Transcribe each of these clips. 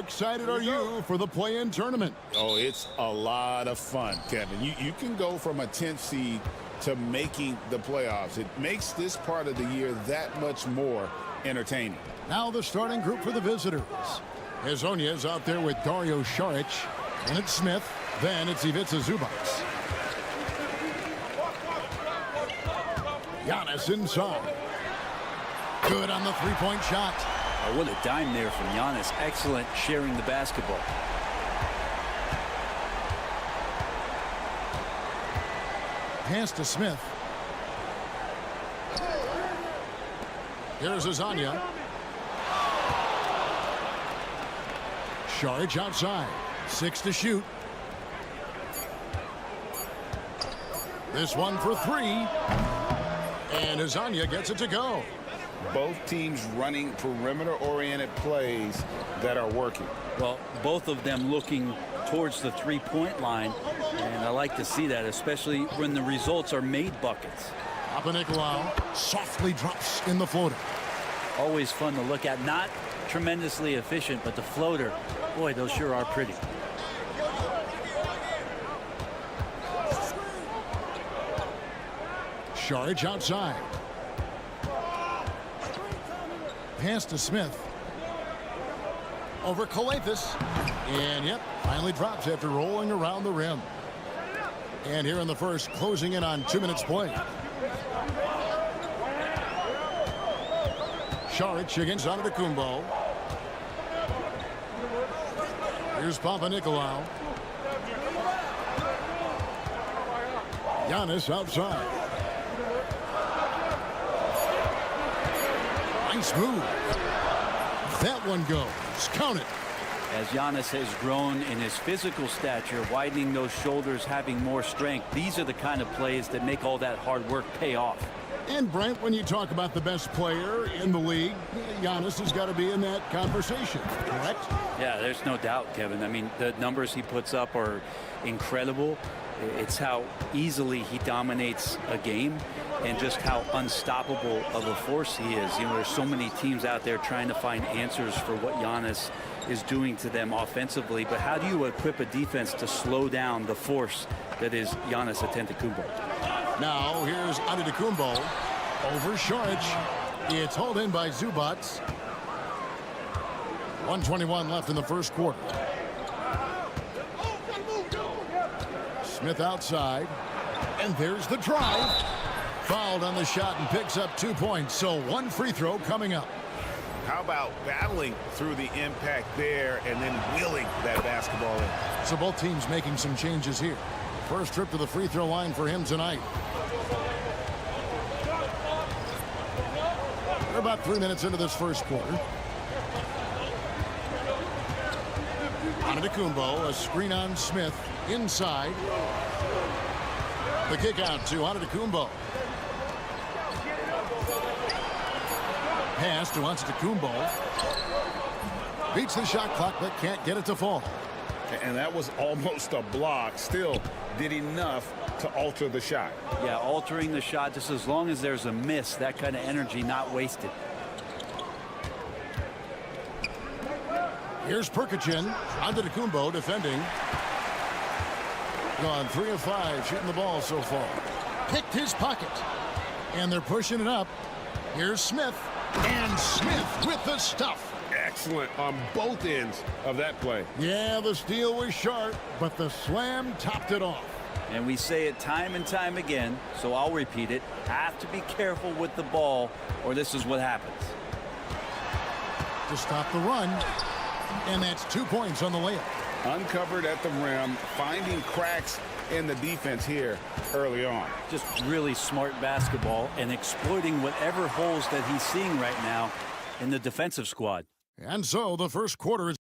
excited are you for the play-in tournament? Oh, it's a lot of fun, Kevin. You can go from a 10th seed to making the playoffs. It makes this part of the year that much more entertaining. Now the starting group for the visitors. Hezonja is out there with Dario Saric. And it's Smith. Then it's Ivica Zubac. Giannis inside. Good on the three-point shot. Oh, what a dime there from Giannis. Excellent sharing the basketball. Pass to Smith. Here's Hezonja. Saric outside. 6 to shoot. This one for 3. And Hezonja gets it to go. Both teams running perimeter-oriented plays that are working. Well, both of them looking towards the three-point line, and I like to see that, especially when the results are made buckets. Papanikolaou softly drops in the floater. Always fun to look at. Not tremendously efficient, but the floater, boy, those sure are pretty. Saric outside. Pass to Smith. Over Calathes. And yep, finally drops after rolling around the rim. And here in the first, closing in on 2 minutes play. Saric against Antetokounmpo. Here's Papanikolaou. Giannis outside. Nice move. That one goes. Count it. As Giannis has grown in his physical stature, widening those shoulders, having more strength, these are the kind of plays that make all that hard work pay off. And Brent, when you talk about the best player in the league, Giannis has got to be in that conversation, correct? Yeah, there's no doubt, Kevin. I mean, the numbers he puts up are incredible. It's how easily he dominates a game and just how unstoppable of a force he is. You know, there's so many teams out there trying to find answers for what Giannis is doing to them offensively, but how do you equip a defense to slow down the force that is Giannis Antetokounmpo? Now here's Antetokounmpo over Saric. It's hauled in by Zubac. 1:21 left in the first quarter. Smith outside, and there's the drive. Fouled on the shot and picks up 2 points, so one free throw coming up. How about battling through the impact there and then wheeling that basketball in? So both teams making some changes here. First trip to the free throw line for him tonight. We're about 3 minutes into this first quarter. Antetokounmpo, a screen on Smith, inside. The kick out to Antetokounmpo. Pass to Antetokounmpo. Beats the shot clock, but can't get it to fall. And that was almost a block. Still did enough to alter the shot. Yeah, altering the shot, just as long as there's a miss, that kind of energy not wasted. Here's Perkichin. Antetokounmpo defending. Gone 3 of 5 shooting the ball so far. Picked his pocket. And they're pushing it up. Here's Smith. And Smith with the stuff. Excellent on both ends of that play. Yeah, the steal was sharp, but the slam topped it off. And we say it time and time again, so I'll repeat it. Have to be careful with the ball, or this is what happens. To stop the run. And that's 2 points on the layup. Uncovered at the rim, finding cracks in the defense here early on. Just really smart basketball and exploiting whatever holes that he's seeing right now in the defensive squad. And so the first quarter is.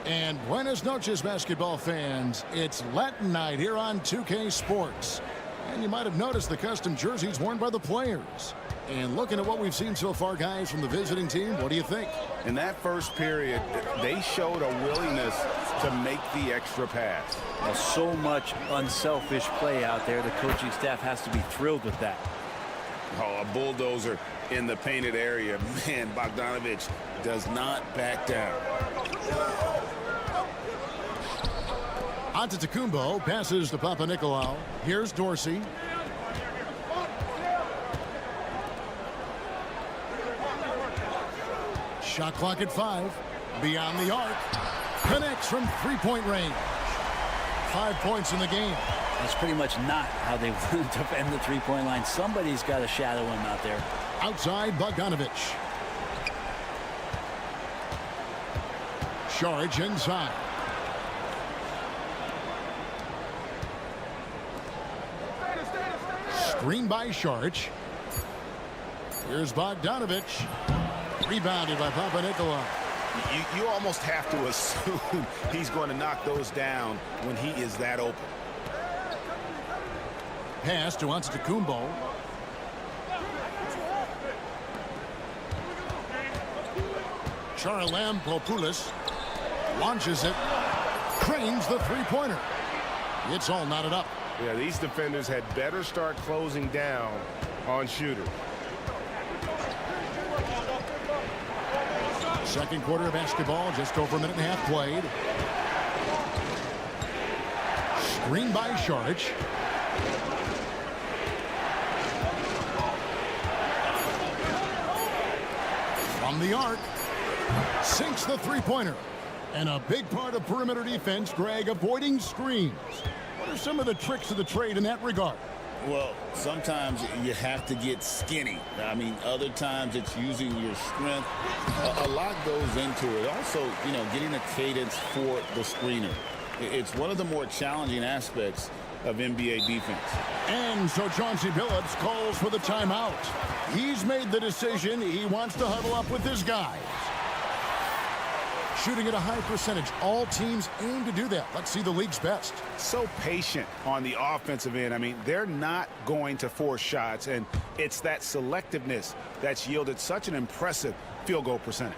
And buenas noches, basketball fans. It's Latin night here on 2K Sports. And you might have noticed the custom jerseys worn by the players. And looking at what we've seen so far, guys, from the visiting team, what do you think? In that first period, they showed a willingness to make the extra pass. Well, so much unselfish play out there. The coaching staff has to be thrilled with that. Oh, a bulldozer in the painted area. Man, Bogdanovic does not back down. Antetokounmpo passes to Papanikolaou. Here's Dorsey. Shot clock at 5. Beyond the arc. Connects from three-point range. 5 points in the game. That's pretty much not how they want to defend the three-point line. Somebody's got to shadow him out there. Outside, Bogdanovic. Saric inside. Screen by Saric. Here's Bogdanovic. Rebounded by Papanikolaou. You almost have to assume he's going to knock those down when he is that open. Pass to Antetokounmpo. Charalampopoulos launches it. Cranes the three-pointer. It's all knotted up. Yeah, these defenders had better start closing down on shooters. Second quarter of basketball, just over a minute and a half played. Screen by Saric. From the arc. Sinks the three-pointer. And a big part of perimeter defense, Greg, avoiding screens. What are some of the tricks of the trade in that regard? Well, sometimes you have to get skinny. I mean, other times it's using your strength. A lot goes into it. Also, you know, getting a cadence for the screener. It's one of the more challenging aspects of NBA defense. And so Chauncey Billups calls for the timeout. He's made the decision. He wants to huddle up with his guys. Shooting at a high percentage. All teams aim to do that. Let's see the league's best. So patient on the offensive end. I mean, they're not going to force shots, and it's that selectiveness that's yielded such an impressive field goal percentage.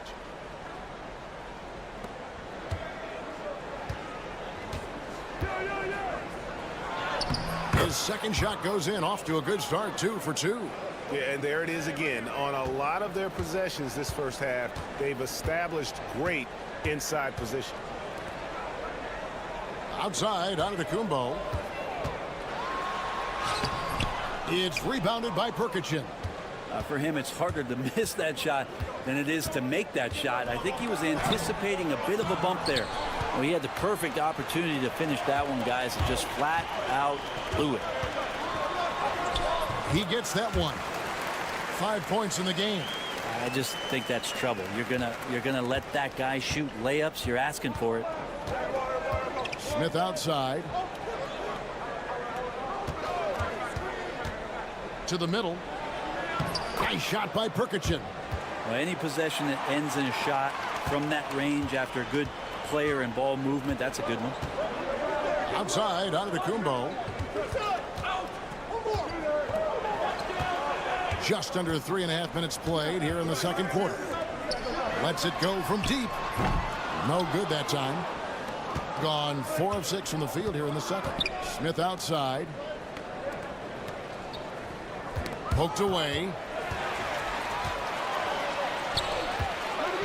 His second shot goes in, off to a good start, 2 for 2. Yeah, and there it is again. On a lot of their possessions this first half, they've established great inside position. Outside, Antetokounmpo. It's rebounded by Perkichin. For him, it's harder to miss that shot than it is to make that shot. I think he was anticipating a bit of a bump there. Well, he had the perfect opportunity to finish that one, guys. It just flat out blew it. He gets that one. 5 points in the game. I just think that's trouble. You're gonna let that guy shoot layups. You're asking for it. Smith outside. To the middle. Nice shot by Perkichin. Well, any possession that ends in a shot from that range after a good player and ball movement, that's a good one. Outside, Antetokounmpo. Just under 3.5 minutes played here in the second quarter. Lets it go from deep. No good that time. Gone 4 of 6 from the field here in the second. Smith outside. Poked away.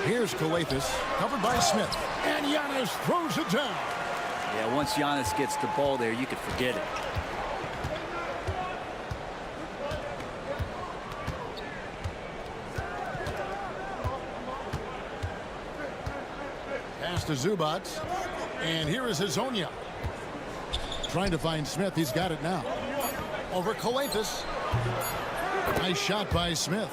Here's Calathis, covered by Smith. And Giannis throws it down. Yeah, once Giannis gets the ball there, you could forget it. Pass to Zubac. And here is Hazonia. Trying to find Smith. He's got it now. Over Calathis. Nice shot by Smith.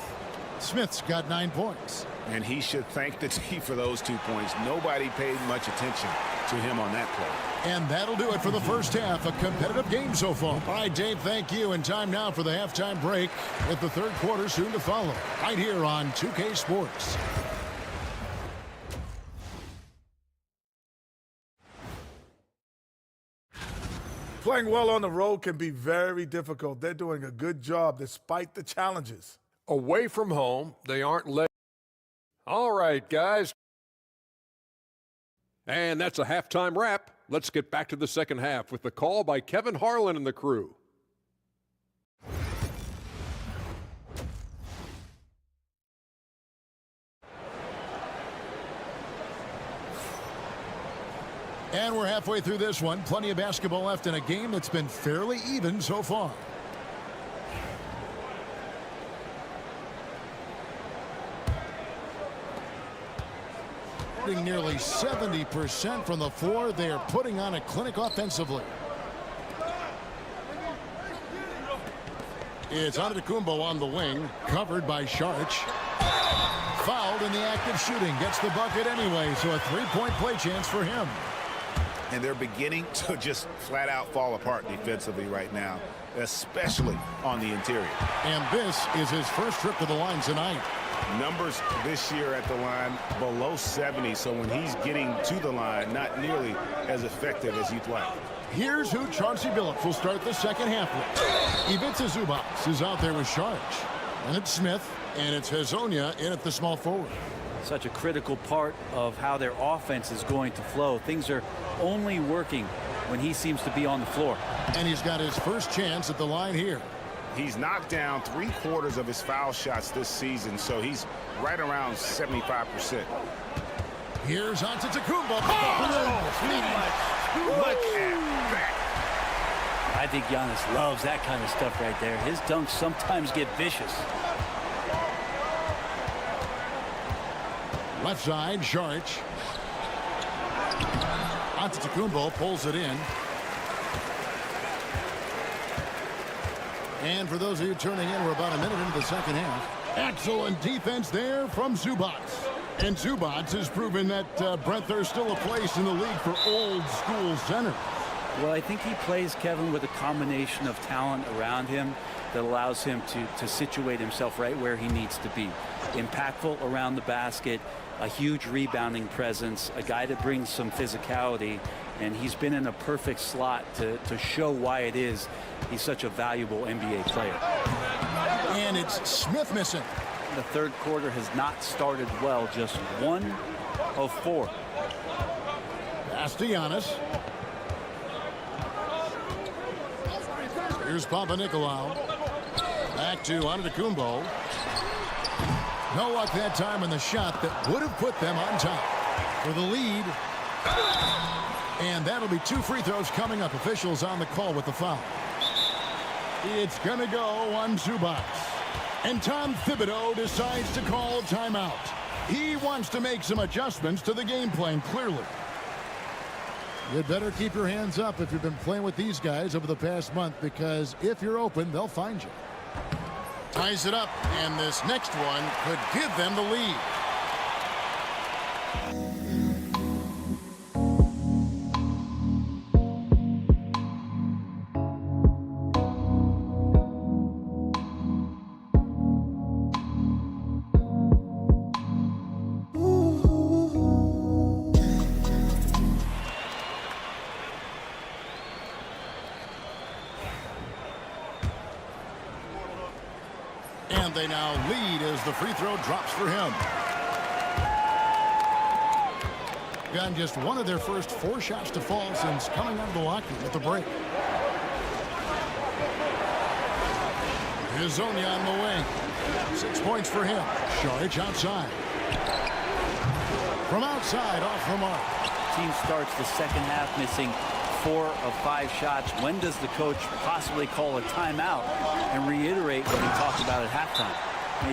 Smith's got 9 points. And he should thank the team for those 2 points. Nobody paid much attention to him on that play. And that'll do it for the first half. A competitive game so far. All right, Dave, thank you. And time now for the halftime break with the third quarter soon to follow. Right here on 2K Sports. Playing well on the road can be very difficult. They're doing a good job despite the challenges. Away from home, they aren't led. All right, guys. And that's a halftime wrap. Let's get back to the second half with the call by Kevin Harlan and the crew. And we're halfway through this one. Plenty of basketball left in a game that's been fairly even so far. Nearly 70% from the floor. They are putting on a clinic offensively. It's Antetokounmpo on the wing, covered by Sharch. Fouled in the act of shooting. Gets the bucket anyway, so a three-point play chance for him. And they're beginning to just flat out fall apart defensively right now, especially on the interior. And this is his first trip to the line tonight. Numbers this year at the line below 70, so when he's getting to the line, not nearly as effective as you'd like. Here's who Chauncey Billups will start the second half with. Ivica Zubac is out there with Sharch. And it's Smith, and it's Hezonja in at the small forward. Such a critical part of how their offense is going to flow. Things are only working when he seems to be on the floor. And he's got his first chance at the line here. He's knocked down 3/4 of his foul shots this season, so he's right around 75%. Here's Antetokounmpo. Look at that. I think Giannis loves that kind of stuff right there. His dunks sometimes get vicious. Left side, Sharch. Antetokounmpo pulls it in. And for those of you tuning in, we're about a minute into the second half. Excellent defense there from Zubac. And Zubac has proven that, Brent, there's still a place in the league for old school centers. Well, I think he plays, Kevin, with a combination of talent around him that allows him to situate himself right where he needs to be. Impactful around the basket, a huge rebounding presence, a guy that brings some physicality, and he's been in a perfect slot to show why it is he's such a valuable NBA player. And it's Smith missing. The third quarter has not started well, just 1 of 4. Pass to Giannis. Here's Papanikolaou. Back to Antetokounmpo. No luck that time on the shot that would have put them on top for the lead. And that'll be 2 free throws coming up. Officials on the call with the foul. It's going to go on Zubac. And Tom Thibodeau decides to call a timeout. He wants to make some adjustments to the game plan, clearly. You'd better keep your hands up if you've been playing with these guys over the past month, because if you're open, they'll find you. Ties it up, and this next one could give them the lead. And they now lead as the free throw drops for him. Gotten just one of their first 4 shots to fall since coming out of the locker room at the break. Hezonja on the wing. 6 points for him. Sharch outside. From outside, off the mark. Team starts the second half missing 4 of 5 shots. When does the coach possibly call a timeout and reiterate what he talked about at halftime?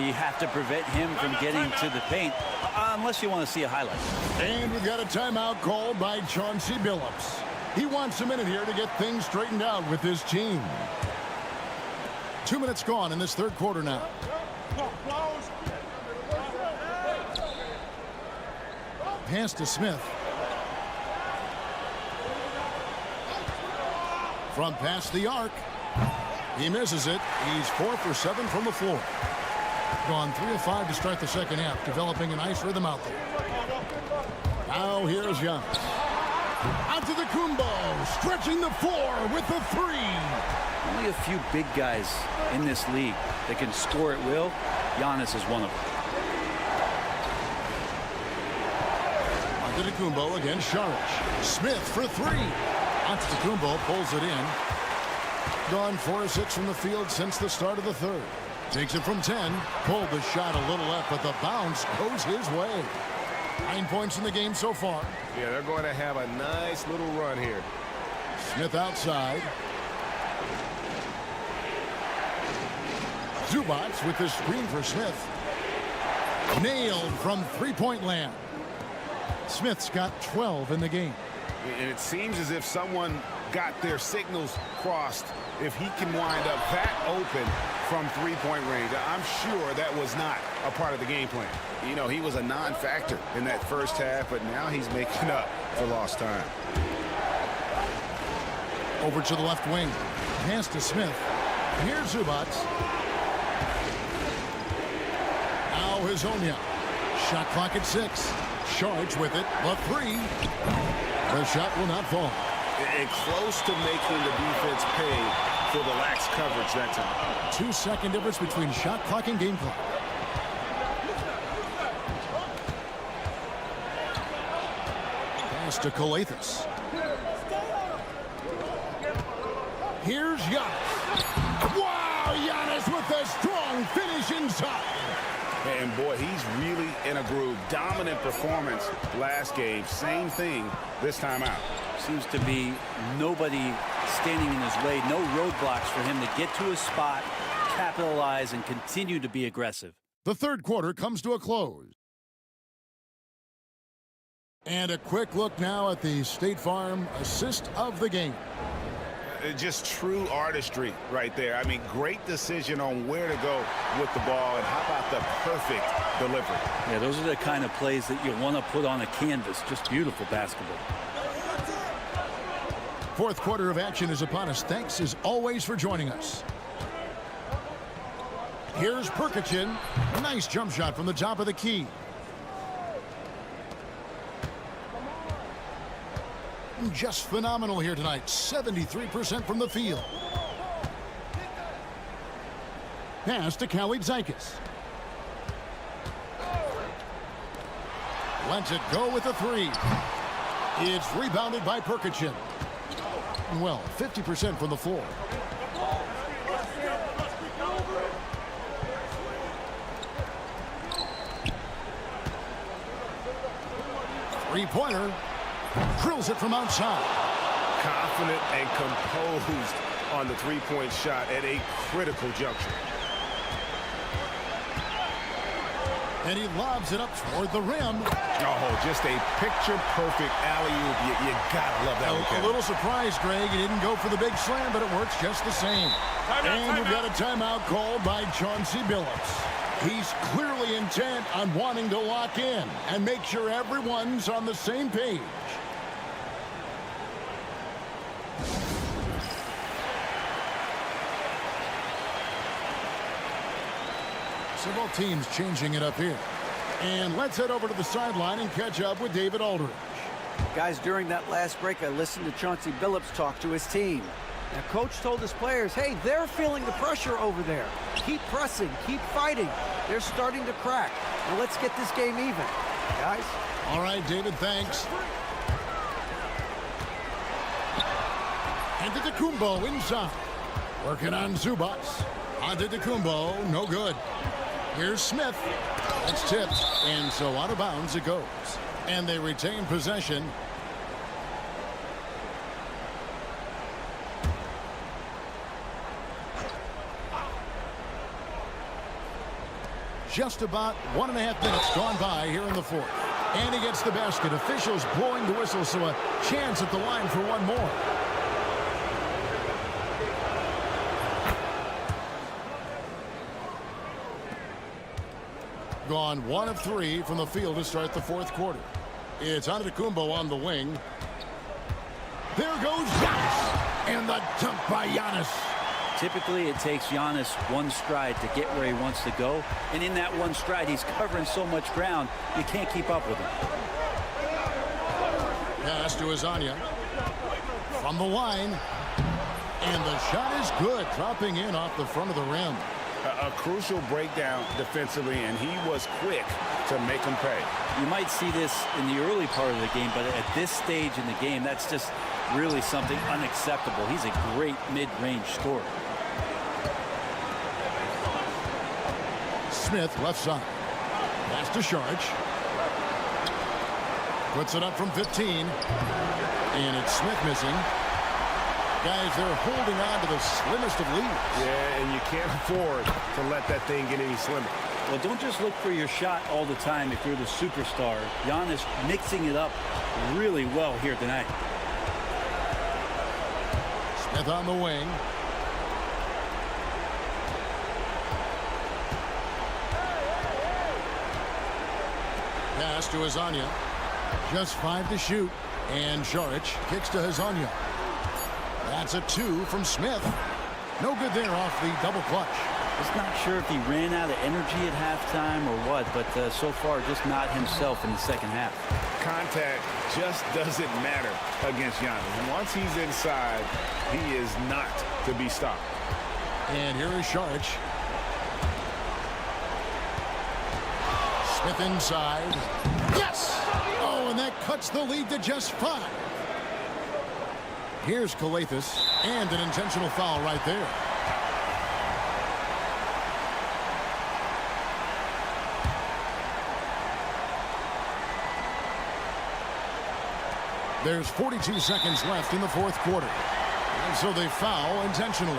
You have to prevent him from getting to the paint, unless you want to see a highlight. And we've got a timeout called by Chauncey Billups. He wants a minute here to get things straightened out with his team. 2 minutes gone in this third quarter now. Pass to Smith. From past the arc. He misses it. He's 4 for 7 from the floor. Gone 3 of 5 to start the second half, developing a nice rhythm out there. Now here's Giannis. Antetokounmpo stretching the floor with the 3. Only a few big guys in this league that can score at will. Giannis is one of them. Antetokounmpo against Sharch. Smith for 3. Antetokounmpo pulls it in. Gone 4 of 6 from the field since the start of the third. Takes it from 10. Pulled the shot a little left, but the bounce goes his way. 9 points in the game so far. Yeah, they're going to have a nice little run here. Smith outside. Zubats with the screen for Smith. Nailed from three-point land. Smith's got 12 in the game. And it seems as if someone got their signals crossed. If he can wind up that open from three-point range, I'm sure that was not a part of the game plan. You know, he was a non-factor in that first half, but now he's making up for lost time. Over to the left wing. Pass to Smith. Here's Zubats. Now Hazonia. Shot clock at 6. Charge with it. The 3. The shot will not fall. And close to making the defense pay for the lax coverage that time. 2-second difference between shot clock and game clock. Pass to Calathis. Here's Giannis. Wow, Giannis with a strong finish inside. And boy, he's really in a groove. Dominant performance last game. Same thing this time out. Seems to be nobody standing in his way. No roadblocks for him to get to his spot, capitalize, and continue to be aggressive. The third quarter comes to a close. And a quick look now at the State Farm assist of the game. Just true artistry right there. I mean, great decision on where to go with the ball, and how about the perfect delivery? Yeah, those are the kind of plays that you want to put on a canvas. Just beautiful basketball. Fourth quarter of action is upon us. Thanks as always for joining us. Here's Perkichin. Nice jump shot from the top of the key. Just phenomenal here tonight. 73% from the field. Pass to Khalid Zykis. Lets it go with a 3. It's rebounded by Perkichin. Well, 50% from the floor. Three-pointer. Drills it from outside. Confident and composed on the three-point shot at a critical juncture. And he lobs it up toward the rim. Oh, just a picture-perfect alley-oop. You gotta love that. A little surprised, Greg. He didn't go for the big slam, but it works just the same. And we've got a timeout called by Chauncey Billups. He's clearly intent on wanting to lock in and make sure everyone's on the same page. Several teams changing it up here. And let's head over to the sideline and catch up with David Aldridge. Guys, during that last break, I listened to Chauncey Billups talk to his team. Now, Coach told his players, hey, they're feeling the pressure over there. Keep pressing, keep fighting. They're starting to crack. Now, let's get this game even, guys. All right, David, thanks. Antetokounmpo inside. Working on Zubats. Antetokounmpo, no good. Here's Smith. That's tipped, and so out of bounds it goes. And they retain possession. Just about 1.5 minutes gone by here in the fourth. And he gets the basket. Officials blowing the whistle, so a chance at the line for one more. Gone 1 of 3 from the field to start the fourth quarter. It's Antetokounmpo on the wing. There goes Giannis. And the dunk by Giannis. Typically, it takes Giannis one stride to get where he wants to go. And in that one stride, he's covering so much ground, you can't keep up with him. Pass to Hazonia. From the line. And the shot is good. Dropping in off the front of the rim. A crucial breakdown defensively, and he was quick to make him pay. You might see this in the early part of the game, but at this stage in the game, that's just really something unacceptable. He's a great mid-range scorer. Smith left side. Pass to Sharge. Puts it up from 15. And it's Smith missing. Guys, they're holding on to the slimmest of leads. Yeah, and you can't afford to let that thing get any slimmer. Well, don't just look for your shot all the time if you're the superstar. Giannis mixing it up really well here tonight. Smith on the wing. Pass to Hazanya. Just 5 to shoot. And Šarić kicks to Hazanya. That's a 2 from Smith. No good there off the double clutch. Just not sure if he ran out of energy at halftime or what, but so far just not himself in the second half. Contact just doesn't matter against Giannis. Once he's inside, he is not to be stopped. And here is Šarić. Smith inside. Yes! Oh, and that cuts the lead to just 5. Here's Calathes, and an intentional foul right there. There's 42 seconds left in the fourth quarter. And so they foul intentionally.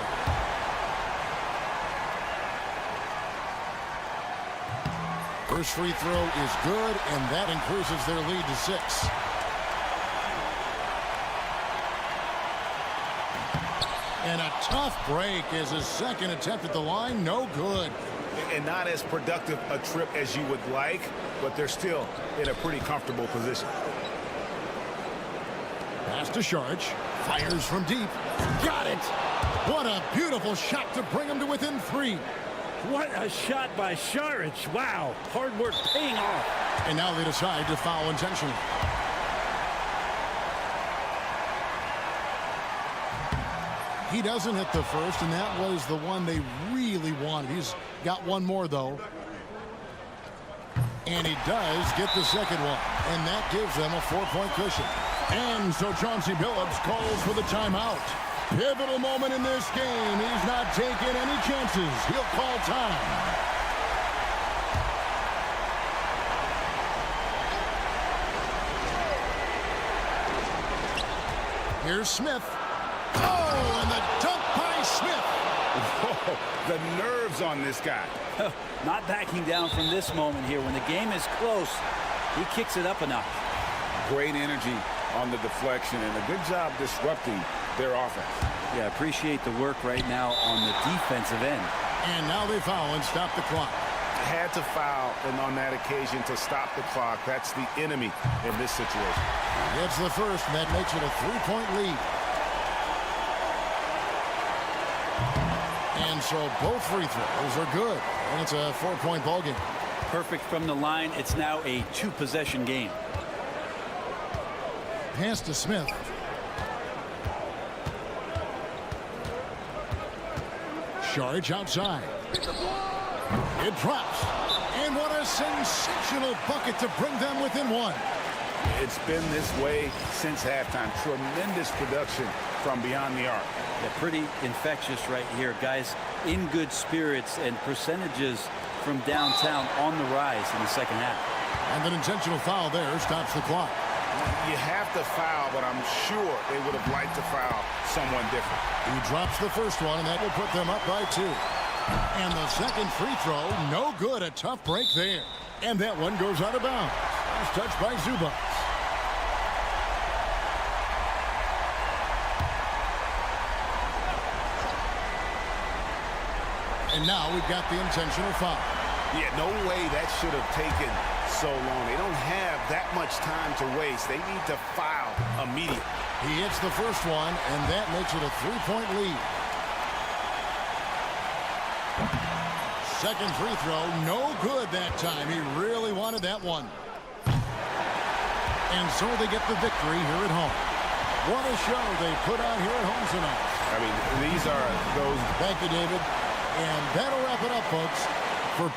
First free throw is good, and that increases their lead to 6. And a tough break as his second attempt at the line. No good. And not as productive a trip as you would like, but they're still in a pretty comfortable position. Pass to Šarić. Fires from deep. Got it. What a beautiful shot to bring him to within 3. What a shot by Šarić. Wow. Hard work paying off. And now they decide to foul intentionally. He doesn't hit the first, and that was the one they really wanted. He's got one more, though. And he does get the second one. And that gives them a 4-point cushion. And so Chauncey Billups calls for the timeout. Pivotal moment in this game. He's not taking any chances. He'll call time. Here's Smith. Oh, and the dunk by Smith. Whoa, the nerves on this guy. Not backing down from this moment here. When the game is close, he kicks it up a notch. Great energy on the deflection and a good job disrupting their offense. Yeah, appreciate the work right now on the defensive end. And now they foul and stop the clock. Had to foul and on that occasion to stop the clock. That's the enemy in this situation. It's the first, and that makes it a 3-point lead. And so both free throws are good. And it's a 4-point ball game. Perfect from the line. It's now a 2-possession game. Pass to Smith. Šarić outside. It drops. And what a sensational bucket to bring them within 1. It's been this way since halftime. Tremendous production from beyond the arc. Yeah, pretty infectious right here. Guys in good spirits, and percentages from downtown on the rise in the second half. And an intentional foul there stops the clock. You have to foul, but I'm sure they would have liked to foul someone different. He drops the first one, and that will put them up by 2. And the second free throw, no good. A tough break there. And that one goes out of bounds. Last touch by Zubac. And now we've got the intentional foul. Yeah, no way that should have taken so long. They don't have that much time to waste. They need to foul immediately. He hits the first one, and that makes it a 3-point lead. Second free throw, no good that time. He really wanted that one. And so they get the victory here at home. What a show they put on here at home tonight. I mean, these are those. Thank you, David. And that'll wrap it up, folks. For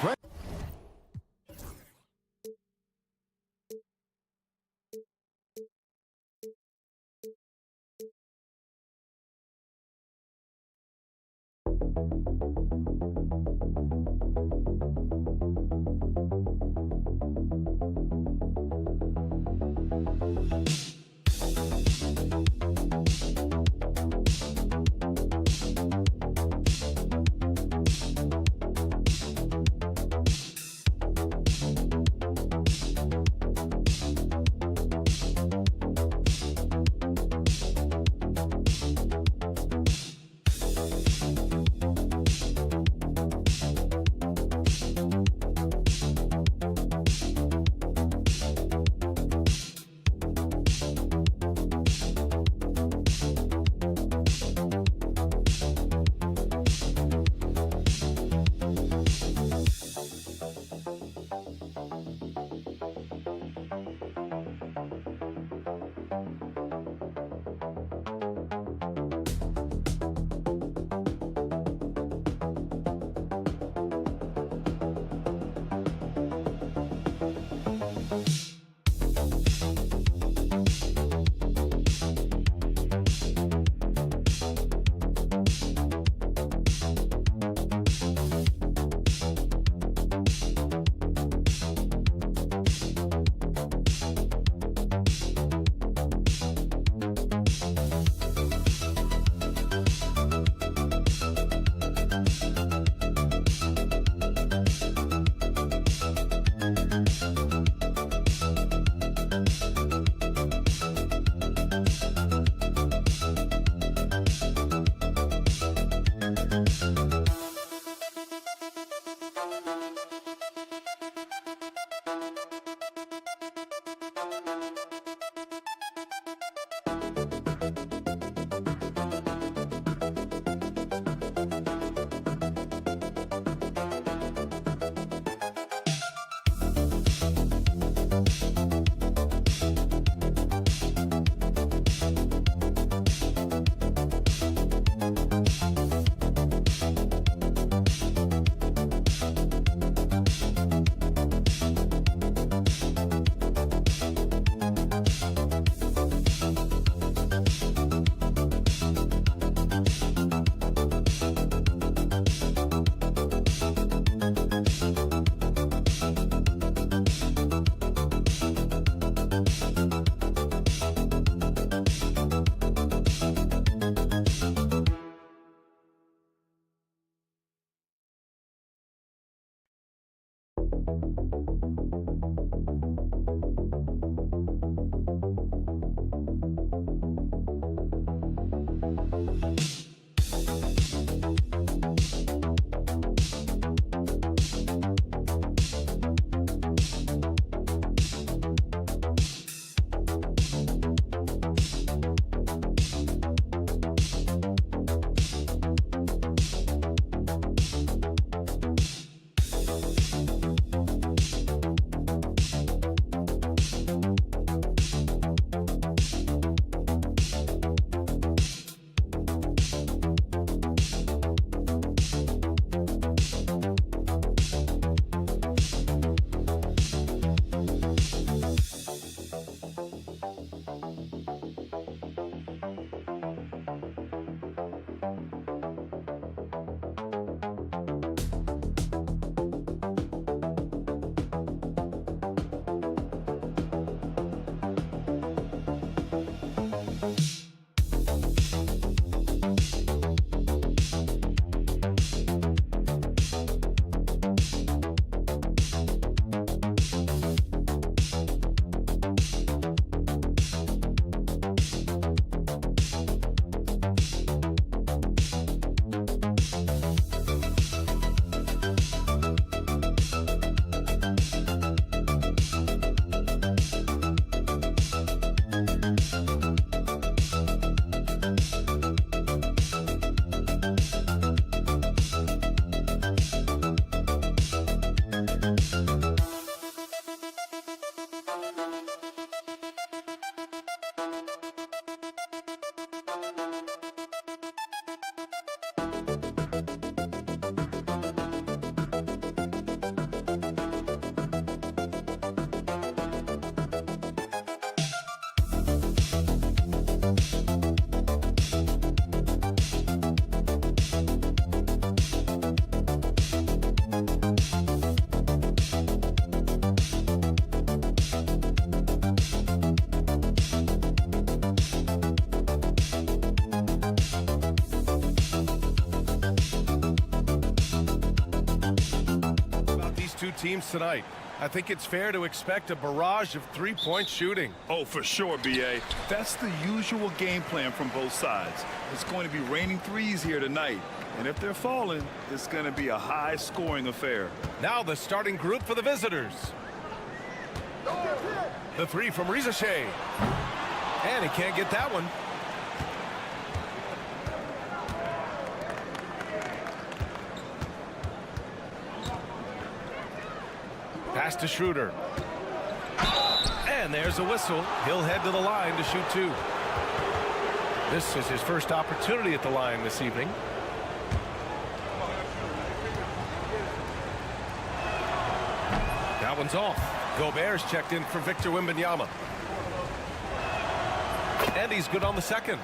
Teams tonight. I think it's fair to expect a barrage of three-point shooting. Oh, for sure, B.A. That's the usual game plan from both sides. It's going to be raining threes here tonight. And if they're falling, it's going to be a high-scoring affair. Now the starting group for the visitors. The three from Rizashay. And he can't get that one. Pass to Schroeder. And there's a whistle. He'll head to the line to shoot two. This is his first opportunity at the line this evening. That one's off. Gobert's checked in for Victor Wembanyama. And he's good on the second.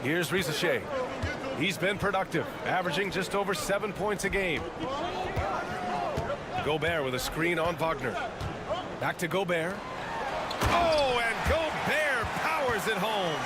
Here's Rizashay. He's been productive, averaging just over 7 points a game. Gobert with a screen on Wagner. Back to Gobert. Oh, and Gobert powers it home.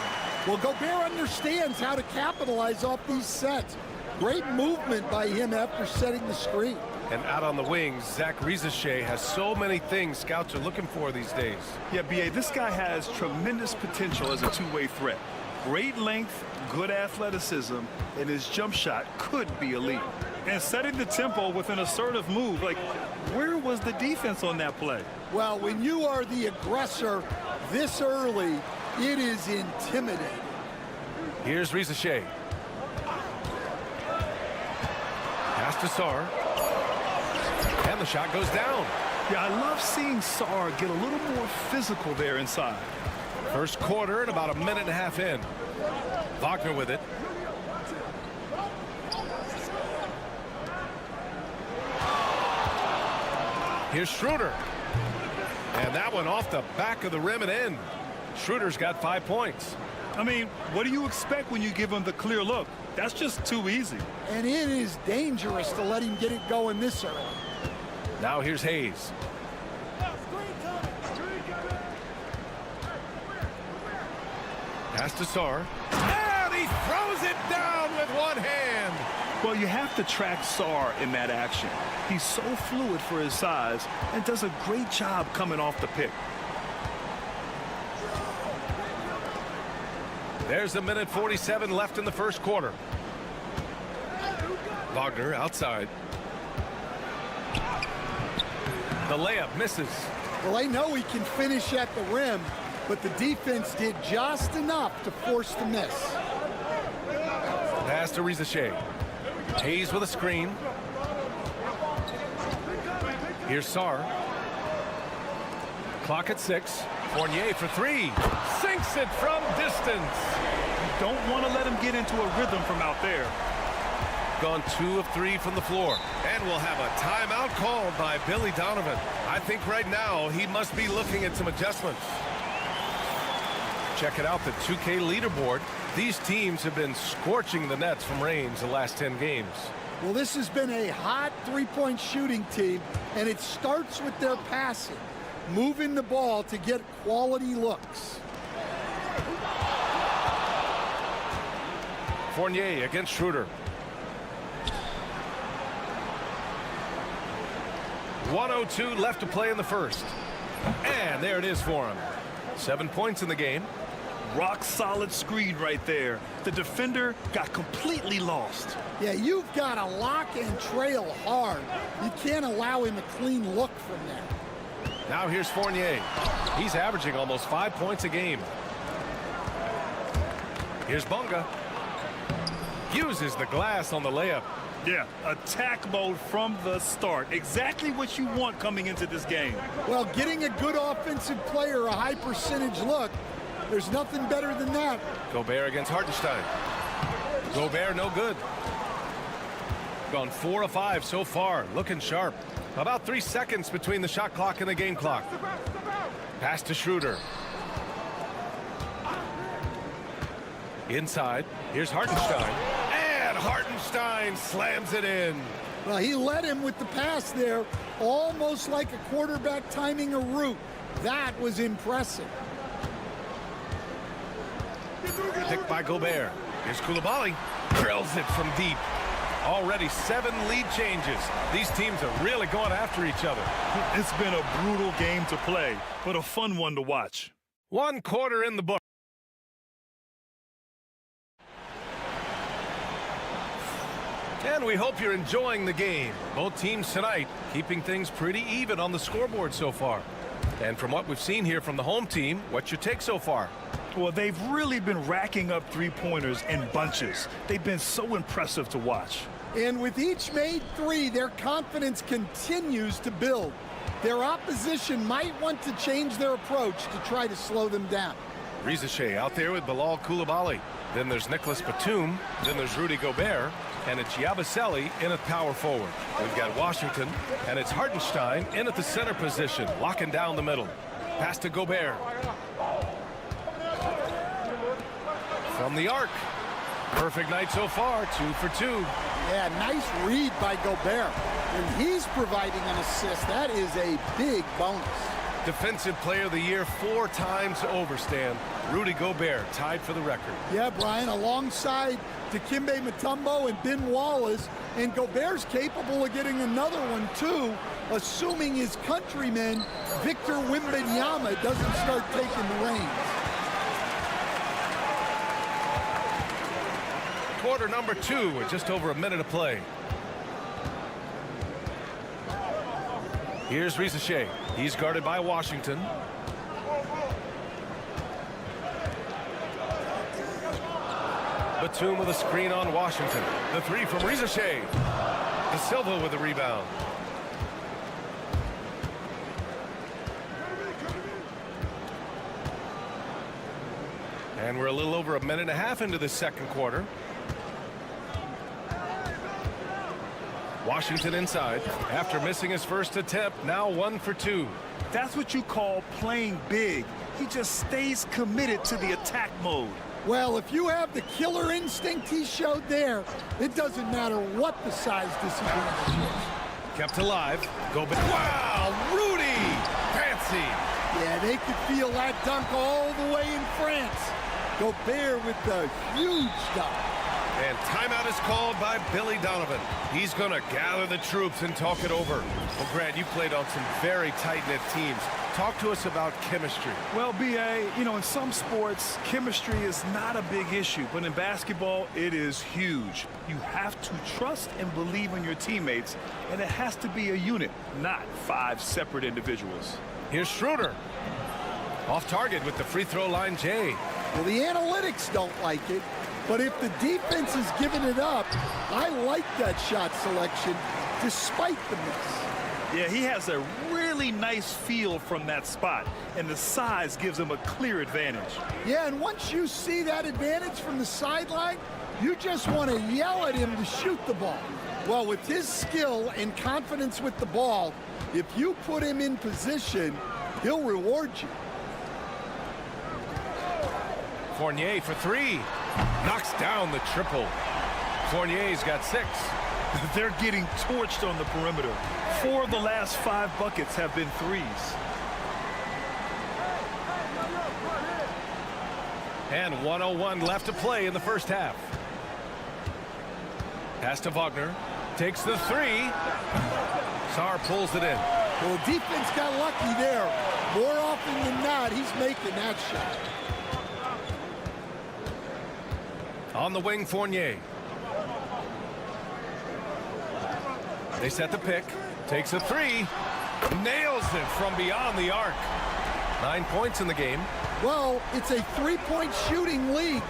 Well, Gobert understands how to capitalize off these sets. Great movement by him after setting the screen. And out on the wings, Zach Rizashay has so many things scouts are looking for these days. Yeah, B.A., this guy has tremendous potential as a two-way threat. Great length, good athleticism, and his jump shot could be elite. And setting the tempo with an assertive move, like, where was the defense on that play? Well, when you are the aggressor this early, it is intimidating. Here's Rizashay. Pass to Sarr. And the shot goes down. Yeah, I love seeing Sarr get a little more physical there inside. First quarter and about a minute and a half in. Wagner with it. Here's Schroeder. And that one off the back of the rim and in. Schroeder's got 5 points. I mean, what do you expect when you give him the clear look? That's just too easy. And it is dangerous to let him get it going this early. Now here's Hayes. Pass to Sarr. And he throws it down with one hand. Well, you have to track Sarr in that action. He's so fluid for his size and does a great job coming off the pick. There's a minute 47 left in the first quarter. Wagner outside. The layup misses. Well, they know he can finish at the rim, but the defense did just enough to force the miss. Pass to Rizachet. Hayes with a screen. Here's Sarr. Clock at 6. Fournier for 3. Sinks it from distance. You don't want to let him get into a rhythm from out there. Gone 2 of 3 from the floor. And we'll have a timeout called by Billy Donovan. I think right now he must be looking at some adjustments. Check it out, the 2K leaderboard. These teams have been scorching the nets from range the last 10 games. Well, this has been a hot three-point shooting team, and it starts with their passing, moving the ball to get quality looks. Fournier against Schroeder. 1:02 left to play in the first. And there it is for him. 7 points in the game. Rock solid screen right there. The defender got completely lost. Yeah, you've got to lock and trail hard. You can't allow him a clean look from there. Now here's Fournier. He's averaging almost 5 points a game. Here's Bunga. Uses the glass on the layup. Yeah, attack mode from the start. Exactly what you want coming into this game. Well, getting a good offensive player a high percentage look, there's nothing better than that. Gobert against Hartenstein. Gobert no good. Gone 4 of 5 so far. Looking sharp. About 3 seconds between the shot clock and the game clock. Pass to Schroeder. Inside. Here's Hartenstein. And Hartenstein slams it in. Well, he led him with the pass there, almost like a quarterback timing a route. That was impressive. Picked by Gobert. Here's Coulibaly. Drills it from deep. Already 7 lead changes. These teams are really going after each other. It's been a brutal game to play, but a fun one to watch. 1 quarter in the book. And we hope you're enjoying the game. Both teams tonight keeping things pretty even on the scoreboard so far. And from what we've seen here from the home team, what's your take so far? Well, they've really been racking up three-pointers in bunches. They've been so impressive to watch. And with each made 3, their confidence continues to build. Their opposition might want to change their approach to try to slow them down. Rizachet out there with Bilal Coulibaly. Then there's Nicholas Batum. Then there's Rudy Gobert. And it's Yabusele in at power forward. We've got Washington, and it's Hartenstein in at the center position, locking down the middle. Pass to Gobert. From the arc. Perfect night so far, 2 for 2. Yeah, nice read by Gobert. And he's providing an assist. That is a big bonus. Defensive Player of the Year 4 times over, Stan. Rudy Gobert tied for the record. Yeah, Brian, alongside Dikembe Mutombo and Ben Wallace, and Gobert's capable of getting another one too, assuming his countryman Victor Wembanyama doesn't start taking the reins. Quarter number 2 with just over a minute of play. Here's Rizachet. He's guarded by Washington. Batum with a screen on Washington. The 3 from Rizachet. De Silva with the rebound. And we're a little over a minute and a half into the second quarter. Washington inside after missing his first attempt. Now 1 for 2. That's what you call playing big. He just stays committed to the attack mode. Well, if you have the killer instinct he showed there, it doesn't matter what the size disadvantage is. Kept alive. Gobert. Wow, Rudy! Fancy. Yeah, they could feel that dunk all the way in France. Gobert with the huge dunk. And timeout is called by Billy Donovan. He's going to gather the troops and talk it over. Well, Grant, you played on some very tight-knit teams. Talk to us about chemistry. Well, B.A., you know, in some sports, chemistry is not a big issue. But in basketball, it is huge. You have to trust and believe in your teammates. And it has to be a unit, not 5 separate individuals. Here's Schroeder. Off target with the free throw line, Jay. Well, the analytics don't like it, but if the defense is giving it up, I like that shot selection despite the miss. Yeah, he has a really nice feel from that spot, and the size gives him a clear advantage. Yeah, and once you see that advantage from the sideline, you just want to yell at him to shoot the ball. Well, with his skill and confidence with the ball, if you put him in position, he'll reward you. Fournier for 3. Knocks down the triple. Fournier's got 6. They're getting torched on the perimeter. 4 of the last 5 buckets have been threes. And 1:01 left to play in the first half. Pass to Wagner. Takes the 3. Sarr pulls it in. Well, the defense got lucky there. More often than not, he's making that shot. On the wing, Fournier. They set the pick. Takes a 3. Nails it from beyond the arc. 9 points in the game. Well, it's a three-point shooting league.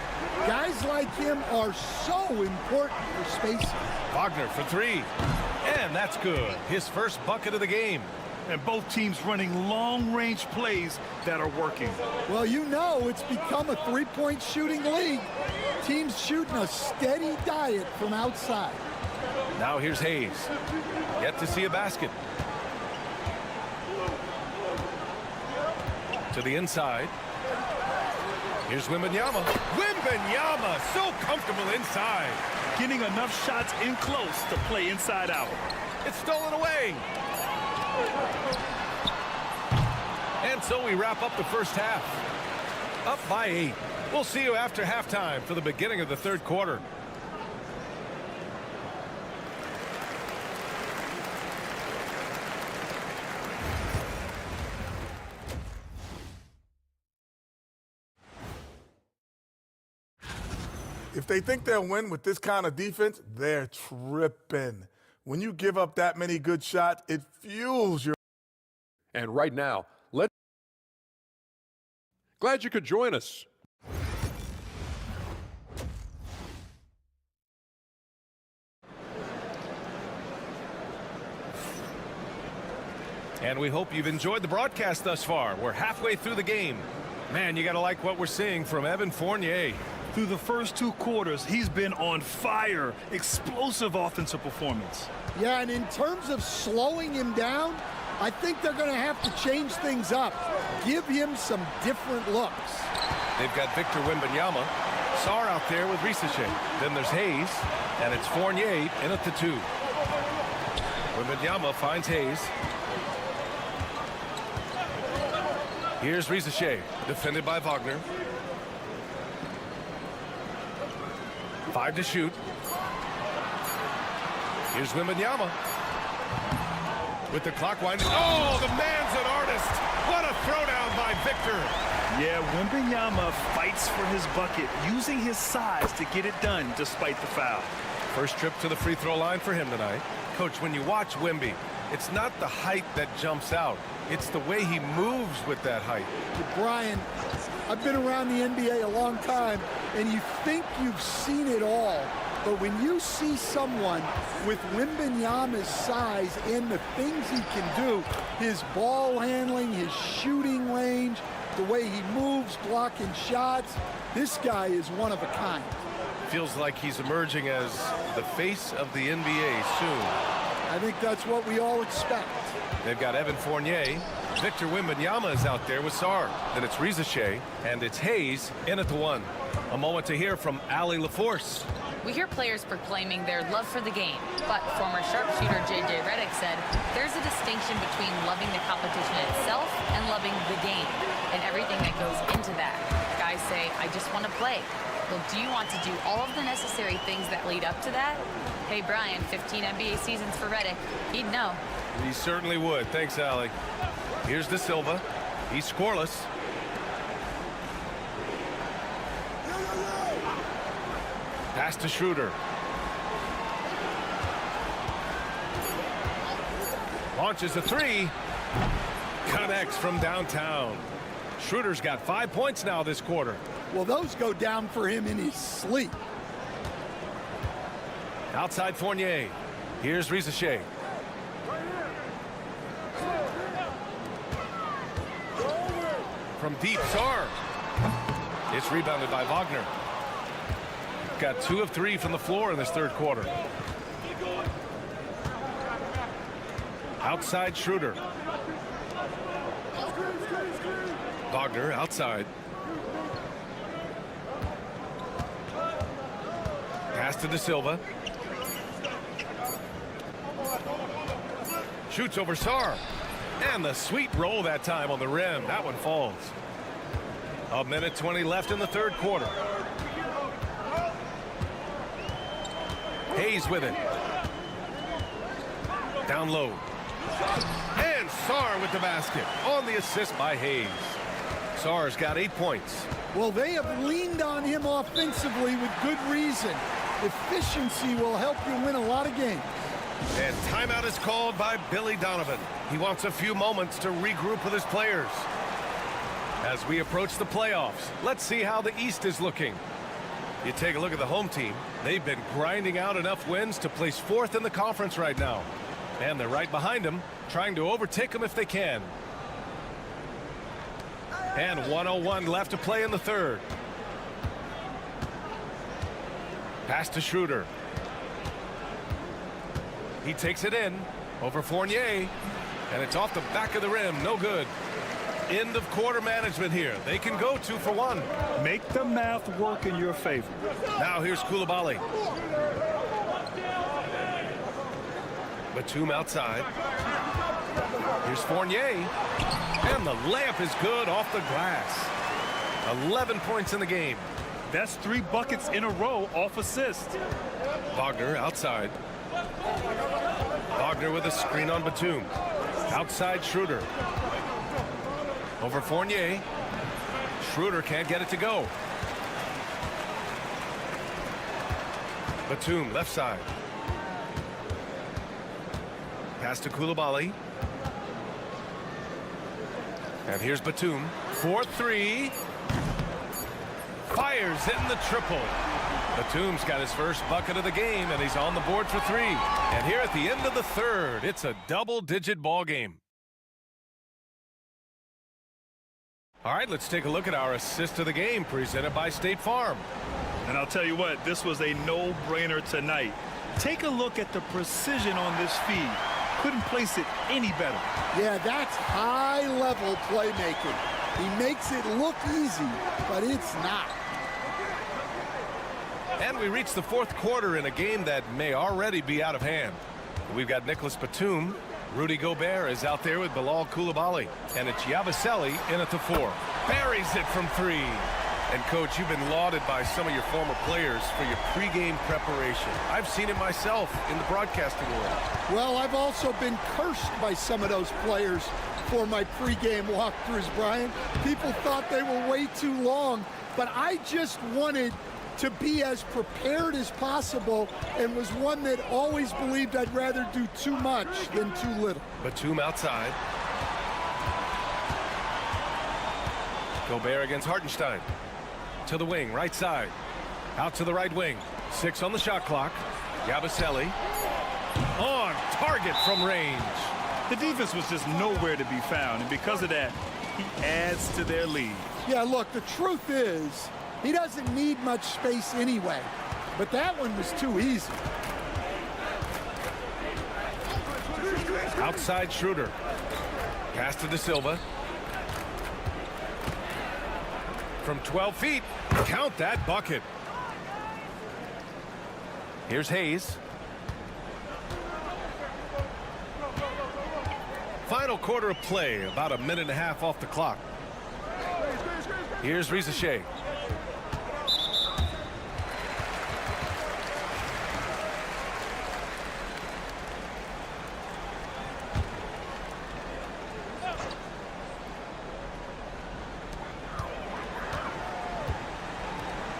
Guys like him are so important for spacing. Wagner for 3. And that's good. His first bucket of the game. And both teams running long-range plays that are working. Well, you know it's become a three-point shooting league. Teams shooting a steady diet from outside. Now here's Hayes. Yet to see a basket. To the inside. Here's Wembanyama. Wembanyama so comfortable inside. Getting enough shots in close to play inside out. It's stolen away. And so we wrap up the first half. Up by 8. We'll see you after halftime for the beginning of the third quarter. If they think they'll win with this kind of defense, they're tripping. When you give up that many good shots, it fuels your... And right now, glad you could join us. And we hope you've enjoyed the broadcast thus far. We're halfway through the game. Man, you got to like what we're seeing from Evan Fournier. Through the first 2 quarters, he's been on fire. Explosive offensive performance. Yeah, and in terms of slowing him down, I think they're going to have to change things up. Give him some different looks. They've got Victor Wembanyama. Sarr out there with Risache. Then there's Hayes, and it's Fournier in at the 2. Wembanyama finds Hayes. Here's Risache, defended by Wagner. 5 to shoot. Here's Wembanyama. With the clock winding. Oh, the man's an artist. What a throwdown by Victor. Yeah, Wembanyama fights for his bucket, using his size to get it done despite the foul. First trip to the free throw line for him tonight. Coach, when you watch Wemby, it's not the height that jumps out. It's the way he moves with that height. Brian, I've been around the NBA a long time, and you think you've seen it all. But when you see someone with Wembanyama's size and the things he can do, his ball handling, his shooting range, the way he moves, blocking shots, this guy is one of a kind. Feels like he's emerging as the face of the NBA soon. I think that's what we all expect. They've got Evan Fournier. Victor Wembanyama is out there with Sarr. Then it's Risache, and it's Hayes in at the 1. A moment to hear from Allie LaForce. We hear players proclaiming their love for the game, but former sharpshooter J.J. Redick said there's a distinction between loving the competition itself and loving the game and everything that goes into that. Guys say, I just want to play. Well, do you want to do all of the necessary things that lead up to that? Hey, Brian, 15 NBA seasons for Redick. He'd know. He certainly would. Thanks, Allie. Here's De Silva. He's scoreless. Pass to Schroeder. Launches a three. Connects from downtown. Schroeder's got 5 points now this quarter. Well, those go down for him in his sleep. Outside Fournier. Here's Rizachet. From deep, Sarr. It's rebounded by Wagner. Got 2 of 3 from the floor in this third quarter. Outside Schroeder. Wagner outside. Pass to De Silva. Shoots over Sarr. And the sweet roll that time on the rim. That one falls. 1:20 left in the third quarter. Hayes with it. Down low. And Sarr with the basket on the assist by Hayes. Sarr's got 8 points. Well, they have leaned on him offensively with good reason. Efficiency will help you win a lot of games. And timeout is called by Billy Donovan. He wants a few moments to regroup with his players. As we approach the playoffs, let's see how the East is looking. You take a look at the home team. They've been grinding out enough wins to place 4th in the conference right now. And they're right behind them, trying to overtake them if they can. And 1:01 left to play in the third. Pass to Schroeder. He takes it in over Fournier, and it's off the back of the rim. No good. End of quarter management here. They can go 2 for 1. Make the math work in your favor. Now here's Coulibaly. Batum outside. Here's Fournier. And the layup is good off the glass. 11 points in the game. That's 3 buckets in a row off assist. Wagner outside. Wagner with a screen on Batum. Outside Schroeder. Over Fournier. Schroeder can't get it to go. Batum left side. Pass to Coulibaly. And here's Batum. 4-3. Fires in the triple. Batum's got his first bucket of the game, and he's on the board for 3. And here at the end of the third, it's a double-digit ball game. All right, let's take a look at our assist of the game presented by State Farm. And I'll tell you what, this was a no-brainer tonight. Take a look at the precision on this feed. Couldn't place it any better. Yeah, that's high-level playmaking. He makes it look easy, but it's not. And we reach the fourth quarter in a game that may already be out of hand. We've got Nicholas Batum. Rudy Gobert is out there with Bilal Coulibaly. And it's Yabusele in at the 4. Buries it from 3. And, Coach, you've been lauded by some of your former players for your pregame preparation. I've seen it myself in the broadcasting world. Well, I've also been cursed by some of those players for my pregame walkthroughs, Brian. People thought they were way too long, but I just wanted to be as prepared as possible and was one that always believed I'd rather do too much than too little. Batum outside. Gobert against Hartenstein. To the wing, right side. Out to the right wing. 6 on the shot clock. Yabusele on target from range. The defense was just nowhere to be found, and because of that, he adds to their lead. Yeah, look, the truth is, he doesn't need much space anyway, but that one was too easy. Outside Schroeder. Pass to De Silva. From 12 feet, count that bucket. Here's Hayes. Final quarter of play, about a minute and a half off the clock. Here's Rizachet.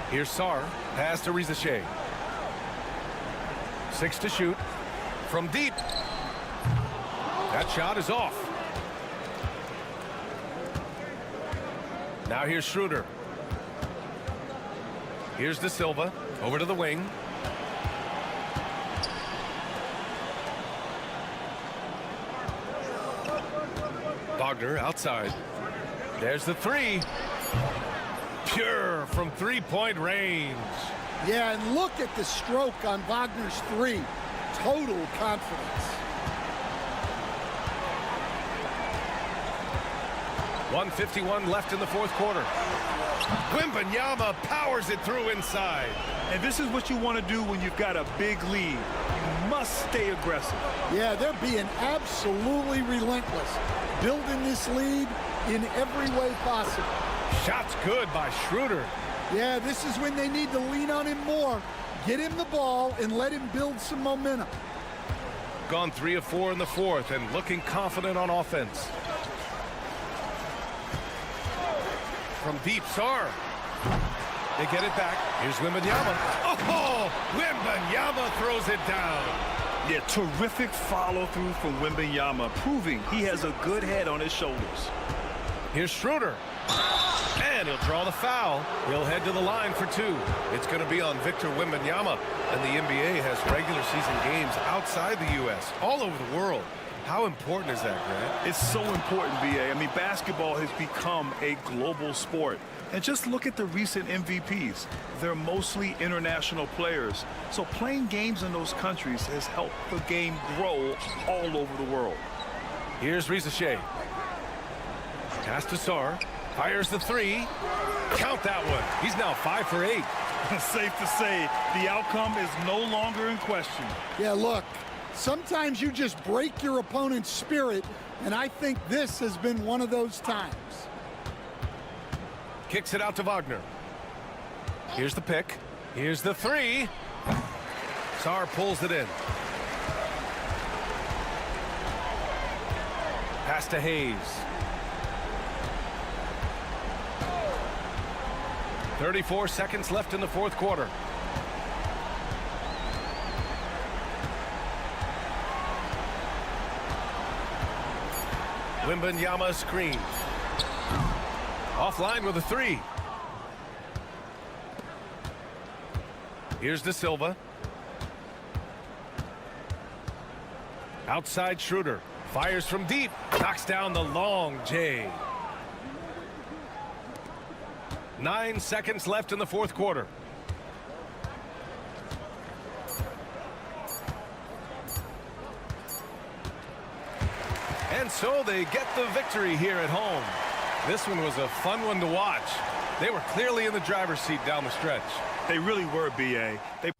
Here's Sar. Pass to Rizachet. 6 to shoot. From deep. That shot is off. Now here's Schroeder. Here's De Silva. Over to the wing. Wagner outside. There's the three. Pure from three-point range. Yeah, and look at the stroke on Wagner's three. Total confidence. 1:51 left in the fourth quarter. Wembanyama powers it through inside. And this is what you want to do when you've got a big lead. You must stay aggressive. Yeah, they're being absolutely relentless. Building this lead in every way possible. Shots good by Schroeder. Yeah, this is when they need to lean on him more. Get him the ball and let him build some momentum. Gone 3 of 4 in the fourth and looking confident on offense. From deep, Sar. They get it back. Here's Wembanyama. Oh, Wembanyama throws it down. Yeah, terrific follow-through from Wembanyama, proving he has a good head on his shoulders. Here's Schroeder. And he'll draw the foul. He'll head to the line for 2. It's going to be on Victor Wembanyama. And the NBA has regular season games outside the U.S., all over the world. How important is that, Grant? It's so important, B.A. I mean, basketball has become a global sport. And just look at the recent MVPs. They're mostly international players. So playing games in those countries has helped the game grow all over the world. Here's Rizachet. Pass to Sar. Fires the three. Count that one. He's now 5 for 8. Safe to say, the outcome is no longer in question. Yeah, look, sometimes you just break your opponent's spirit, and I think this has been one of those times. Kicks it out to Wagner. Here's the pick. Here's the three. Sar pulls it in. Pass to Hayes. 34 seconds left in the fourth quarter. Wembanyama screen. Offline with a three. Here's De Silva. Outside Schroeder. Fires from deep. Knocks down the long J. 9 seconds left in the fourth quarter. And so they get the victory here at home. This one was a fun one to watch. They were clearly in the driver's seat down the stretch. They really were, B.A. They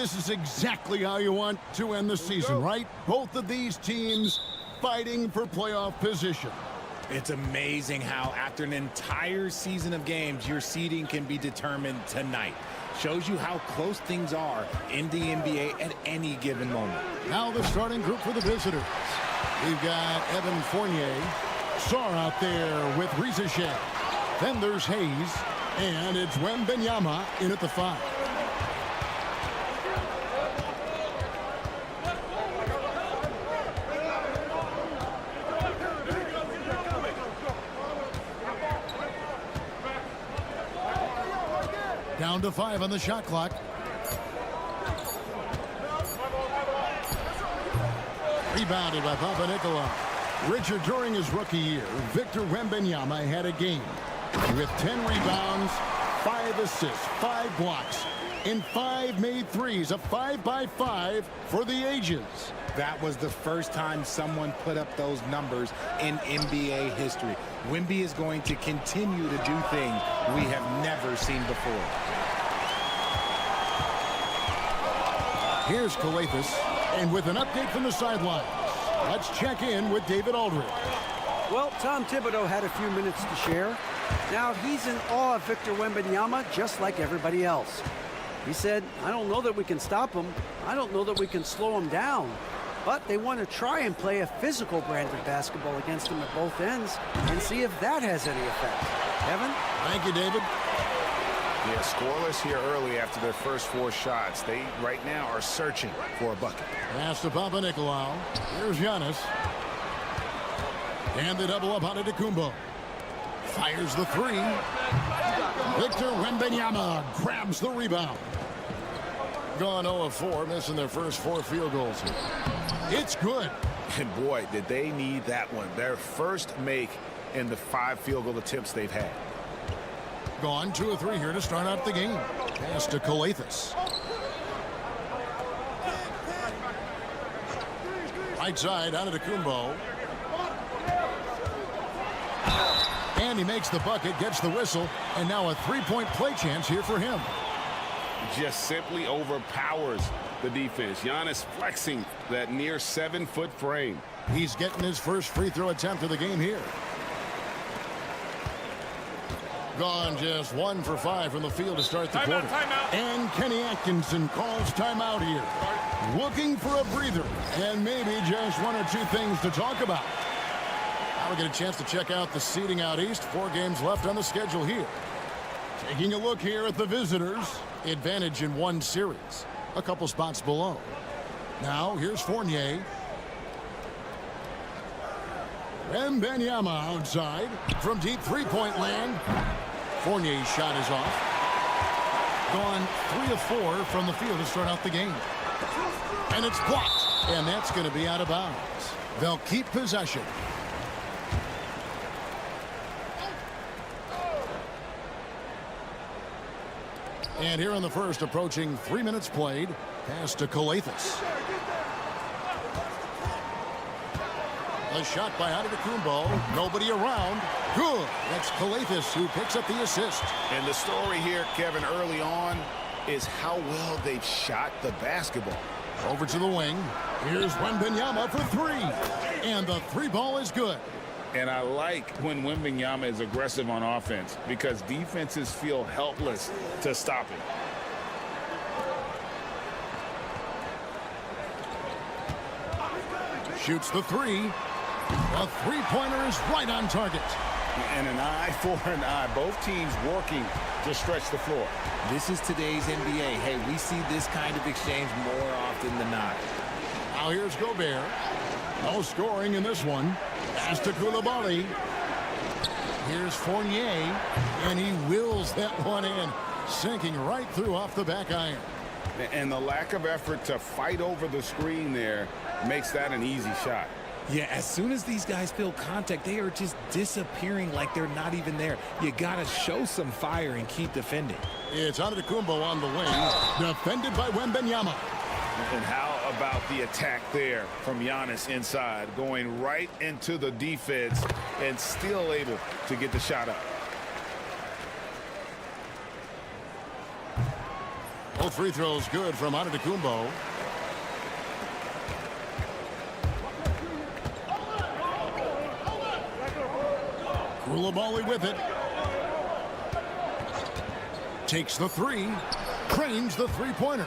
This is exactly how you want to end the season, right? Both of these teams fighting for playoff position. It's amazing how after an entire season of games, your seeding can be determined tonight. Shows you how close things are in the NBA at any given moment. Now the starting group for the visitors. We've got Evan Fournier, Sarr out there with Rizachet. Then there's Hayes, and it's Wembanyama in at the 5. Down to 5 on the shot clock. Rebounded by Papanikolaou. Richard, during his rookie year, Victor Wembanyama had a game with 10 rebounds, 5 assists, 5 blocks, and 5 made threes, a 5-by-5 for the ages. That was the first time someone put up those numbers in NBA history. Wemby is going to continue to do things we have never seen before. Here's Calathes, and with an update from the sidelines, let's check in with David Aldridge. Well, Tom Thibodeau had a few minutes to share. Now he's in awe of Victor Wembanyama, just like everybody else. He said, I don't know that we can stop him. I don't know that we can slow him down. But they want to try and play a physical brand of basketball against him at both ends and see if that has any effect. Kevin? Thank you, David. Yeah, scoreless here early after their first 4 shots. They, right now, are searching for a bucket. Pass to Papanikolaou. Here's Giannis. And the double up on Antetokounmpo. Fires the 3. Victor Wembanyama grabs the rebound. Gone 0 of 4, missing their first 4 field goals here. It's good. And boy, did they need that one. Their first make in the 5 field goal attempts they've had. Gone 2 of 3 here to start out the game. Pass to Calathes. Right side, Antetokounmpo. And he makes the bucket, gets the whistle, and now a 3-point play chance here for him. Just simply overpowers the defense. Giannis flexing that near 7-foot frame. He's getting his first free throw attempt of the game here. Gone just 1 for 5 from the field to start the quarter. And Kenny Atkinson calls timeout here. Looking for a breather and maybe just 1 or 2 things to talk about. Now we get a chance to check out the seeding out east. 4 games left on the schedule here. Taking a look here at the visitors. Advantage in 1 series. A couple spots below. Now here's Fournier. Wembanyama outside from deep 3-point land. Fournier's shot is off. Gone 3 of 4 from the field to start out the game. And it's blocked. And that's going to be out of bounds. They'll keep possession. And here in the first, approaching 3 minutes played. Pass to Calathes. A shot by Antetokounmpo. Nobody around. Good. That's Calathes who picks up the assist. And the story here, Kevin, early on is how well they've shot the basketball. Over to the wing. Here's Wembanyama for 3. And the 3-ball is good. And I like when Wembanyama is aggressive on offense because defenses feel helpless to stop him. Shoots the 3. A 3-pointer is right on target. And an eye for an eye. Both teams working to stretch the floor. This is today's NBA. Hey, we see this kind of exchange more often than not. Now here's Gobert. No scoring in this one. Pass to Coulibaly. Here's Fournier. And he wills that one in. Sinking right through off the back iron. And the lack of effort to fight over the screen there makes that an easy shot. Yeah, as soon as these guys feel contact, they are just disappearing like they're not even there. You got to show some fire and keep defending. It's Antetokounmpo on the wing, defended by Wembanyama. And how about the attack there from Giannis inside, going right into the defense and still able to get the shot up. Both free throws good from Antetokounmpo. Koulibaly with it. Takes the three. Trains the three-pointer.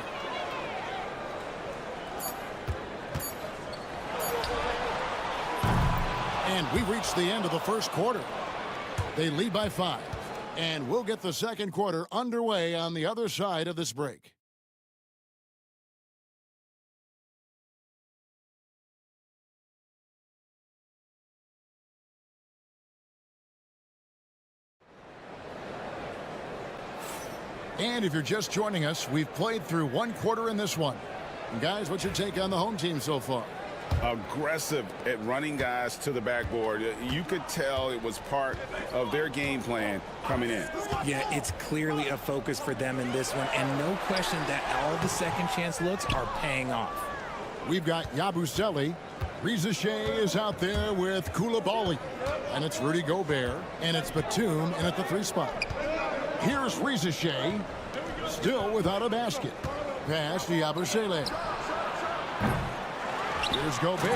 And we reached the end of the first quarter. They lead by 5. And we'll get the second quarter underway on the other side of this break. And if you're just joining us, we've played through one quarter in this one. And guys, what's your take on the home team so far? Aggressive at running guys to the backboard. You could tell it was part of their game plan coming in. Yeah, it's clearly a focus for them in this one, and no question that all the second chance looks are paying off. We've got Yabusele. Riza Shea is out there with Koulibaly. And it's Rudy Gobert, and it's Batum in at the 3 spot. Here's Riza Shea, still without a basket. Pass to Yabusele. Here's Gobert,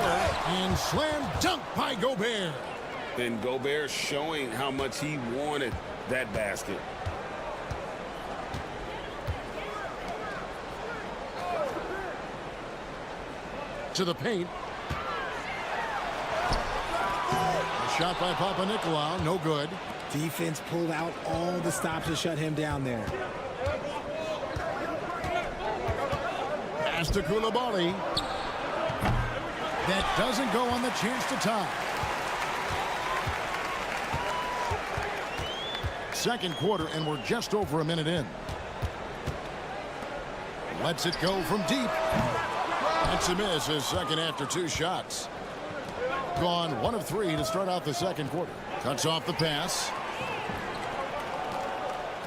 and slam dunk by Gobert. And Gobert showing how much he wanted that basket. To the paint. A shot by Papanikolaou, no good. Defense pulled out all the stops to shut him down there. Pass to Koulibaly. That doesn't go on the chance to tie. Second quarter, and we're just over a minute in. Lets it go from deep. That's a miss, his second after 2 shots. Gone 1 of 3 to start out the second quarter. Cuts off the pass.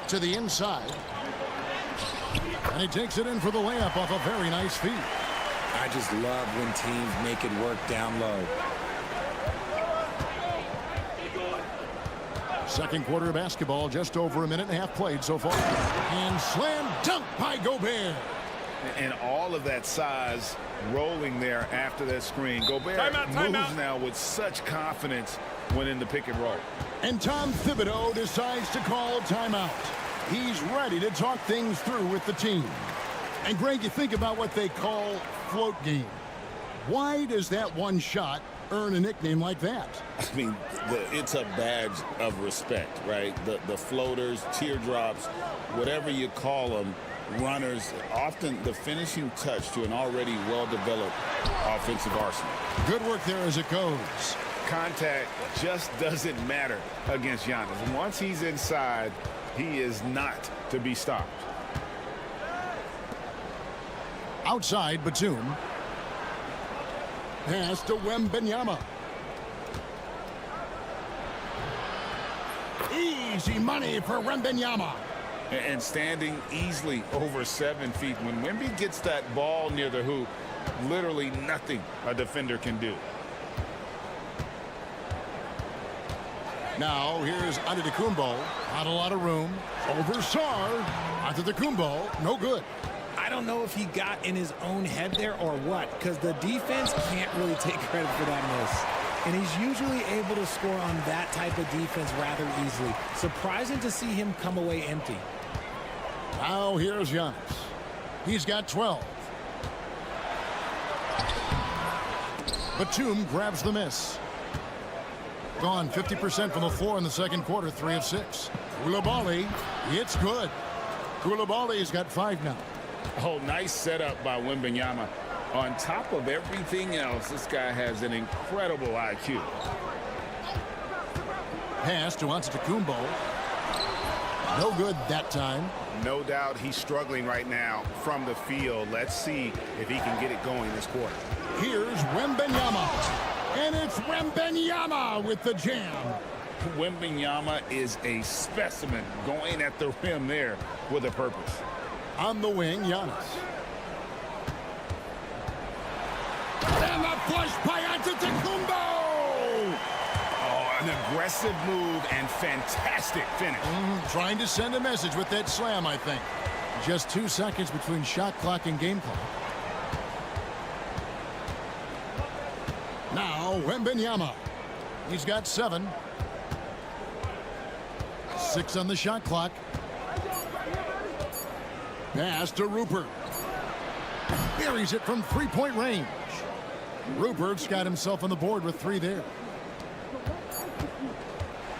To the inside. And he takes it in for the layup off a very nice feed. I just love when teams make it work down low. Second quarter of basketball, just over a minute and a half played so far. And slam dunk by Gobert. And all of that size rolling there after that screen. Gobert moves now with such confidence when in the pick and roll. And Tom Thibodeau decides to call timeout. He's ready to talk things through with the team. And Greg, you think about what they call float game. Why does that one shot earn a nickname like that? I mean, it's a badge of respect, right? The floaters, teardrops, whatever you call them, runners, often the finishing touch to an already well-developed offensive arsenal. Good work there as it goes. Contact just doesn't matter against Giannis. Once he's inside, he is not to be stopped. Outside, Batum. Pass to Wembanyama. Easy money for Wembanyama. And standing easily over 7 feet. When Wemby gets that ball near the hoop, literally nothing a defender can do. Now here's Antetokounmpo. Not a lot of room. Over Sarr. Antetokounmpo, no good. I don't know if he got in his own head there or what, because the defense can't really take credit for that miss. And he's usually able to score on that type of defense rather easily. Surprising to see him come away empty. Now here's Giannis. He's got 12. Batum grabs the miss. Gone 50% from the floor in the second quarter, 3 of 6. Koulibaly, it's good. Koulibaly's got 5 now. Oh, nice setup by Wembanyama. On top of everything else, this guy has an incredible IQ. Pass to Antetokounmpo. No good that time. No doubt he's struggling right now from the field. Let's see if he can get it going this quarter. Here's Wembanyama. And it's Wembanyama with the jam. Wembanyama is a specimen going at the rim there with a purpose. On the wing, Giannis. And the push by Antetokounmpo! Oh, an aggressive move and fantastic finish. Trying to send a message with that slam, I think. Just 2 seconds between shot clock and game clock. Now, Wembanyama. He's got 7. 6 on the shot clock. Pass to Rupert. Buries it from three-point range. Rupert's got himself on the board with 3 there.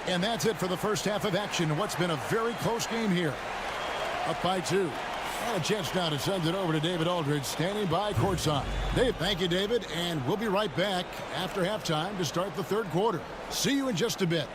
And that's it for the first half of action. What's been a very close game here. Up by 2. And a chance now to send it over to David Aldridge, standing by courtside. Dave, thank you, David. And we'll be right back after halftime to start the third quarter. See you in just a bit.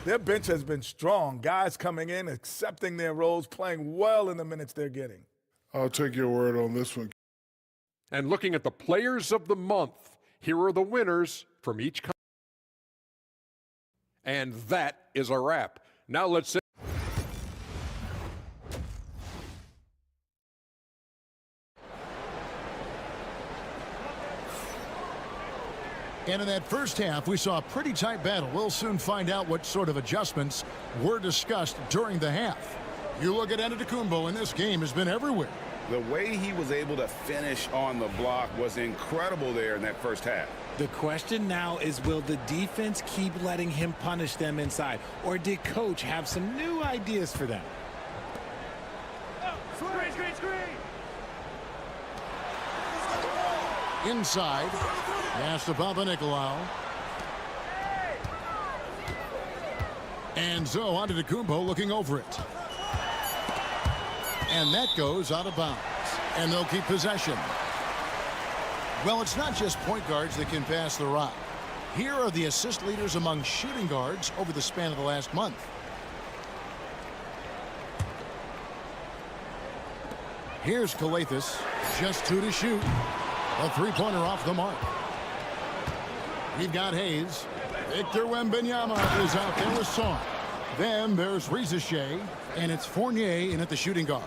Their bench has been strong. Guys coming in, accepting their roles, playing well in the minutes they're getting. I'll take your word on this one. And looking at the players of the month, here are the winners from each country. And that is a wrap. Now let's say. And in that first half, we saw a pretty tight battle. We'll soon find out what sort of adjustments were discussed during the half. You look at Antetokounmpo, and this game has been everywhere. The way he was able to finish on the block was incredible there in that first half. The question now is, will the defense keep letting him punish them inside? Or did coach have some new ideas for them? Screen, screen, screen. Inside. Pass to Papanikolaou. And so Antetokounmpo looking over it. And that goes out of bounds. And they'll keep possession. Well, it's not just point guards that can pass the rock. Here are the assist leaders among shooting guards over the span of the last month. Here's Kalathis. Just 2 to shoot. A three-pointer off the mark. We've got Hayes. Victor Wembanyama is out there with Son. Then there's Rizachet, and it's Fournier in at the shooting guard.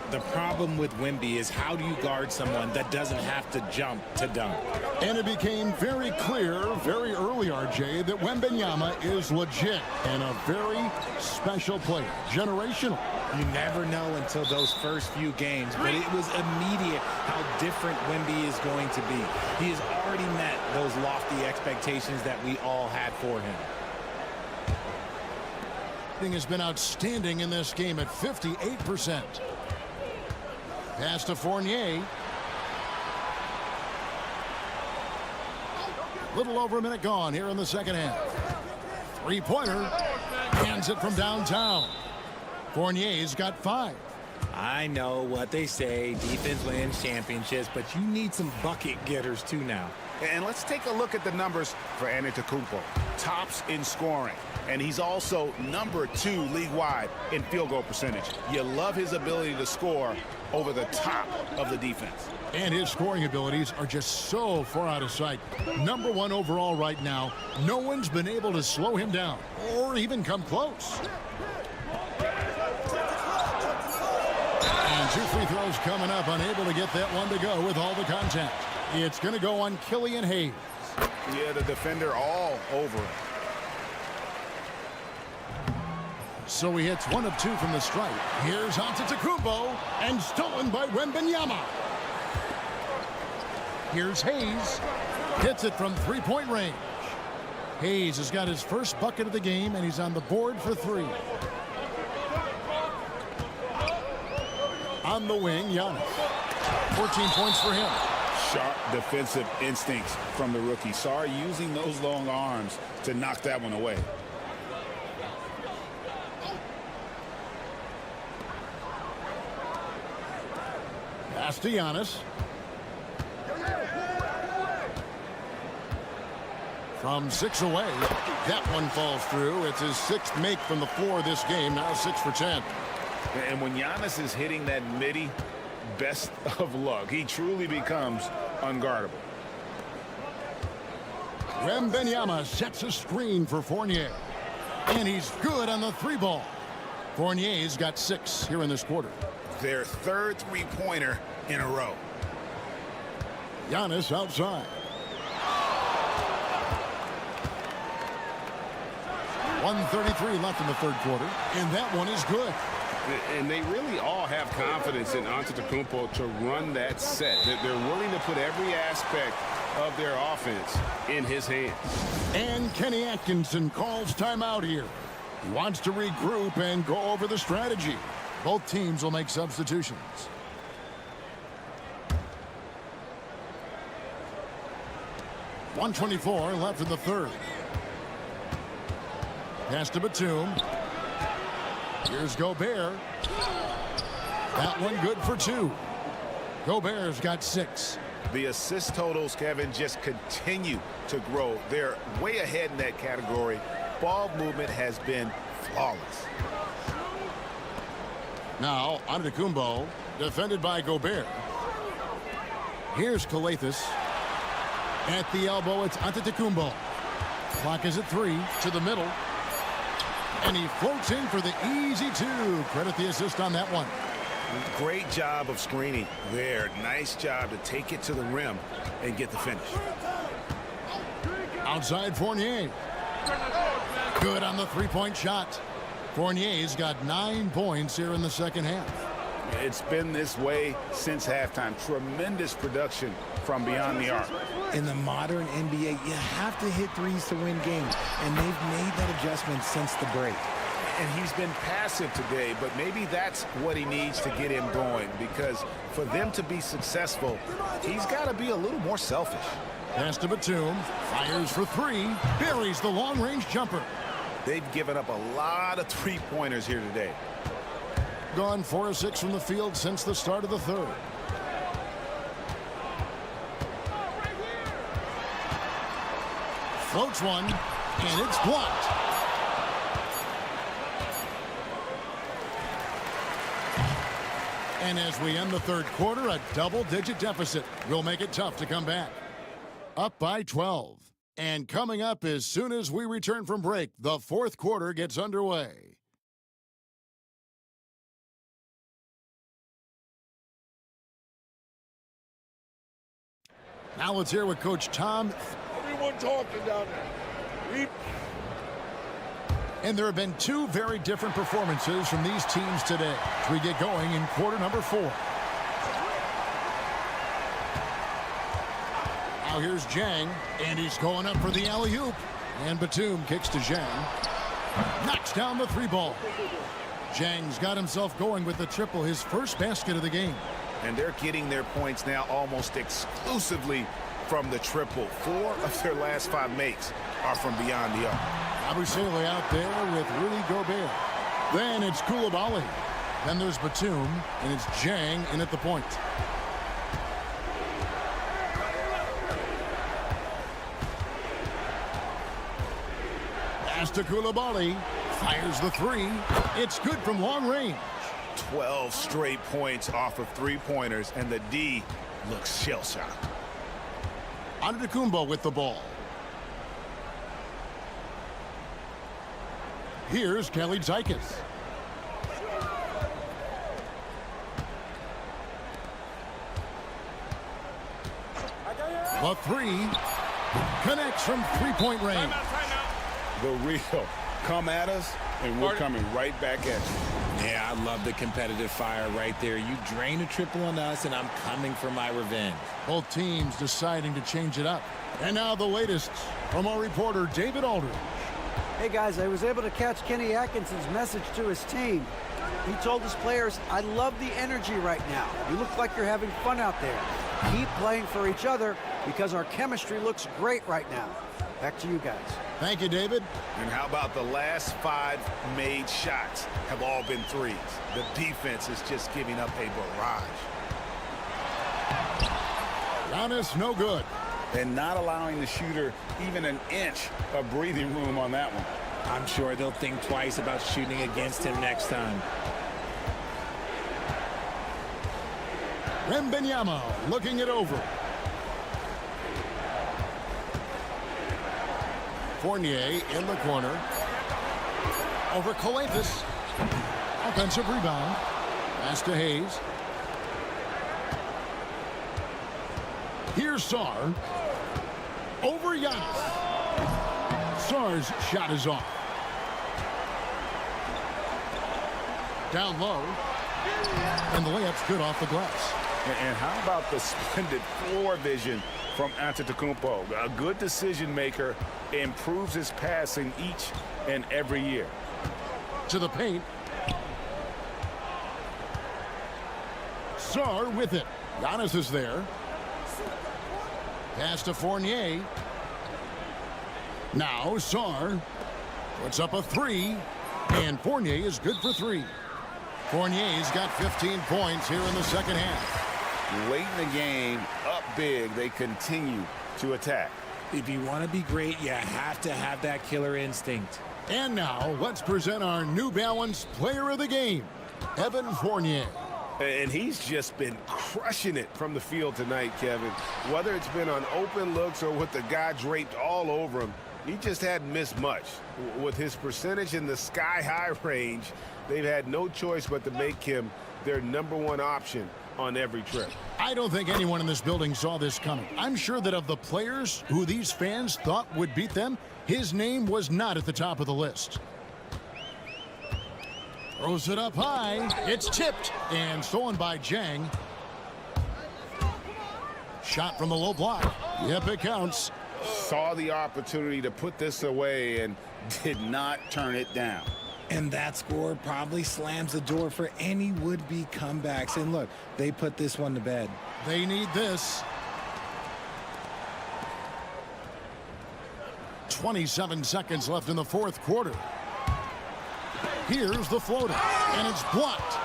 The problem with Wemby is, how do you guard someone that doesn't have to jump to dunk? And it became very clear very early, RJ, that Wembanyama is legit and a very special player. Generational. You never know until those first few games, but it was immediate how different Wemby is going to be. He has already met those lofty expectations that we all had for him. Has been outstanding in this game at 58%. Pass to Fournier. Little over a minute gone here in the second half. Three-pointer. Hands it from downtown. Fournier's got 5. I know what they say, defense wins championships, but you need some bucket getters too now. And let's take a look at the numbers for Antetokounmpo. Tops in scoring. And he's also number 2 league-wide in field goal percentage. You love his ability to score over the top of the defense. And his scoring abilities are just so far out of sight. Number 1 overall right now. No one's been able to slow him down or even come close. And 2 free throws coming up. Unable to get that one to go with all the contact. It's going to go on Killian Hayes. Yeah, the defender all over it. So he hits 1 of 2 from the stripe. Here's Antetokounmpo, and stolen by Wembanyama. Here's Hayes. Hits it from three-point range. Hayes has got his first bucket of the game, and he's on the board for 3. On the wing, Giannis. 14 points for him. Sharp defensive instincts from the rookie. Sorry, using those long arms to knock that one away. Pass to Giannis. From 6 away. That one falls through. It's his 6th make from the floor this game. Now 6 for 10. And when Giannis is hitting that midi, best of luck. He truly becomes unguardable. Wembanyama sets a screen for Fournier. And he's good on the 3-ball. Fournier's got 6 here in this quarter. Their 3rd three-pointer in a row. Giannis outside. 1:33 left in the third quarter, and that one is good. And they really all have confidence in Antetokounmpo to run that set. They're willing to put every aspect of their offense in his hands. And Kenny Atkinson calls timeout here. He wants to regroup and go over the strategy. Both teams will make substitutions. .124 left in the third. Pass to Batum. Here's Gobert. That one good for 2. Gobert's got 6. The assist totals, Kevin, just continue to grow. They're way ahead in that category. Ball movement has been flawless. Now, Antetokounmpo, defended by Gobert. Here's Calathes. At the elbow, it's Antetokounmpo. Clock is at 3 to the middle. And he floats in for the easy 2. Credit the assist on that one. Great job of screening there. Nice job to take it to the rim and get the finish. Outside Fournier. Good on the three-point shot. Fournier's got 9 points here in the second half. It's been this way since halftime. Tremendous production from beyond the arc. In the modern NBA, you have to hit threes to win games, and they've made that adjustment since the break. And he's been passive today, but maybe that's what he needs to get him going, because for them to be successful, he's got to be a little more selfish. Pass to Batum, fires for 3, buries the long-range jumper. They've given up a lot of three-pointers here today. Gone 4 of 6 from the field since the start of the third. Floats one, and it's blocked. And as we end the third quarter, a double-digit deficit will make it tough to come back. Up by 12. And coming up as soon as we return from break, the fourth quarter gets underway. Now let's hear what Coach Tom. Everyone talking down there. And there have been 2 very different performances from these teams today as we get going in quarter number 4. Now here's Jang, and he's going up for the alley-oop. And Batum kicks to Jang. Knocks down the 3-ball. Jang's got himself going with the triple, his first basket of the game. And they're getting their points now almost exclusively from the triple. 4 of their last 5 makes are from beyond the arc. Abusele out there with Rudy Gobert. Then it's Koulibaly. Then there's Batum, and it's Jang in at the point. Pass to Koulibaly. Fires the 3. It's good from long range. 12 straight points off of 3-pointers, and the D looks shell-shocked. Antetokounmpo with the ball. Here's Kelly Zykis. The 3 connects from 3-point range. The real come at us, and we're coming right back at you. Yeah, I love the competitive fire right there. You drain a triple on us, and I'm coming for my revenge. Both teams deciding to change it up. And now the latest from our reporter, David Aldridge. Hey, guys, I was able to catch Kenny Atkinson's message to his team. He told his players, I love the energy right now. You look like you're having fun out there. Keep playing for each other because our chemistry looks great right now. Back to you guys. Thank you, David. And how about the last 5 made shots have all been threes? The defense is just giving up a barrage. Giannis, no good. And not allowing the shooter even an inch of breathing room on that one. I'm sure they'll think twice about shooting against him next time. Wembanyama looking it over. Fournier in the corner. Over Calathes. Offensive rebound. Pass to Hayes. Here's Sarr. Over Giannis. Sarr's shot is off. Down low. And the layup's good off the glass. And how about the splendid floor vision from Antetokounmpo? A good decision maker, improves his passing each and every year. To the paint. Sarr with it. Giannis is there. Pass to Fournier. Now Sarr puts up a three, and Fournier is good for three. Fournier's got 15 points here in the second half. Late in the game, up big, they continue to attack. If you want to be great, you have to have that killer instinct. And now let's present our New Balance Player of the Game, Evan Fournier. And he's just been crushing it from the field tonight, Kevin. Whether it's been on open looks or with the guy draped all over him, he just hadn't missed much. With his percentage in the sky-high range, they've had no choice but to make him their #1 option on every trip. I don't think anyone in this building saw this coming. I'm sure that of the players who these fans thought would beat them, his name was not at the top of the list. Throws it up high. It's tipped and stolen by Jang. Shot from the low block. Yep, it counts. Saw the opportunity to put this away and did not turn it down. And that score probably slams the door for any would-be comebacks. And look, they put this one to bed. They need this. 27 seconds left in the fourth quarter. Here's the floater, and it's blocked.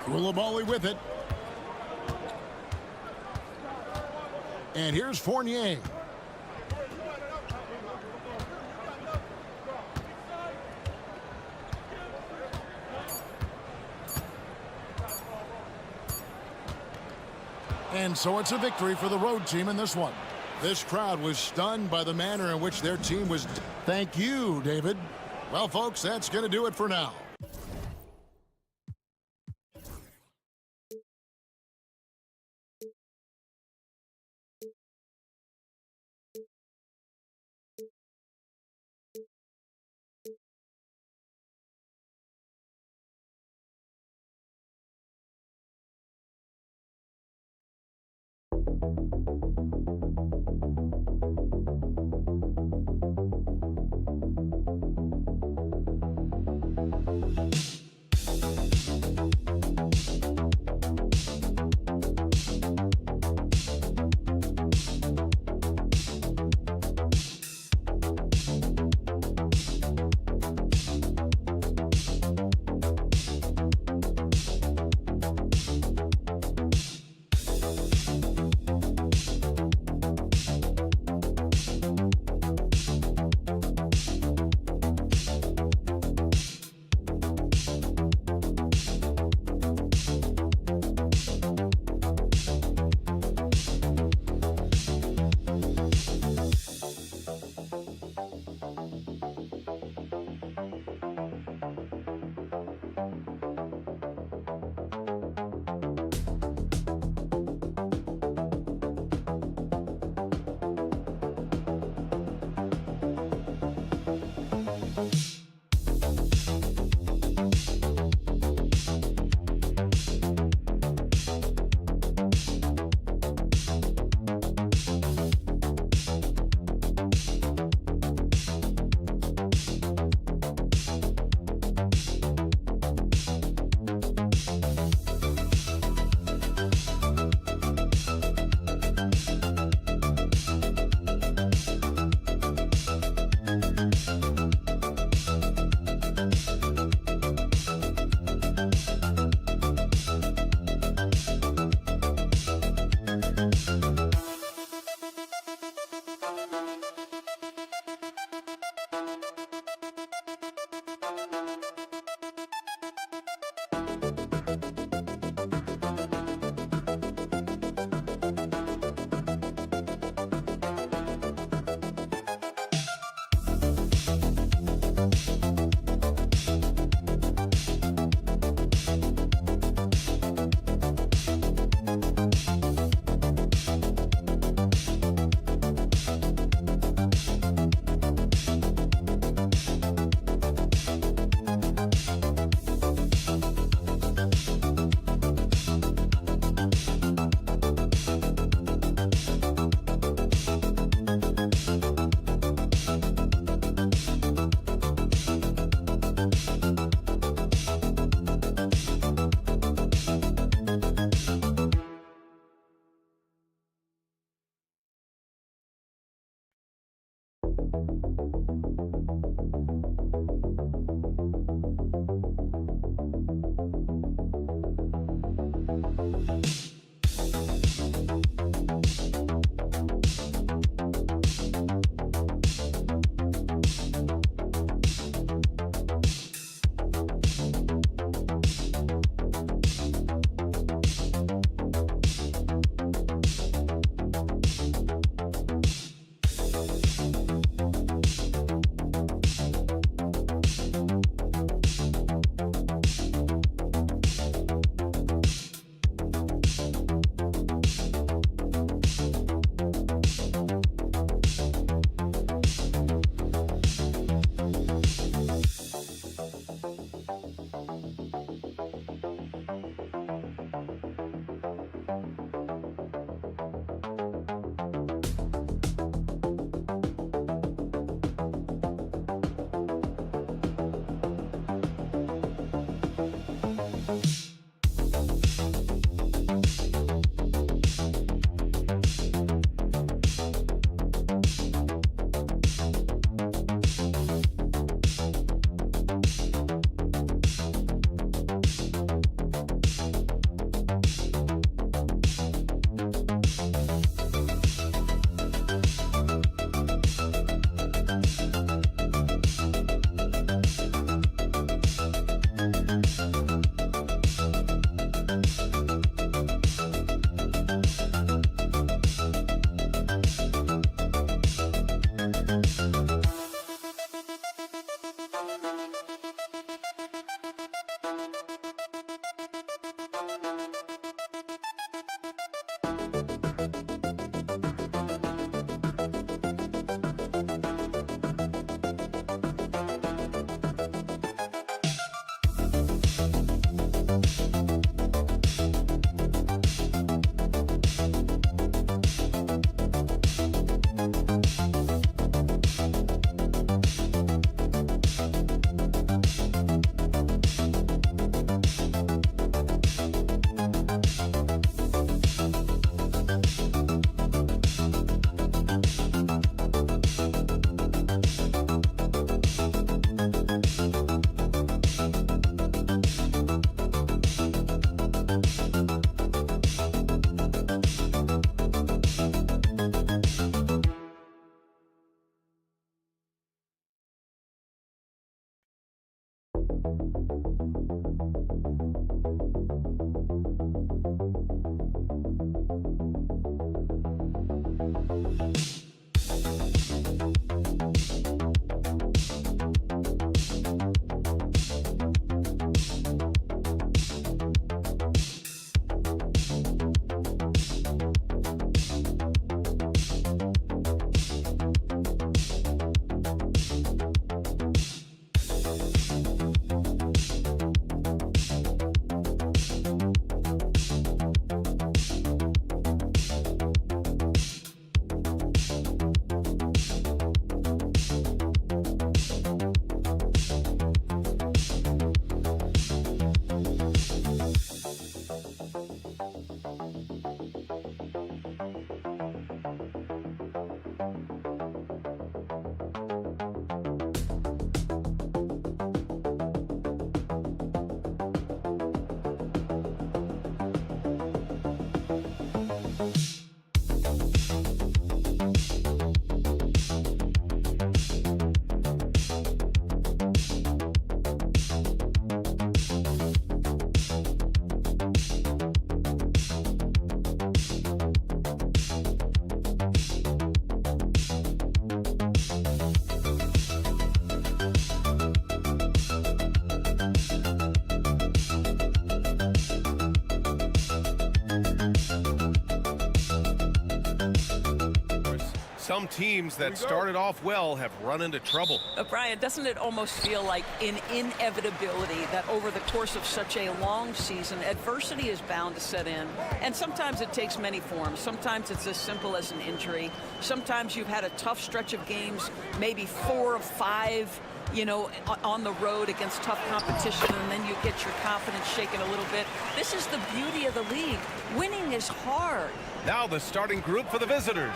Koulibaly with it. And here's Fournier. And so it's a victory for the road team in this one. This crowd was stunned by the manner in which their team was. Thank you, David. Well, folks, that's going to do it for now. Some teams that started off well have run into trouble. Brian, doesn't it almost feel like an inevitability that over the course of such a long season, adversity is bound to set in? And sometimes it takes many forms. Sometimes it's as simple as an injury. Sometimes you've had a tough stretch of games, maybe 4 or 5, you know, on the road against tough competition, and then you get your confidence shaken a little bit. This is the beauty of the league. Winning is hard. Now the starting group for the visitors.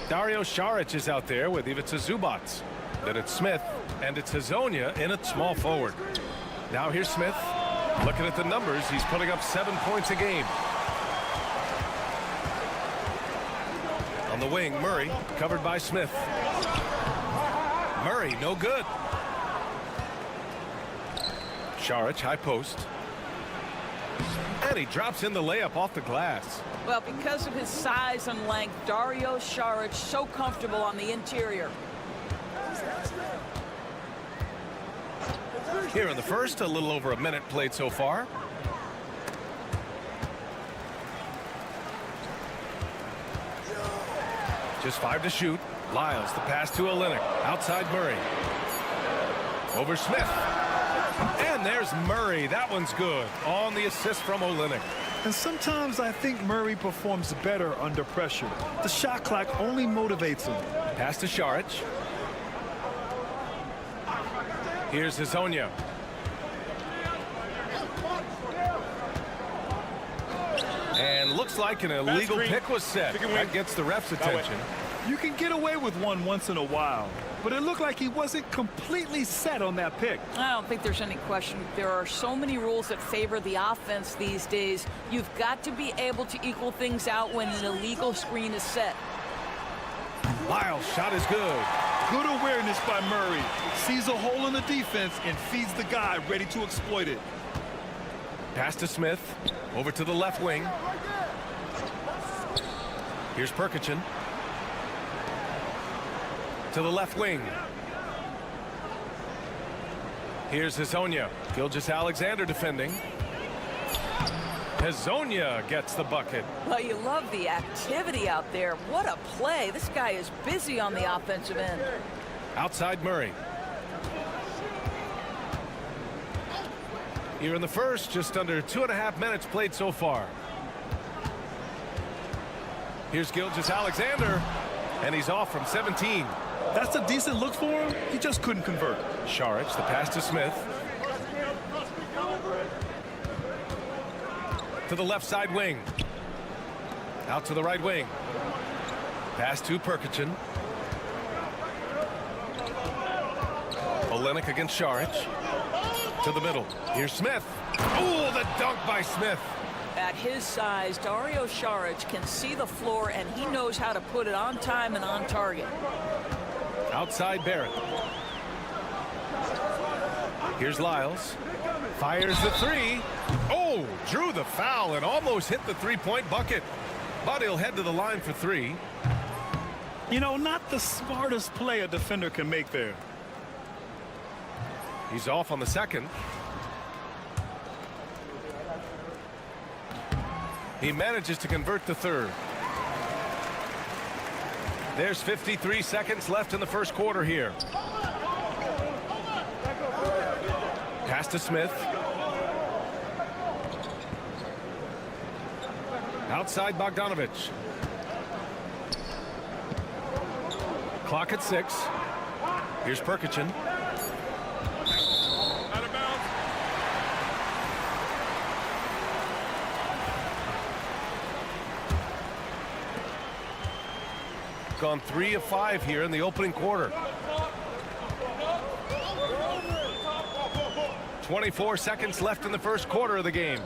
Dario Saric is out there with Ivica Zubac. Then it's Smith, and it's Hazonia in at small forward. Now here's Smith. Looking at the numbers, he's putting up 7 points a game. On the wing, Murray, covered by Smith. Murray, no good. Saric, high post. And he drops in the layup off the glass. Well, because of his size and length, Dario Saric so comfortable on the interior. Here in the first, a little over a minute played so far. Just 5 to shoot. Lyles, the pass to Olynyk. Outside Murray. Over Smith. And there's Murray. That one's good. On the assist from Olynyk. And sometimes I think Murray performs better under pressure. The shot clock only motivates him. Pass to Saric. Here's Hazonia. And looks like an illegal pick was set. That gets the ref's attention. You can get away with one once in a while, but it looked like he wasn't completely set on that pick. I don't think there's any question. There are so many rules that favor the offense these days. You've got to be able to equal things out when an illegal screen is set. Lyles' shot is good. Good awareness by Murray. Sees a hole in the defense and feeds the guy ready to exploit it. Pass to Smith. Over to the left wing. Here's Perkichin. To the left wing. Here's Hazonia. Gilgeous-Alexander defending. Hazonia gets the bucket. Well, you love the activity out there. What a play. This guy is busy on the offensive end. Outside Murray. Here in the first, just under 2.5 minutes played so far. Here's Gilgeous-Alexander, and he's off from 17. That's a decent look for him. He just couldn't convert. Saric, the pass to Smith. To the left side wing. Out to the right wing. Pass to Perkichin. Olynyk against Saric. To the middle. Here's Smith. Oh, the dunk by Smith. At his size, Dario Saric can see the floor, and he knows how to put it on time and on target. Outside Barrett. Here's Lyles. Fires the three. Oh, drew the foul and almost hit the three-point bucket. But he'll head to the line for three. You know, not the smartest play a defender can make there. He's off on the second. He manages to convert the third. There's 53 seconds left in the first quarter here. Pass to Smith. Outside Bogdanovich. Clock at 6. Here's Perkichin. Out of bounds. Gone 3 of 5 here in the opening quarter. 24 seconds left in the first quarter of the game.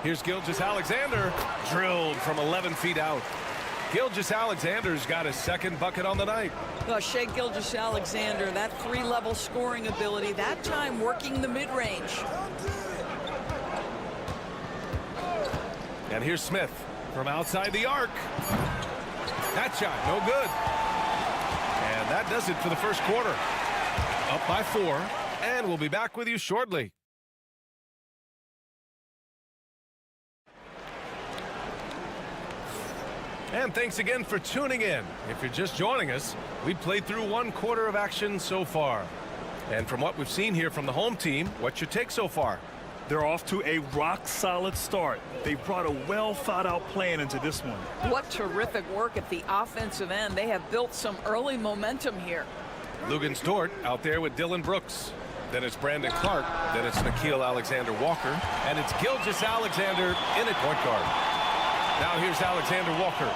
Here's Gilgeous-Alexander, drilled from 11 feet out. Gilgeous-Alexander's got his second bucket on the night. Well, Shai Gilgeous-Alexander, that three-level scoring ability, that time working the mid-range. And here's Smith from outside the arc. That shot, no good. And that does it for the first quarter. Up by 4, and we'll be back with you shortly. And thanks again for tuning in. If you're just joining us, we played through 1 quarter of action so far. And from what we've seen here from the home team, what's your take so far? They're off to a rock-solid start. They brought a well-thought-out plan into this one. What terrific work at the offensive end. They have built some early momentum here. Lugens Dort out there with Dylan Brooks. Then it's Brandon Clark. Then it's Nickeil Alexander-Walker. And it's Gilgeous-Alexander in at point guard. Now here's Alexander Walker.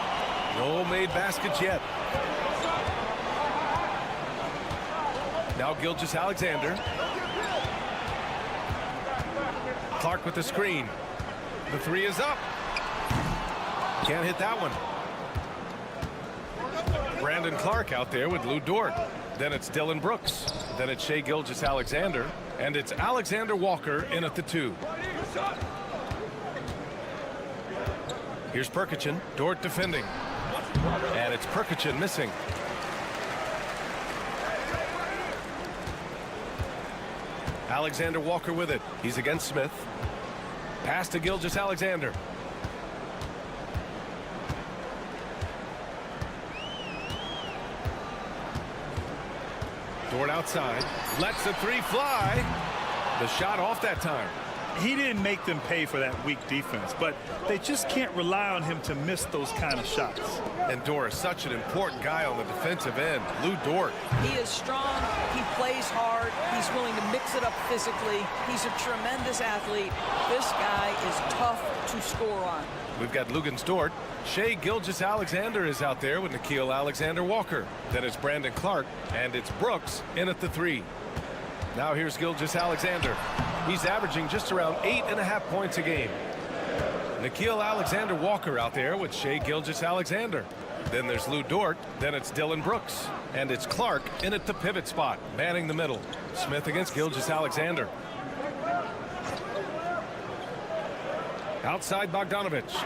No made baskets yet. Now Gilgeous-Alexander. Clark with the screen. The three is up. Can't hit that one. Brandon Clark out there with Lou Dort. Then it's Dylan Brooks. Then it's Shai Gilgeous-Alexander. And it's Alexander Walker in at the 2. Here's Perkichin. Dort defending. And it's Perkichin missing. Alexander Walker with it. He's against Smith. Pass to Gilgeous-Alexander. Dort outside. Lets the three fly. The shot off that time. He didn't make them pay for that weak defense, but they just can't rely on him to miss those kind of shots. And Dort is such an important guy on the defensive end. Lou Dort. He is strong. He plays hard. He's willing to mix it up physically. He's a tremendous athlete. This guy is tough to score on. We've got Lugens Dort. Shai Gilgeous-Alexander is out there with Nickeil Alexander-Walker. Then it's Brandon Clark, and it's Brooks in at the 3. Now here's Gilgeous-Alexander. He's averaging just around 8.5 points a game. Nickeil Alexander-Walker out there with Shai Gilgeous-Alexander. Then there's Lou Dort. Then it's Dylan Brooks. And it's Clark in at the pivot spot, manning the middle. Smith against Gilgeous-Alexander. Outside Bogdanovich.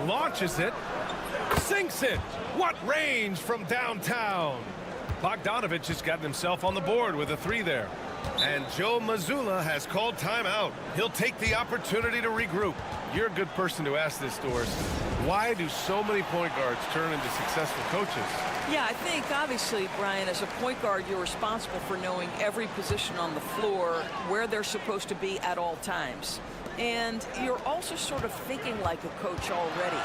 Launches it. Sinks it. What range from downtown. Bogdanovich has gotten himself on the board with a 3 there. And Joe Mazzulla has called timeout. He'll take the opportunity to regroup. You're a good person to ask this, Doris. Why do so many point guards turn into successful coaches? Yeah, I think obviously, Brian, as a point guard, you're responsible for knowing every position on the floor, where they're supposed to be at all times. And you're also sort of thinking like a coach already.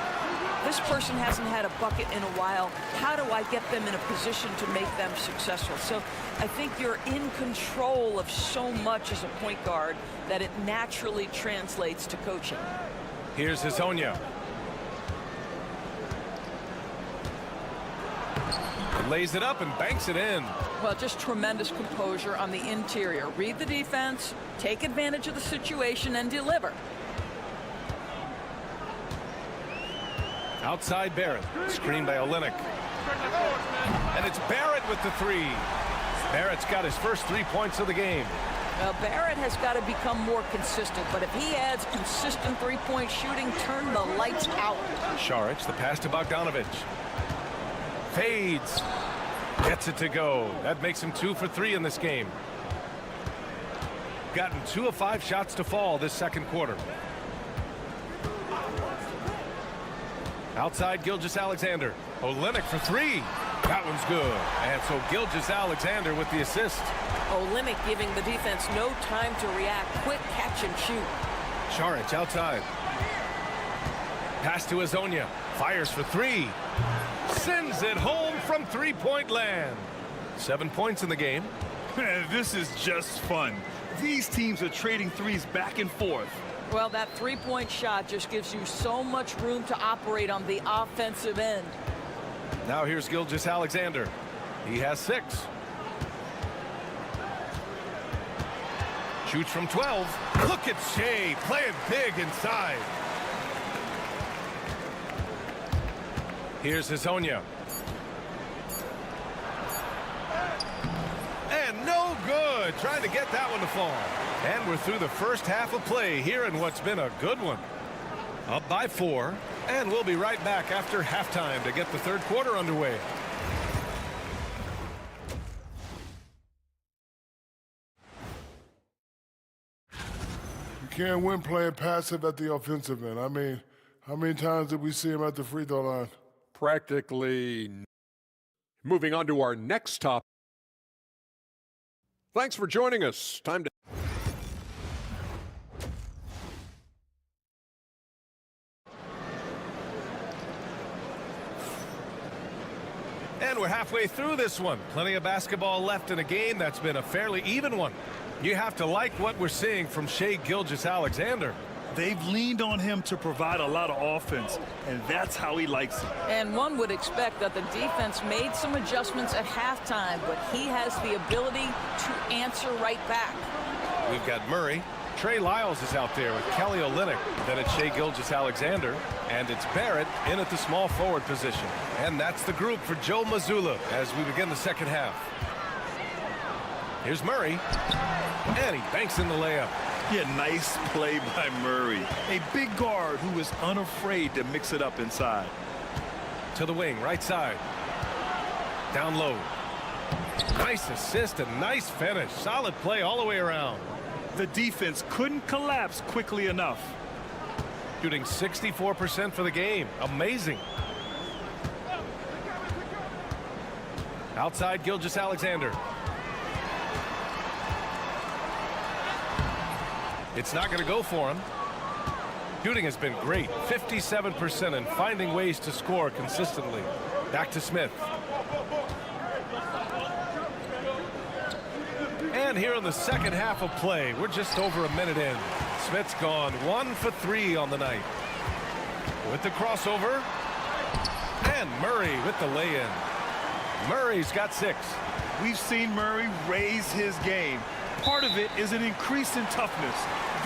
This person hasn't had a bucket in a while. How do I get them in a position to make them successful? So I think you're in control of so much as a point guard that it naturally translates to coaching. Here's Hezonja. Lays it up and banks it in. Well, just tremendous composure on the interior. Read the defense, take advantage of the situation, and deliver. Outside Barrett. Screen by Olynyk. And it's Barrett with the 3. Barrett's got his first 3 points of the game. Well, Barrett has got to become more consistent, but if he adds consistent three-point shooting, turn the lights out. Šarić, the pass to Bogdanovich. Fades. Gets it to go. That makes him 2 for 3 in this game. Gotten 2 of 5 shots to fall this second quarter. Outside Gilgeous-Alexander. Olynyk for 3. That one's good. And so Gilgeous-Alexander with the assist. Olynyk giving the defense no time to react. Quick catch and shoot. Šarić outside. Pass to Hezonja. Fires for 3. Sends it home from three-point land. 7 points in the game. This is just fun. These teams are trading threes back and forth. Well, that three-point shot just gives you so much room to operate on the offensive end. Now here's Gilgeous-Alexander. He has 6. Shoots from 12. Look at Shai playing big inside. Here's Hezonja. And no good. Trying to get that one to fall. And we're through the first half of play here in what's been a good one. Up by 4. And we'll be right back after halftime to get the third quarter underway. You can't win playing passive at the offensive end. I mean, how many times did we see him at the free throw line? Practically. Moving on to our next topic. Thanks for joining us. Time to. And we're halfway through this one. Plenty of basketball left in a game that's been a fairly even one. You have to like what we're seeing from Shai Gilgeous-Alexander. They've leaned on him to provide a lot of offense, and that's how he likes it. And one would expect that the defense made some adjustments at halftime, but he has the ability to answer right back. We've got Murray. Trey Lyles is out there with Kelly Olynyk. Then it's Shai Gilgeous-Alexander. And it's Barrett in at the small forward position. And that's the group for Joe Mazzulla as we begin the second half. Here's Murray. And he banks in the layup. Yeah, nice play by Murray. A big guard who is unafraid to mix it up inside. To the wing, right side. Down low. Nice assist and nice finish. Solid play all the way around. The defense couldn't collapse quickly enough. Shooting 64% for the game. Amazing. Outside Gilgeous-Alexander. It's not going to go for him. Shooting has been great. 57% and finding ways to score consistently. Back to Smith. And here in the second half of play, we're just over a minute in. Smith's gone 1 for 3 on the night. With the crossover. And Murray with the lay-in. Murray's got 6. We've seen Murray raise his game. Part of it is an increase in toughness,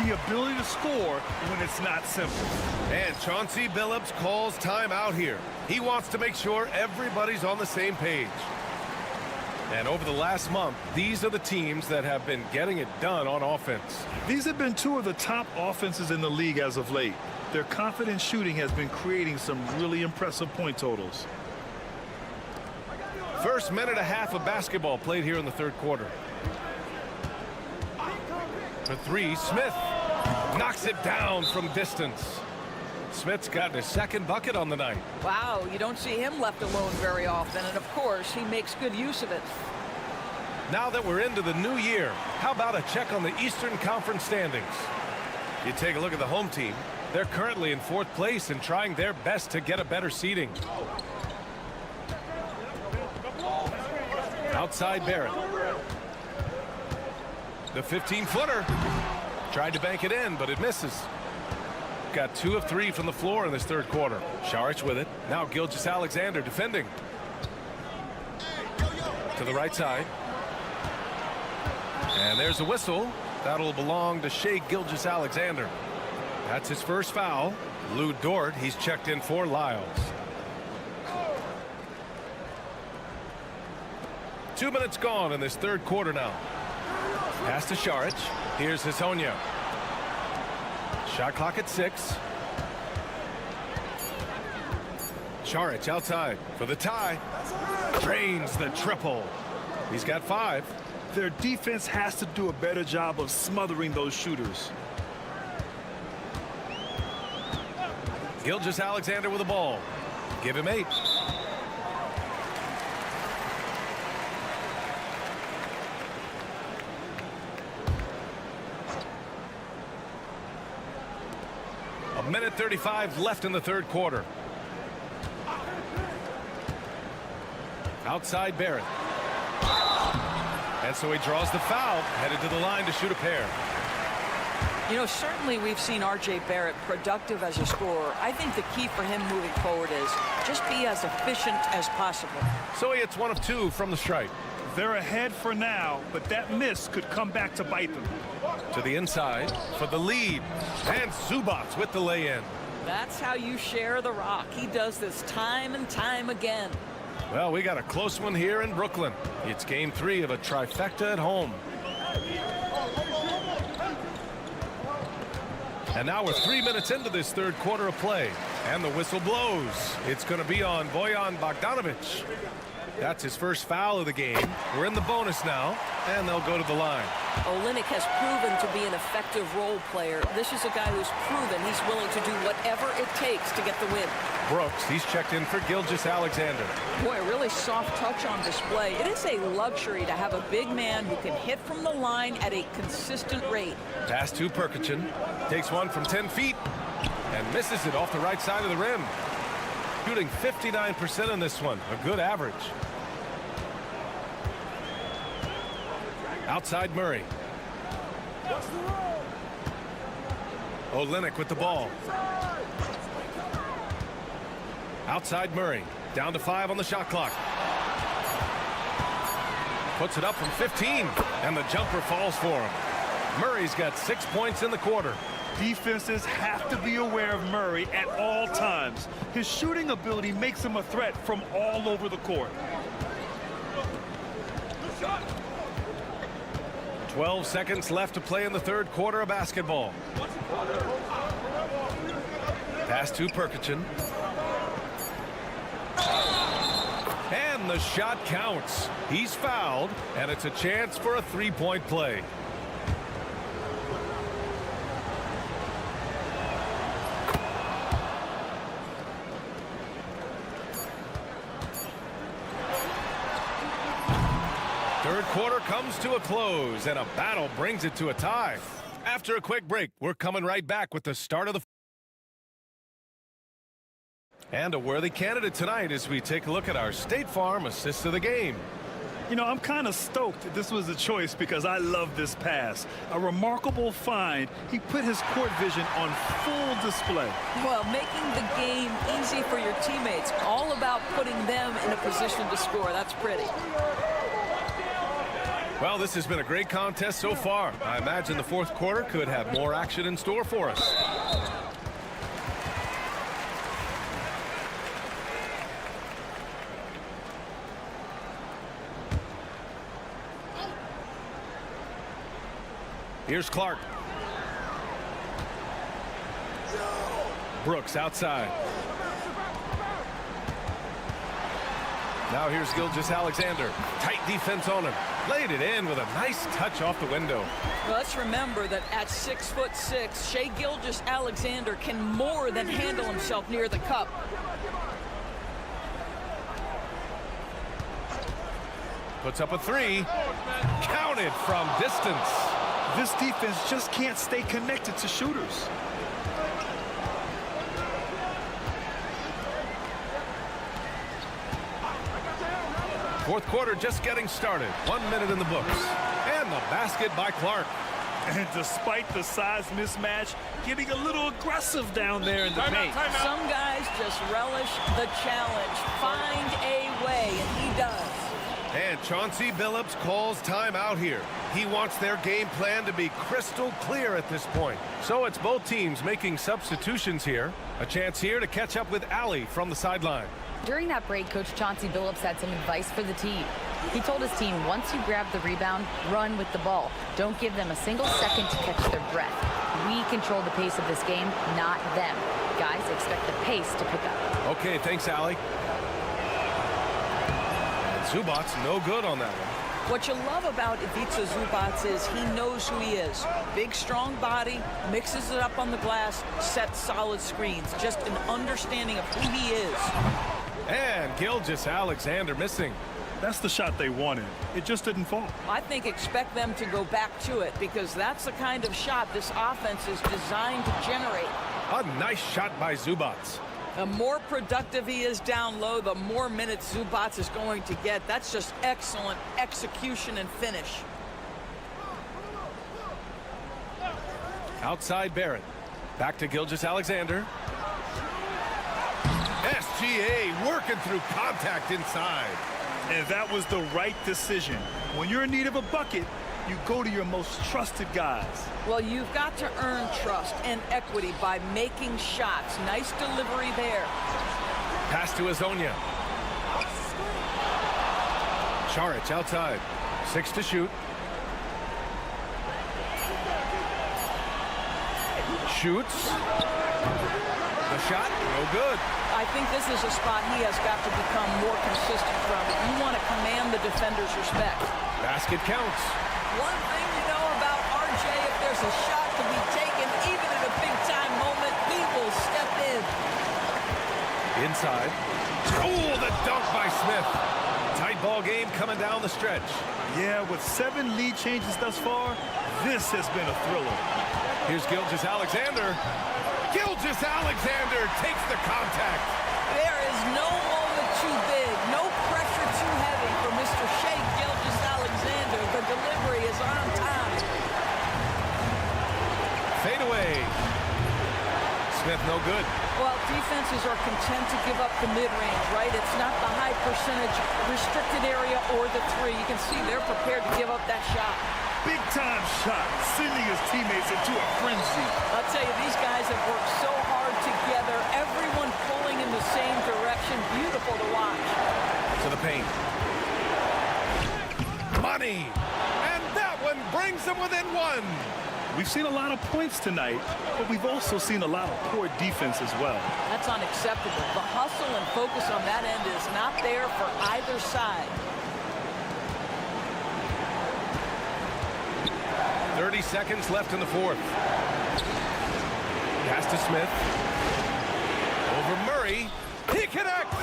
the ability to score when it's not simple. And Chauncey Billups calls timeout here. He wants to make sure everybody's on the same page. And over the last month, these are the teams that have been getting it done on offense. These have been 2 of the top offenses in the league as of late. Their confident shooting has been creating some really impressive point totals. First minute and a half of basketball played here in the third quarter. For 3, Smith knocks it down from distance. Smith's gotten his second bucket on the night. Wow, you don't see him left alone very often, and of course, he makes good use of it. Now that we're into the new year, how about a check on the Eastern Conference standings? You take a look at the home team. They're currently in 4th place and trying their best to get a better seeding. Outside Barrett. The 15-footer. Tried to bank it in, but it misses. Got 2 of 3 from the floor in this third quarter. Saric with it. Now Gilgeous-Alexander defending. To the right side. And there's a whistle. That'll belong to Shai Gilgeous-Alexander. That's his first foul. Lou Dort, he's checked in for Lyles. 2 minutes gone in this third quarter now. Pass to Saric. Here's Hezonja. Shot clock at 6. Saric outside for the tie. Drains the triple. He's got 5. Their defense has to do a better job of smothering those shooters. Gilgeous-Alexander with the ball. Give him 8. A minute 35 left in the third quarter. Outside Barrett. And so he draws the foul, headed to the line to shoot a pair. You know, certainly we've seen R.J. Barrett productive as a scorer. I think the key for him moving forward is just be as efficient as possible. So he hits 1 of 2 from the stripe. They're ahead for now, but that miss could come back to bite them. To the inside for the lead. And Zubac with the lay-in. That's how you share the rock. He does this time and time again. Well, we got a close one here in Brooklyn. It's game 3 of a trifecta at home. And now we're 3 minutes into this third quarter of play. And the whistle blows. It's going to be on Bojan Bogdanovic. That's his first foul of the game. We're in the bonus now, and they'll go to the line. Olynyk has proven to be an effective role player. This is a guy who's proven he's willing to do whatever it takes to get the win. Brooks, he's checked in for Gilgeous-Alexander. Boy, a really soft touch on display. It is a luxury to have a big man who can hit from the line at a consistent rate. Pass to Perkichin. Takes one from 10 feet and misses it off the right side of the rim. Shooting 59% in this one. A good average. Outside Murray. Olynyk with the ball. Outside Murray. Down to 5 on the shot clock. Puts it up from 15, and the jumper falls for him. Murray's got 6 points in the quarter. Defenses have to be aware of Murray at all times. His shooting ability makes him a threat from all over the court. 12 seconds left to play in the third quarter of basketball. Pass to Perkichin. And the shot counts. He's fouled, and it's a chance for a three-point play. Third quarter comes to a close, and a battle brings it to a tie. After a quick break, we're coming right back with the start of the... And a worthy candidate tonight as we take a look at our State Farm assist of the game. You know, I'm kind of stoked that this was a choice because I love this pass. A remarkable find. He put his court vision on full display. Well, making the game easy for your teammates. All about putting them in a position to score. That's pretty. Well, this has been a great contest so far. I imagine the fourth quarter could have more action in store for us. Here's Clark. Brooks outside. Now here's Gilgeous-Alexander. Tight defense on him. Laid it in with a nice touch off the window. Well, let's remember that at 6'6", Shai Gilgeous-Alexander can more than handle himself near the cup. Puts up a three. Counted from distance. This defense just can't stay connected to shooters. Fourth quarter just getting started. 1 minute in the books. And the basket by Clark. And despite the size mismatch, getting a little aggressive down there in the paint. Some guys just relish the challenge. Find a way, and he does. And Chauncey Billups calls timeout here. He wants their game plan to be crystal clear at this point. So it's both teams making substitutions here. A chance here to catch up with Allie from the sideline. During that break, Coach Chauncey Billups had some advice for the team. He told his team, once you grab the rebound, run with the ball. Don't give them a single second to catch their breath. We control the pace of this game, not them. Guys, expect the pace to pick up. Okay, thanks, Allie. Zubac's no good on that one. What you love about Ivica Zubac is he knows who he is. Big, strong body, mixes it up on the glass, sets solid screens. Just an understanding of who he is. And Gilgeous-Alexander missing. That's the shot they wanted. It just didn't fall. I think expect them to go back to it because that's the kind of shot this offense is designed to generate. A nice shot by Zubac. The more productive he is down low, the more minutes Zubac is going to get. That's just excellent execution and finish. Outside Barrett. Back to Gilgeous-Alexander. SGA working through contact inside. And that was the right decision. When you're in need of a bucket, you go to your most trusted guys. Well, you've got to earn trust and equity by making shots. Nice delivery there. Pass to Azonia. Charic outside. 6 to shoot. Shoots. The shot, no good. I think this is a spot he has got to become more consistent from. You want to command the defender's respect. Basket counts. One thing you know about RJ, if there's a shot to be taken, even in a big-time moment, he will step in. Inside. Oh, the dunk by Smith. Tight ball game coming down the stretch. Yeah, with 7 lead changes thus far, this has been a thriller. Here's Gilgeous-Alexander. Gilgeous-Alexander takes the contact. There is no moment too big, no pressure too heavy for Mr. Shai Gilgeous-Alexander. The delivery is on time. Smith, no good. Well, defenses are content to give up the mid-range, right? It's not the high percentage restricted area or the three. You can see they're prepared to give up that shot. Big-time shot, sending his teammates into a frenzy. I'll tell you, these guys have worked so hard together, everyone pulling in the same direction. Beautiful to watch. To the paint. Money! And that one brings them within one. We've seen a lot of points tonight, but we've also seen a lot of poor defense as well. That's unacceptable. The hustle and focus on that end is not there for either side. 30 seconds left in the fourth. Pass to Smith. Over Murray. He connects!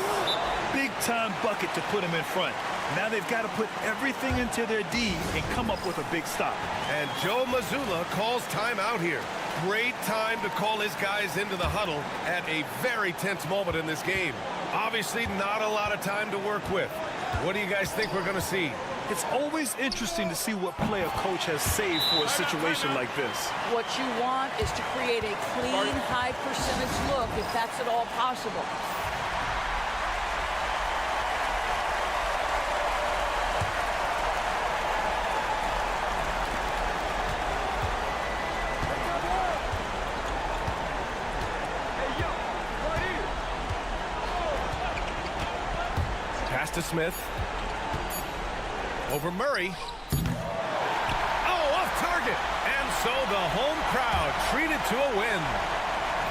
Big-time bucket to put him in front. Now they've got to put everything into their D and come up with a big stop. And Joe Mazzulla calls timeout here. Great time to call his guys into the huddle at a very tense moment in this game. Obviously not a lot of time to work with. What do you guys think we're going to see? It's always interesting to see what play a coach has saved for a situation like this. What you want is to create a clean, high percentage look, if that's at all possible. Pass to Smith. Over Murray. Oh, off target. And so the home crowd treated to a win.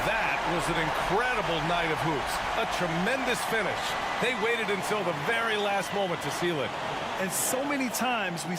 That was an incredible night of hoops. A tremendous finish. They waited until the very last moment to seal it. And so many times we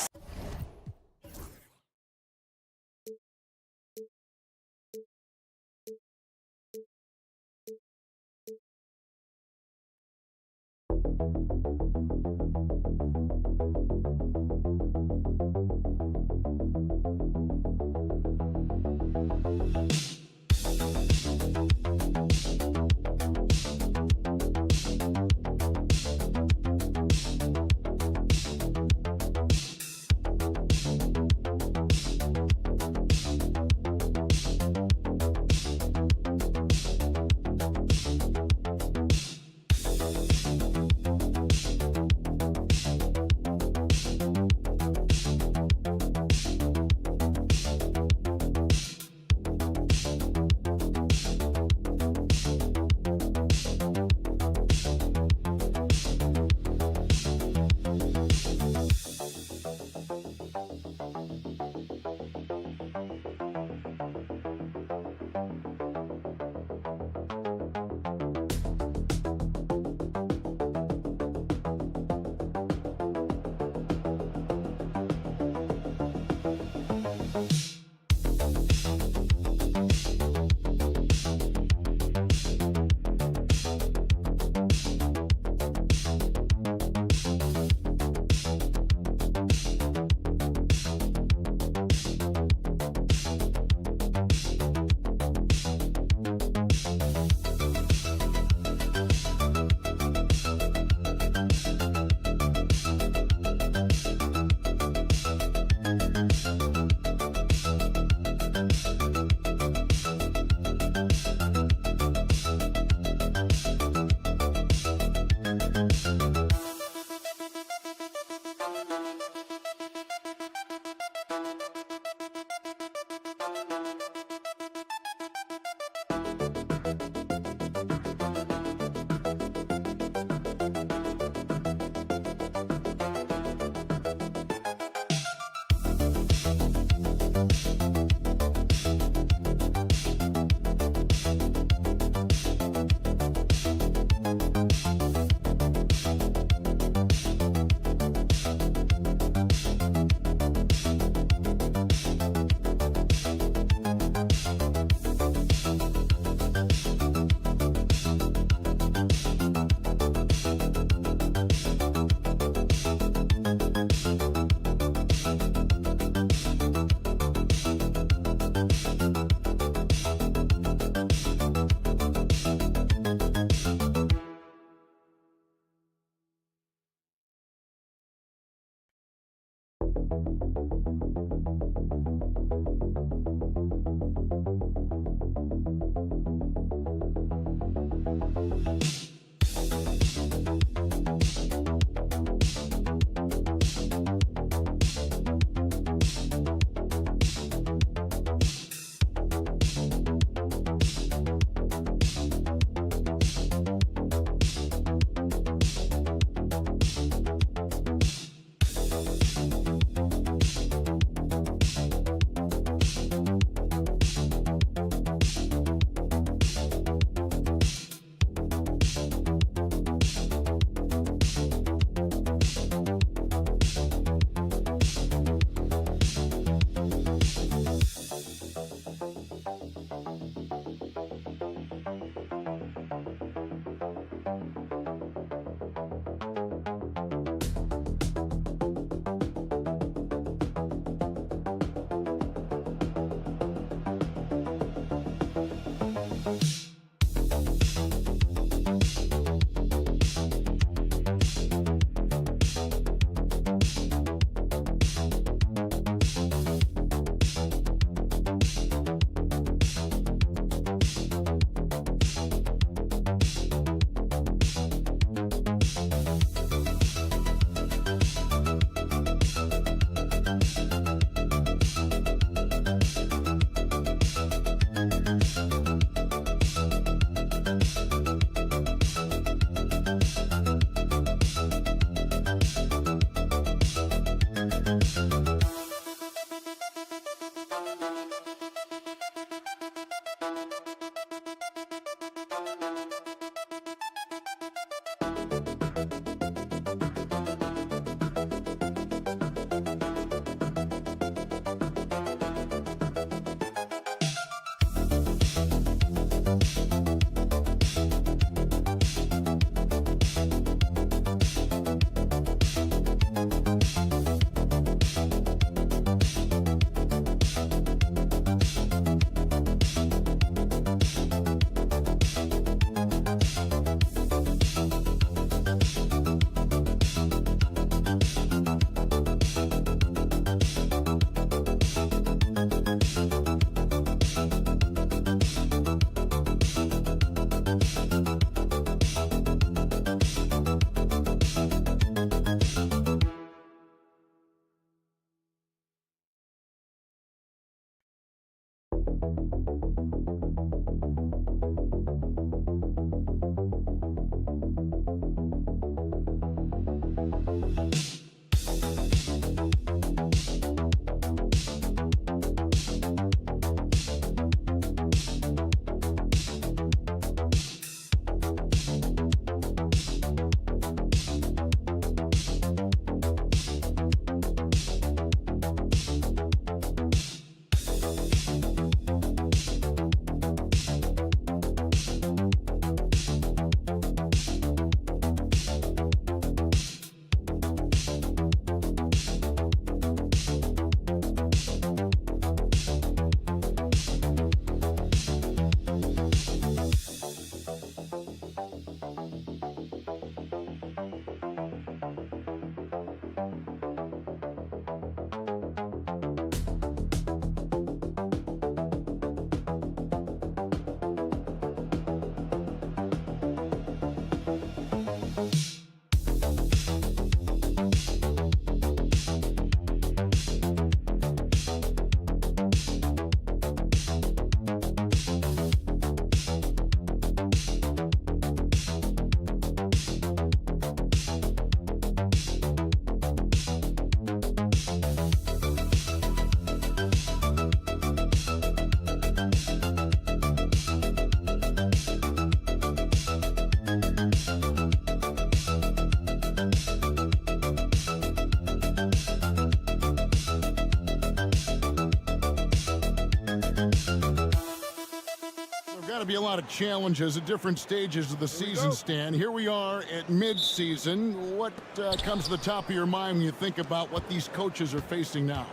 To be a lot of challenges at different stages of the season, Stan. Here we are at mid-season. What comes to the top of your mind when you think about what these coaches are facing now?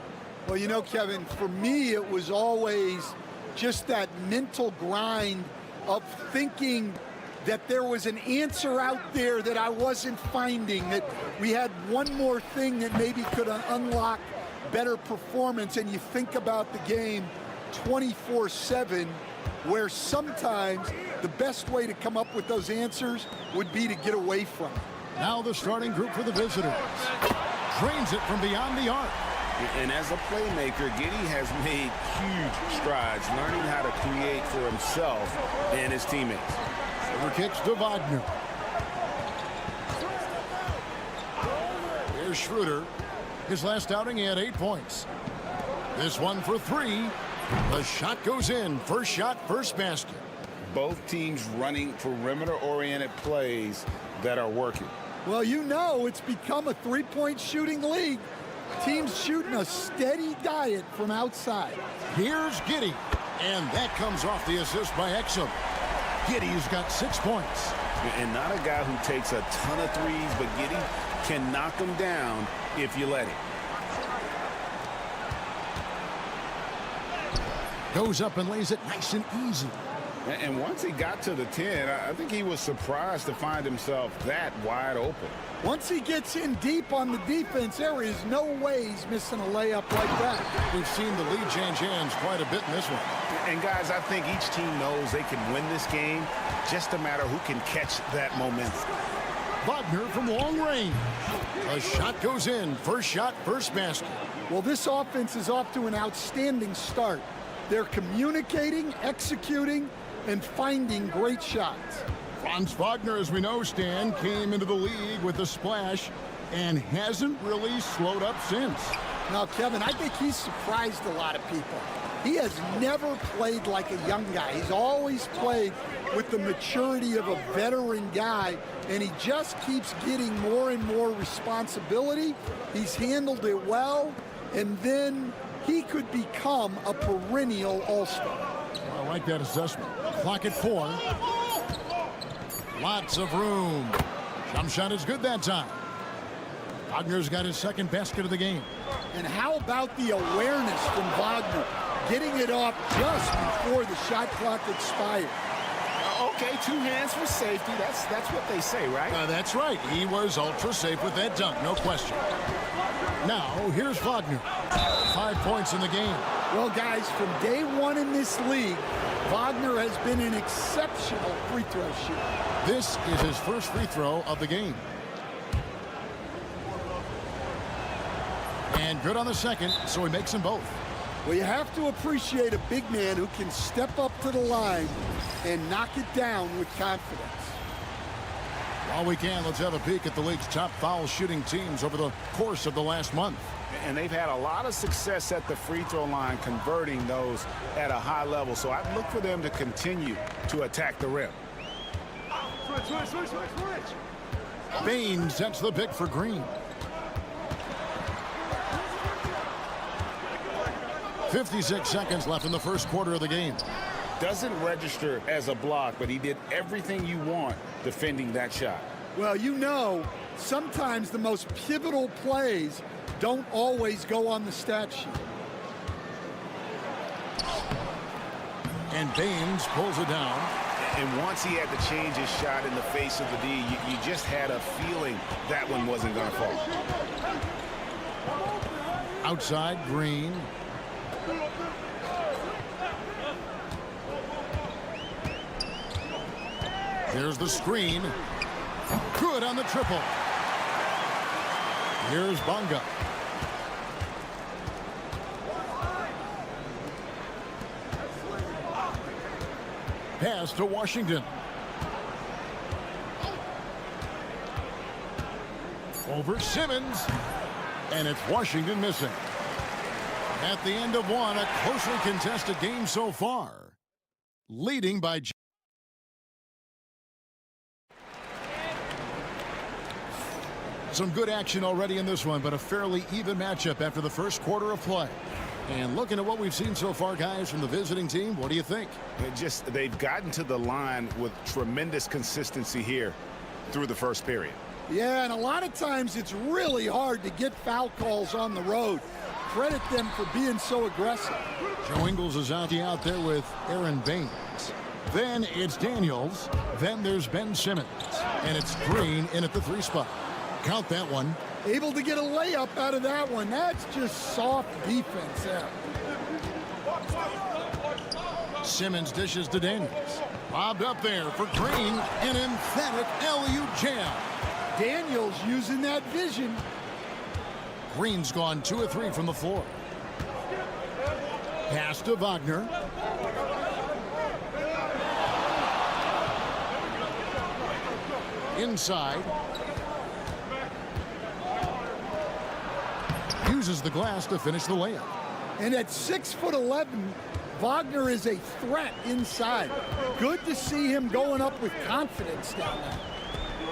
Well, you know, Kevin, for me, it was always just that mental grind of thinking that there was an answer out there that I wasn't finding, that we had one more thing that maybe could unlock better performance. And you think about the game 24/7, where sometimes the best way to come up with those answers would be to get away from it. Now the starting group for the visitors. Drains it from beyond the arc. And as a playmaker, Giddey has made huge strides learning how to create for himself and his teammates. Over kicks to Wagner. Here's Schroeder. His last outing, he had 8 points. This one for 3. The shot goes in. First shot, first basket. Both teams running perimeter-oriented plays that are working. Well, you know, it's become a three-point shooting league. Teams shooting a steady diet from outside. Here's Giddey, and that comes off the assist by Exum. Giddey's got 6 points. And not a guy who takes a ton of threes, but Giddey can knock them down if you let him. Goes up and lays it nice and easy. And once he got to the 10, I think he was surprised to find himself that wide open. Once he gets in deep on the defense, there is no way he's missing a layup like that. We've seen the lead change hands quite a bit in this one. And guys, I think each team knows they can win this game. Just a matter who can catch that momentum. Wagner from long range. A shot goes in. First shot, first basket. Well, this offense is off to an outstanding start. They're communicating, executing, and finding great shots. Franz Wagner, as we know, Stan, came into the league with a splash and hasn't really slowed up since. Now, Kevin, I think he's surprised a lot of people. He has never played like a young guy. He's always played with the maturity of a veteran guy, and he just keeps getting more and more responsibility. He's handled it well, and then he could become a perennial all-star. I like that assessment. Clock at 4. Lots of room. Jump shot is good that time. Wagner's got his second basket of the game. And how about the awareness from Wagner, getting it off just before the shot clock expired? Okay, 2 hands for safety. That's what they say, right? That's right. He was ultra safe with that dunk, no question. Now, here's Wagner. 5 points in the game. Well, guys, from day one in this league, Wagner has been an exceptional free throw shooter. This is his first free throw of the game. And good on the second, so he makes them both. Well, you have to appreciate a big man who can step up to the line and knock it down with confidence. While we can, let's have a peek at the league's top foul shooting teams over the course of the last month. And they've had a lot of success at the free throw line, converting those at a high level. So I look for them to continue to attack the rim. Bain sets the pick for Green. 56 seconds left in the first quarter of the game. Doesn't register as a block, but he did everything you want defending that shot. Well, you know, sometimes the most pivotal plays don't always go on the stat sheet. And Baines pulls it down. And once he had to change his shot in the face of the D, you just had a feeling that one wasn't going to fall. Outside, Green. Here's the screen. Good on the triple. Here's Bonga. Pass to Washington. Over Simmons. And it's Washington missing. At the end of one, a closely contested game so far. Leading by... Some good action already in this one, but a fairly even matchup after the first quarter of play. And looking at what we've seen so far, guys, from the visiting team, what do you think? They've gotten to the line with tremendous consistency here through the first period. Yeah, and a lot of times it's really hard to get foul calls on the road. Credit them for being so aggressive. Joe Ingles is out there with Aaron Baines. Then it's Daniels. Then there's Ben Simmons. And it's Green in at the 3 spot. Count that one. Able to get a layup out of that one. That's just soft defense there. Simmons dishes to Daniels. Bobbed up there for Green. An emphatic LU jam. Daniels using that vision. Green's gone 2 of 3 from the floor. Pass to Wagner. Inside. Uses the glass to finish the layup. And at 6'11", Wagner is a threat inside. Good to see him going up with confidence down there.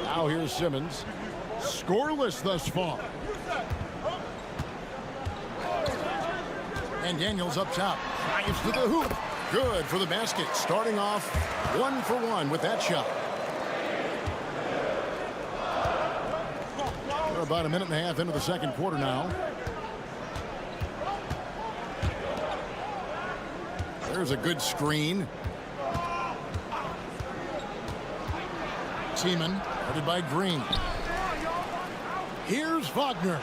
Now here's Simmons. Scoreless thus far. And Daniels up top. Drives to the hoop. Good for the basket. Starting off 1 for 1 with that shot. We're about a minute and a half into the second quarter now. There's a good screen. Tiemann, headed by Green. Here's Wagner.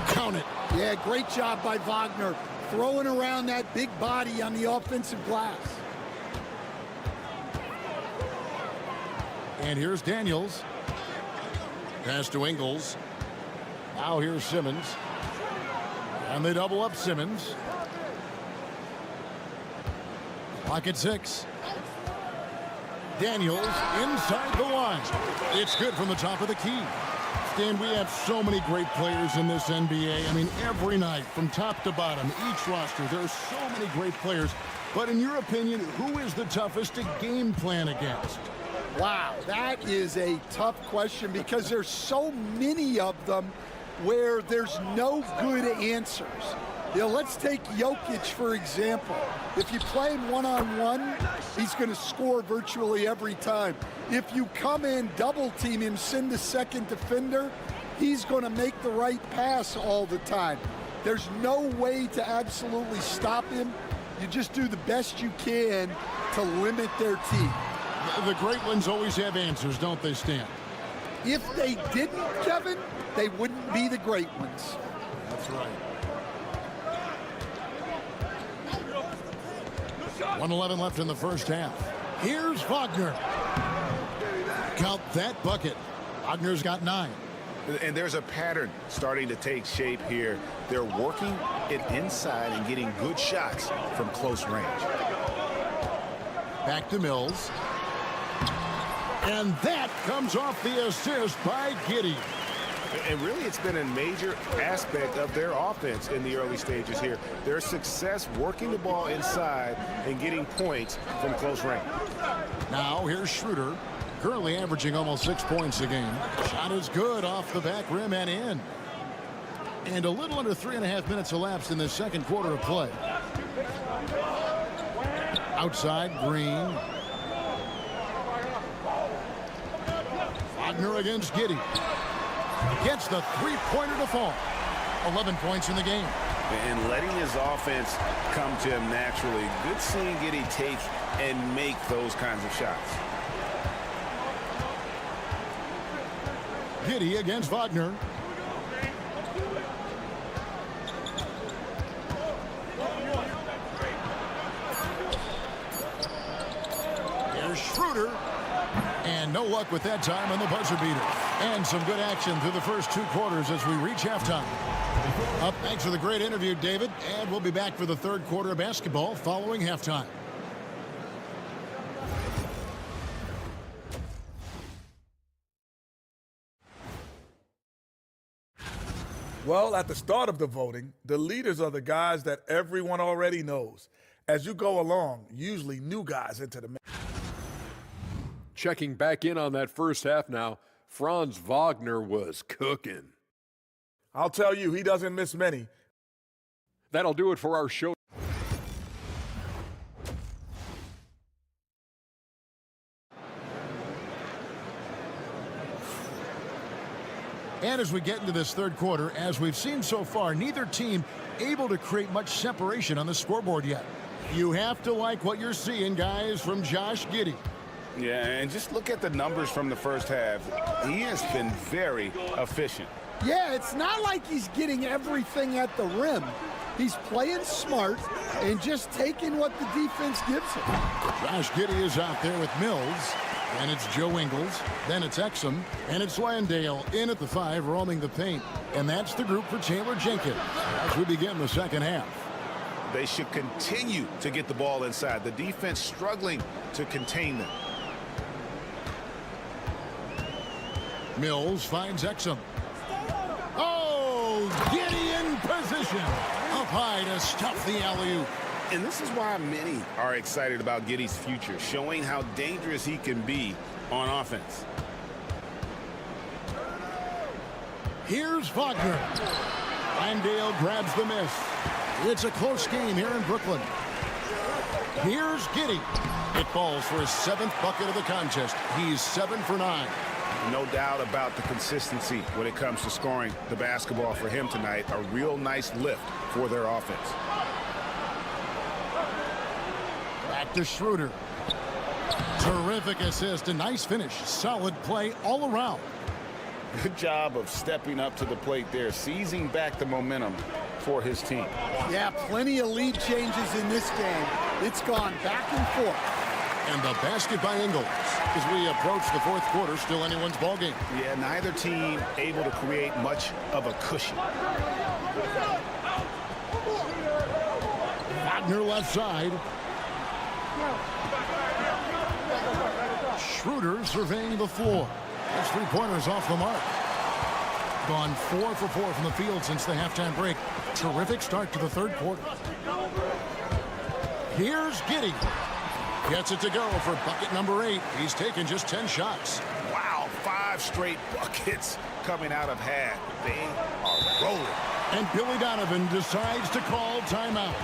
Count it. Yeah, great job by Wagner. Throwing around that big body on the offensive glass. And here's Daniels. Pass to Ingles. Now here's Simmons. And they double up Simmons. Clock at 6. Daniels inside the line. It's good from the top of the key. Stan, we have so many great players in this NBA. I mean, every night from top to bottom, each roster, there are so many great players. But in your opinion, who is the toughest to game plan against? Wow, that is a tough question because there's so many of them where there's no good answers. You know, let's take Jokic, for example. If you play him one-on-one, he's going to score virtually every time. If you come in, double-team him, send a second defender, he's going to make the right pass all the time. There's no way to absolutely stop him. You just do the best you can to limit their team. The great ones always have answers, don't they, Stan? If they didn't, Kevin, they wouldn't be the great ones. That's right. 1:11 left in the first half. Here's Wagner. Count that bucket. Wagner's got 9. And there's a pattern starting to take shape here. They're working it inside and getting good shots from close range. Back to Mills. And that comes off the assist by Giddey. And really, it's been a major aspect of their offense in the early stages here. Their success working the ball inside and getting points from close range. Now here's Schroeder, currently averaging almost 6 points a game. Shot is good off the back rim and in. And a little under 3.5 minutes elapsed in the second quarter of play. Outside, Green. Wagner against Giddey. Gets the three-pointer to fall. 11 points in the game. And letting his offense come to him naturally. Good seeing Giddey take and make those kinds of shots. Giddey against Wagner. Here's Schroeder. And no luck with that time on the buzzer beater. And some good action through the first 2 quarters as we reach halftime. Up next with a great interview, David. And we'll be back for the third quarter of basketball following halftime. Well, at the start of the voting, the leaders are the guys that everyone already knows. As you go along, usually new guys enter the mix. Checking back in on that first half now, Franz Wagner was cooking. I'll tell you, he doesn't miss many. That'll do it for our show. And as we get into this third quarter, as we've seen so far, neither team able to create much separation on the scoreboard yet. You have to like what you're seeing, guys, from Josh Giddey. Yeah, and just look at the numbers from the first half. He has been very efficient. Yeah, it's not like he's getting everything at the rim. He's playing smart and just taking what the defense gives him. Josh Giddey is out there with Mills. And it's Joe Ingles, then it's Exum, and it's Landale in at the 5, roaming the paint. And that's the group for Taylor Jenkins as we begin the second half. They should continue to get the ball inside. The defense struggling to contain them. Mills finds Exum. Oh, Giddey in position. Up high to stuff the alley-oop. And this is why many are excited about Giddey's future, showing how dangerous he can be on offense. Here's Wagner. Landale grabs the miss. It's a close game here in Brooklyn. Here's Giddey. It falls for his 7th bucket of the contest. He's 7 for 9. No doubt about the consistency when it comes to scoring the basketball for him tonight. A real nice lift for their offense. Back to Schroeder. Terrific assist, a nice finish. Solid play all around. Good job of stepping up to the plate there, seizing back the momentum for his team. Yeah, plenty of lead changes in this game. It's gone back and forth. And the basket by Ingles. As we approach the fourth quarter, still anyone's ballgame. Yeah, neither team able to create much of a cushion. Wagner left side. Schroeder surveying the floor. His three-pointers off the mark. Gone 4 for 4 from the field since the halftime break. Terrific start to the third quarter. Here's Giddey. Gets it to go for bucket number 8. He's taken just 10 shots. Wow, 5 straight buckets coming out of half. They are rolling. And Billy Donovan decides to call timeout.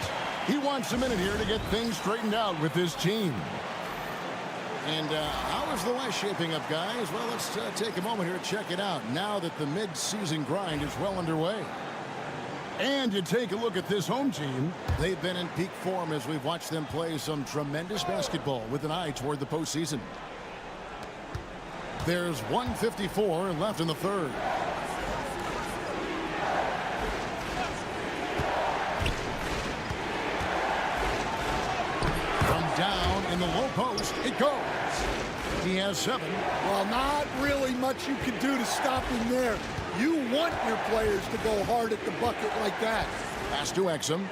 He wants a minute here to get things straightened out with his team. And how is the West shaping up, guys? Well, let's take a moment here to check it out now that the mid-season grind is well underway. And you take a look at this home team. They've been in peak form as we've watched them play some tremendous basketball with an eye toward the postseason. There's 1:54 left in the third. From down in the low post, it goes. He has 7. Well, not really much you can do to stop him there. You want your players to go hard at the bucket like that. Pass to Exum.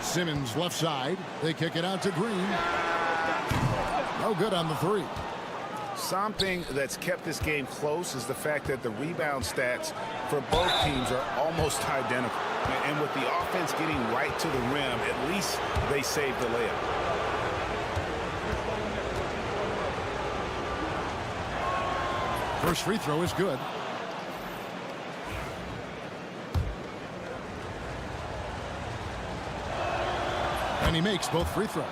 Simmons left side. They kick it out to Green. No good on the three. Something that's kept this game close is the fact that the rebound stats for both teams are almost identical. And with the offense getting right to the rim, at least they saved the layup. First free throw is good. And he makes both free throws.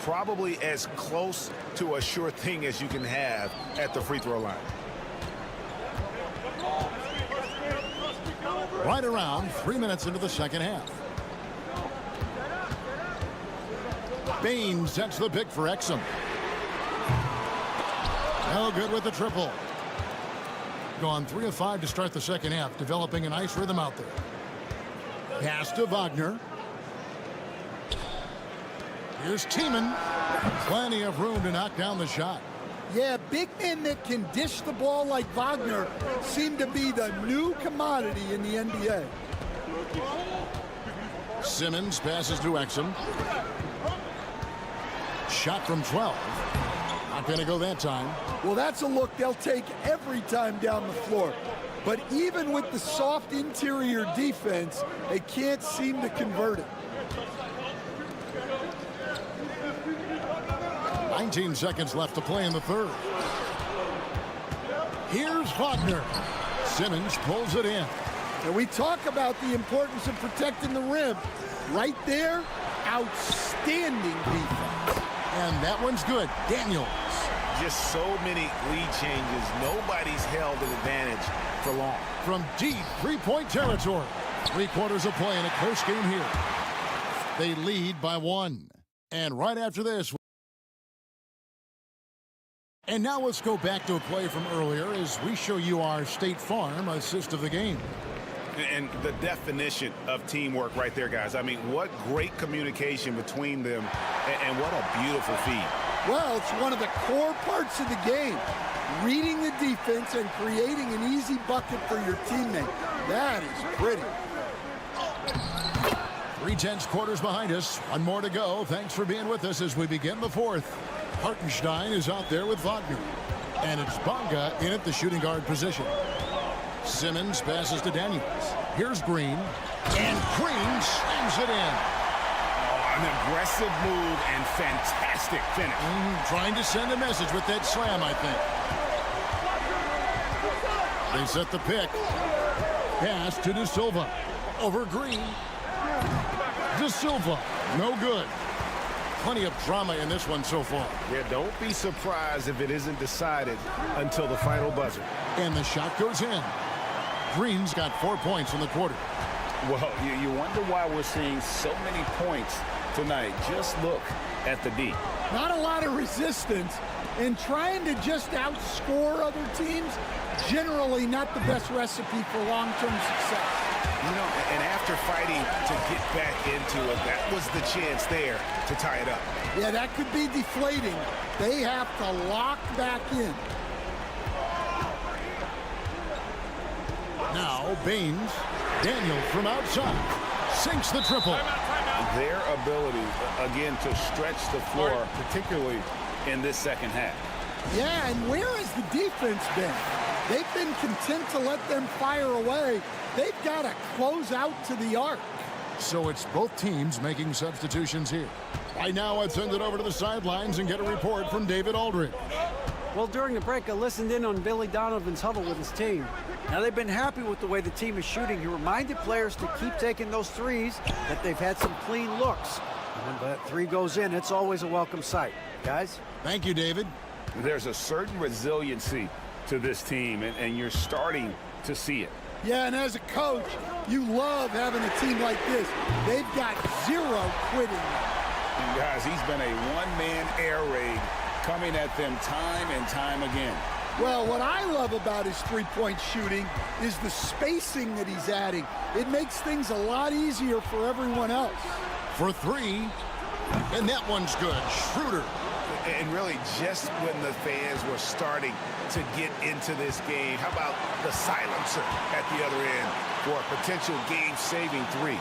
Probably as close to a sure thing as you can have at the free throw line. Right around 3 minutes into the second half. Bain sets the pick for Exum. No good with the triple. Gone 3 of 5 to start the second half, developing a nice rhythm out there. Pass to Wagner. Here's Tiemann. Plenty of room to knock down the shot. Yeah, big men that can dish the ball like Wagner seem to be the new commodity in the NBA. Simmons passes to Exum. Shot from 12. Not going to go that time. Well, that's a look they'll take every time down the floor. But even with the soft interior defense, they can't seem to convert it. 19 seconds left to play in the third. Here's Wagner. Simmons pulls it in. And we talk about the importance of protecting the rim. Right there, outstanding defense. And that one's good. Daniels. Just so many lead changes. Nobody's held an advantage for long. From deep three-point territory. 3/4 of play in a close game here. They lead by 1. And right after this... And now let's go back to a play from earlier as we show you our State Farm assist of the game. And the definition of teamwork right there, guys. I mean, what great communication between them, and what a beautiful feed. Well, it's one of the core parts of the game. Reading the defense and creating an easy bucket for your teammate. That is pretty. 3/10 quarters behind us. One more to go. Thanks for being with us as we begin the fourth. Hartenstein is out there with Wagner. And it's Bonga in at the shooting guard position. Simmons passes to Daniels. Here's Green. And Green slams it in. An aggressive move and fantastic finish. Trying to send a message with that slam, I think. They set the pick. Pass to De Silva. Over Green. De Silva. No good. Plenty of drama in this one so far. Yeah, don't be surprised if it isn't decided until the final buzzer. And the shot goes in. Green's got 4 points in the quarter. Well, you wonder why we're seeing so many points tonight. Just look at the D. Not a lot of resistance, and trying to just outscore other teams, generally not the best recipe for long-term success. You know, and after fighting to get back into it, that was the chance there to tie it up. Yeah, that could be deflating. They have to lock back in. Now, Baines. Daniel from outside. Sinks the triple. Their ability, again, to stretch the floor, particularly in this second half. Yeah, and where has the defense been? They've been content to let them fire away. They've got to close out to the arc. So it's both teams making substitutions here. Right now, let's send it over to the sidelines and get a report from David Aldridge. Well, during the break, I listened in on Billy Donovan's huddle with his team. Now, they've been happy with the way the team is shooting. He reminded players to keep taking those threes, that they've had some clean looks. And when that three goes in, it's always a welcome sight. Guys? Thank you, David. There's a certain resiliency to this team, and you're starting to see it. Yeah, and as a coach, you love having a team like this. They've got zero quitting. And guys, he's been a one-man air raid coming at them time and time again. Well, what I love about his three-point shooting is the spacing that he's adding. It makes things a lot easier for everyone else. For three, and that one's good. Schroeder. And really, just when the fans were starting to get into this game, how about the silencer at the other end for a potential game-saving 3?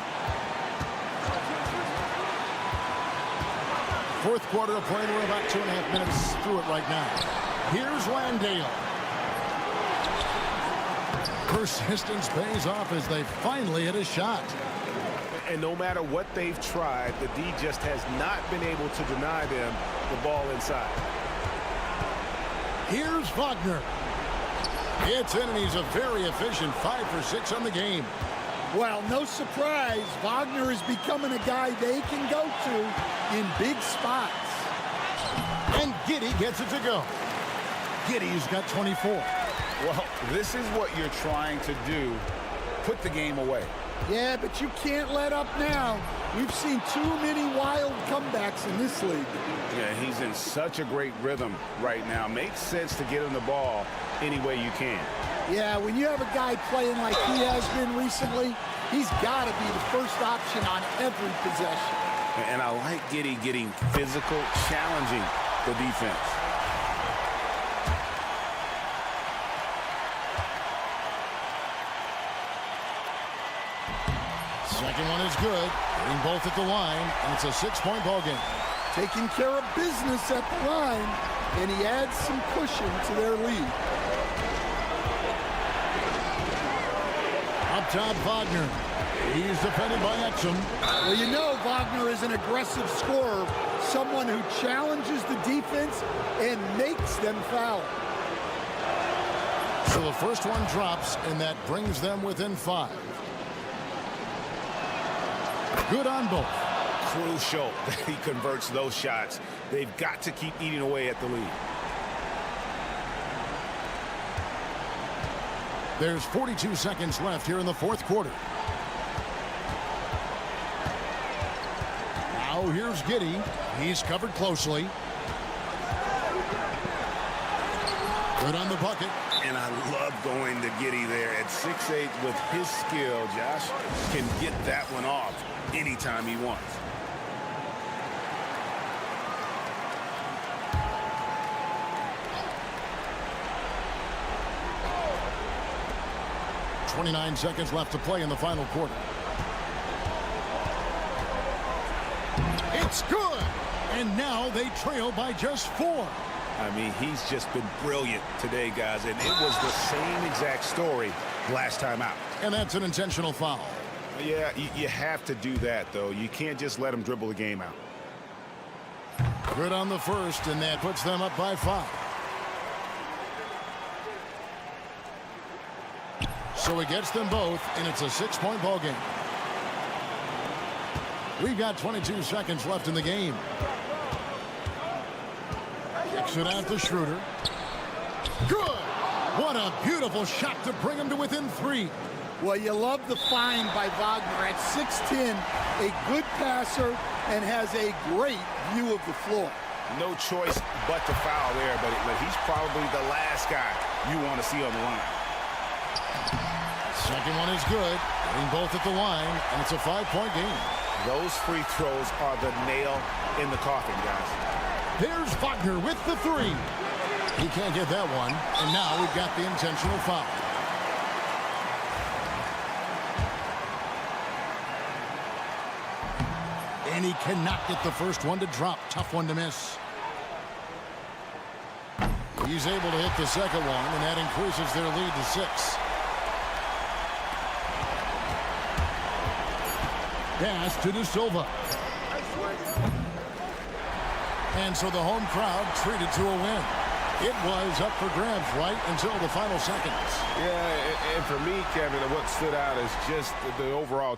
Fourth quarter of play. We're about 2.5 minutes through it right now. Here's Landale. Persistence pays off as they finally hit a shot. And no matter what they've tried, the D just has not been able to deny them the ball inside. Here's Wagner. It's in, and he's a very efficient 5 for 6 on the game. Well, no surprise, Wagner is becoming a guy they can go to in big spots. And Giddey gets it to go. Giddey's got 24. Well, this is what you're trying to do. Put the game away. Yeah, but you can't let up now. We've seen too many wild comebacks in this league. Yeah, he's in such a great rhythm right now. Makes sense to get him the ball any way you can. Yeah, when you have a guy playing like he has been recently, he's got to be the first option on every possession. And I like Giddey getting physical, challenging the defense. Second one is good. Hitting both at the line, and it's a 6-point ball game. Taking care of business at the line, and he adds some cushion to their lead. Up top, Wagner. He's defended by Exum. Well, you know Wagner is an aggressive scorer, someone who challenges the defense and makes them foul. So the first one drops, and that brings them within 5. Good on both. Crucial that he converts those shots. They've got to keep eating away at the lead. There's 42 seconds left here in the fourth quarter. Now here's Giddey. He's covered closely. Good on the bucket. And I love going to Giddey there at 6'8" with his skill. Josh can get that one off anytime he wants. .29 seconds left to play in the final quarter. It's good! And now they trail by just 4. I mean, he's just been brilliant today, guys, and it was the same exact story last time out. And that's an intentional foul. Yeah, you have to do that, though. You can't just let him dribble the game out. Good on the first, and that puts them up by 5. So he gets them both, and it's a 6-point ball game. We've got 22 seconds left in the game. Kicks it out to Schroeder. Good! What a beautiful shot to bring him to within 3. Well, you love the find by Wagner at 6'10", a good passer, and has a great view of the floor. No choice but to foul there, but he's probably the last guy you want to see on the line. Second one is good. Hitting both at the line, and it's a 5-point game. Those free throws are the nail in the coffin, guys. There's Wagner with the 3. He can't get that one, and now we've got the intentional foul. And he cannot get the first one to drop. Tough one to miss. He's able to hit the second one, and that increases their lead to 6. Pass to De Silva. And so the home crowd treated to a win. It was up for grabs right until the final seconds. Yeah, and for me, Kevin, what stood out is just the overall.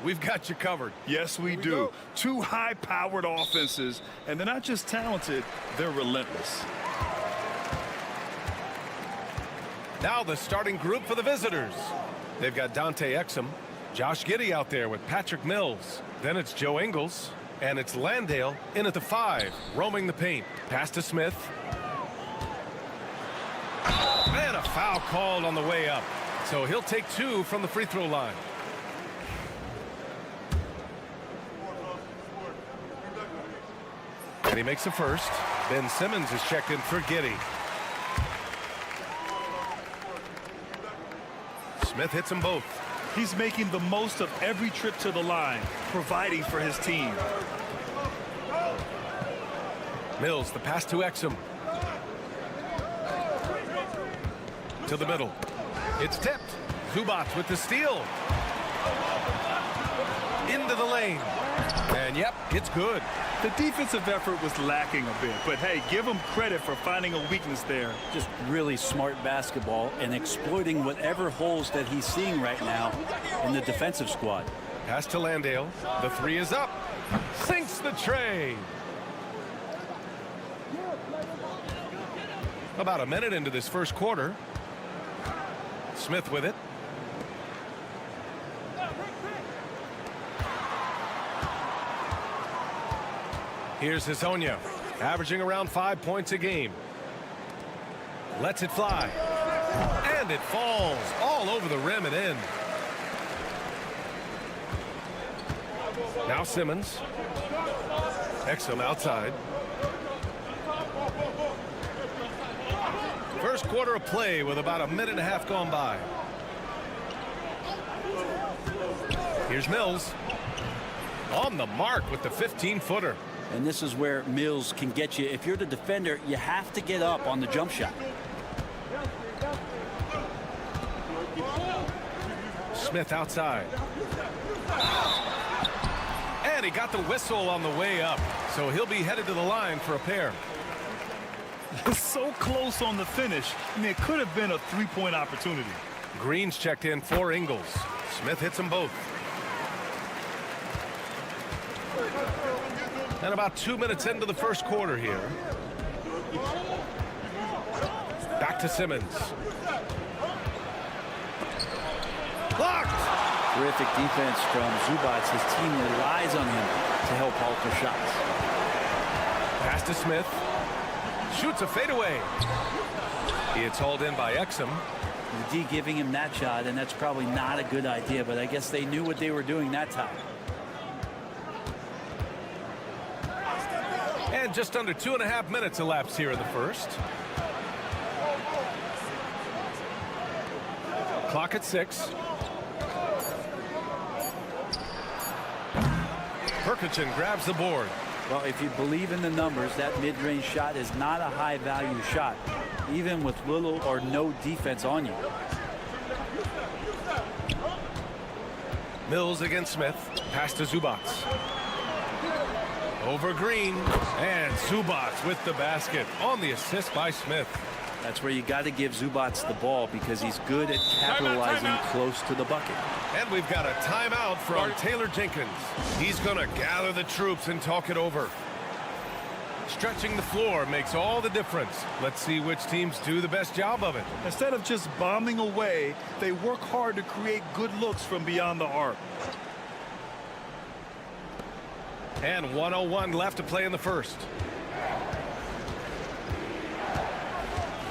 We've got you covered. Yes, we do. Two high-powered offenses, and they're not just talented, they're relentless. Now the starting group for the visitors. They've got Dante Exum, Josh Giddey out there with Patrick Mills. Then it's Joe Ingles, and it's Landale in at the 5, roaming the paint. Pass to Smith. foul called on the way up. So he'll take 2 from the free throw line. And he makes the first. Ben Simmons is checked in for Giddey. Smith hits them both. He's making the most of every trip to the line, providing for his team. Mills, the pass to Exum. To the middle. It's tipped. Zubac with the steal. Into the lane. And yep, it's good. The defensive effort was lacking a bit, but hey, give him credit for finding a weakness there. Just really smart basketball and exploiting whatever holes that he's seeing right now in the defensive squad. Pass to Landale. The 3 is up. Sinks the tray. About a minute into this first quarter. Smith with it. Here's Hezonja, averaging around 5 points a game. Lets it fly. And it falls all over the rim and in. Now Simmons. Exum outside. First quarter of play with about a minute and a half gone by. Here's Mills. On the mark with the 15-footer. And this is where Mills can get you. If you're the defender, you have to get up on the jump shot. Smith outside. And he got the whistle on the way up. So he'll be headed to the line for a pair. So close on the finish. I mean, it could have been a 3-point opportunity. Green's checked in for Ingles. Smith hits them both. And about 2 minutes into the first quarter here. Back to Simmons. Blocked! Terrific defense from Zubac. His team relies on him to help alter shots. Pass to Smith. Shoots a fadeaway. It's hauled in by Exum. The D giving him that shot, and that's probably not a good idea, but I guess they knew what they were doing that time. And just under 2.5 minutes elapsed here in the first. Clock at 6. Perkichin grabs the board. Well, if you believe in the numbers, that mid-range shot is not a high-value shot, even with little or no defense on you. Mills against Smith. Pass to Zubac. Over Green. And Zubac with the basket on the assist by Smith. That's where you got to give Zubac the ball because he's good at capitalizing close to the bucket. And we've got a timeout from Taylor Jenkins. He's going to gather the troops and talk it over. Stretching the floor makes all the difference. Let's see which teams do the best job of it. Instead of just bombing away, they work hard to create good looks from beyond the arc. And 1:01 left to play in the first.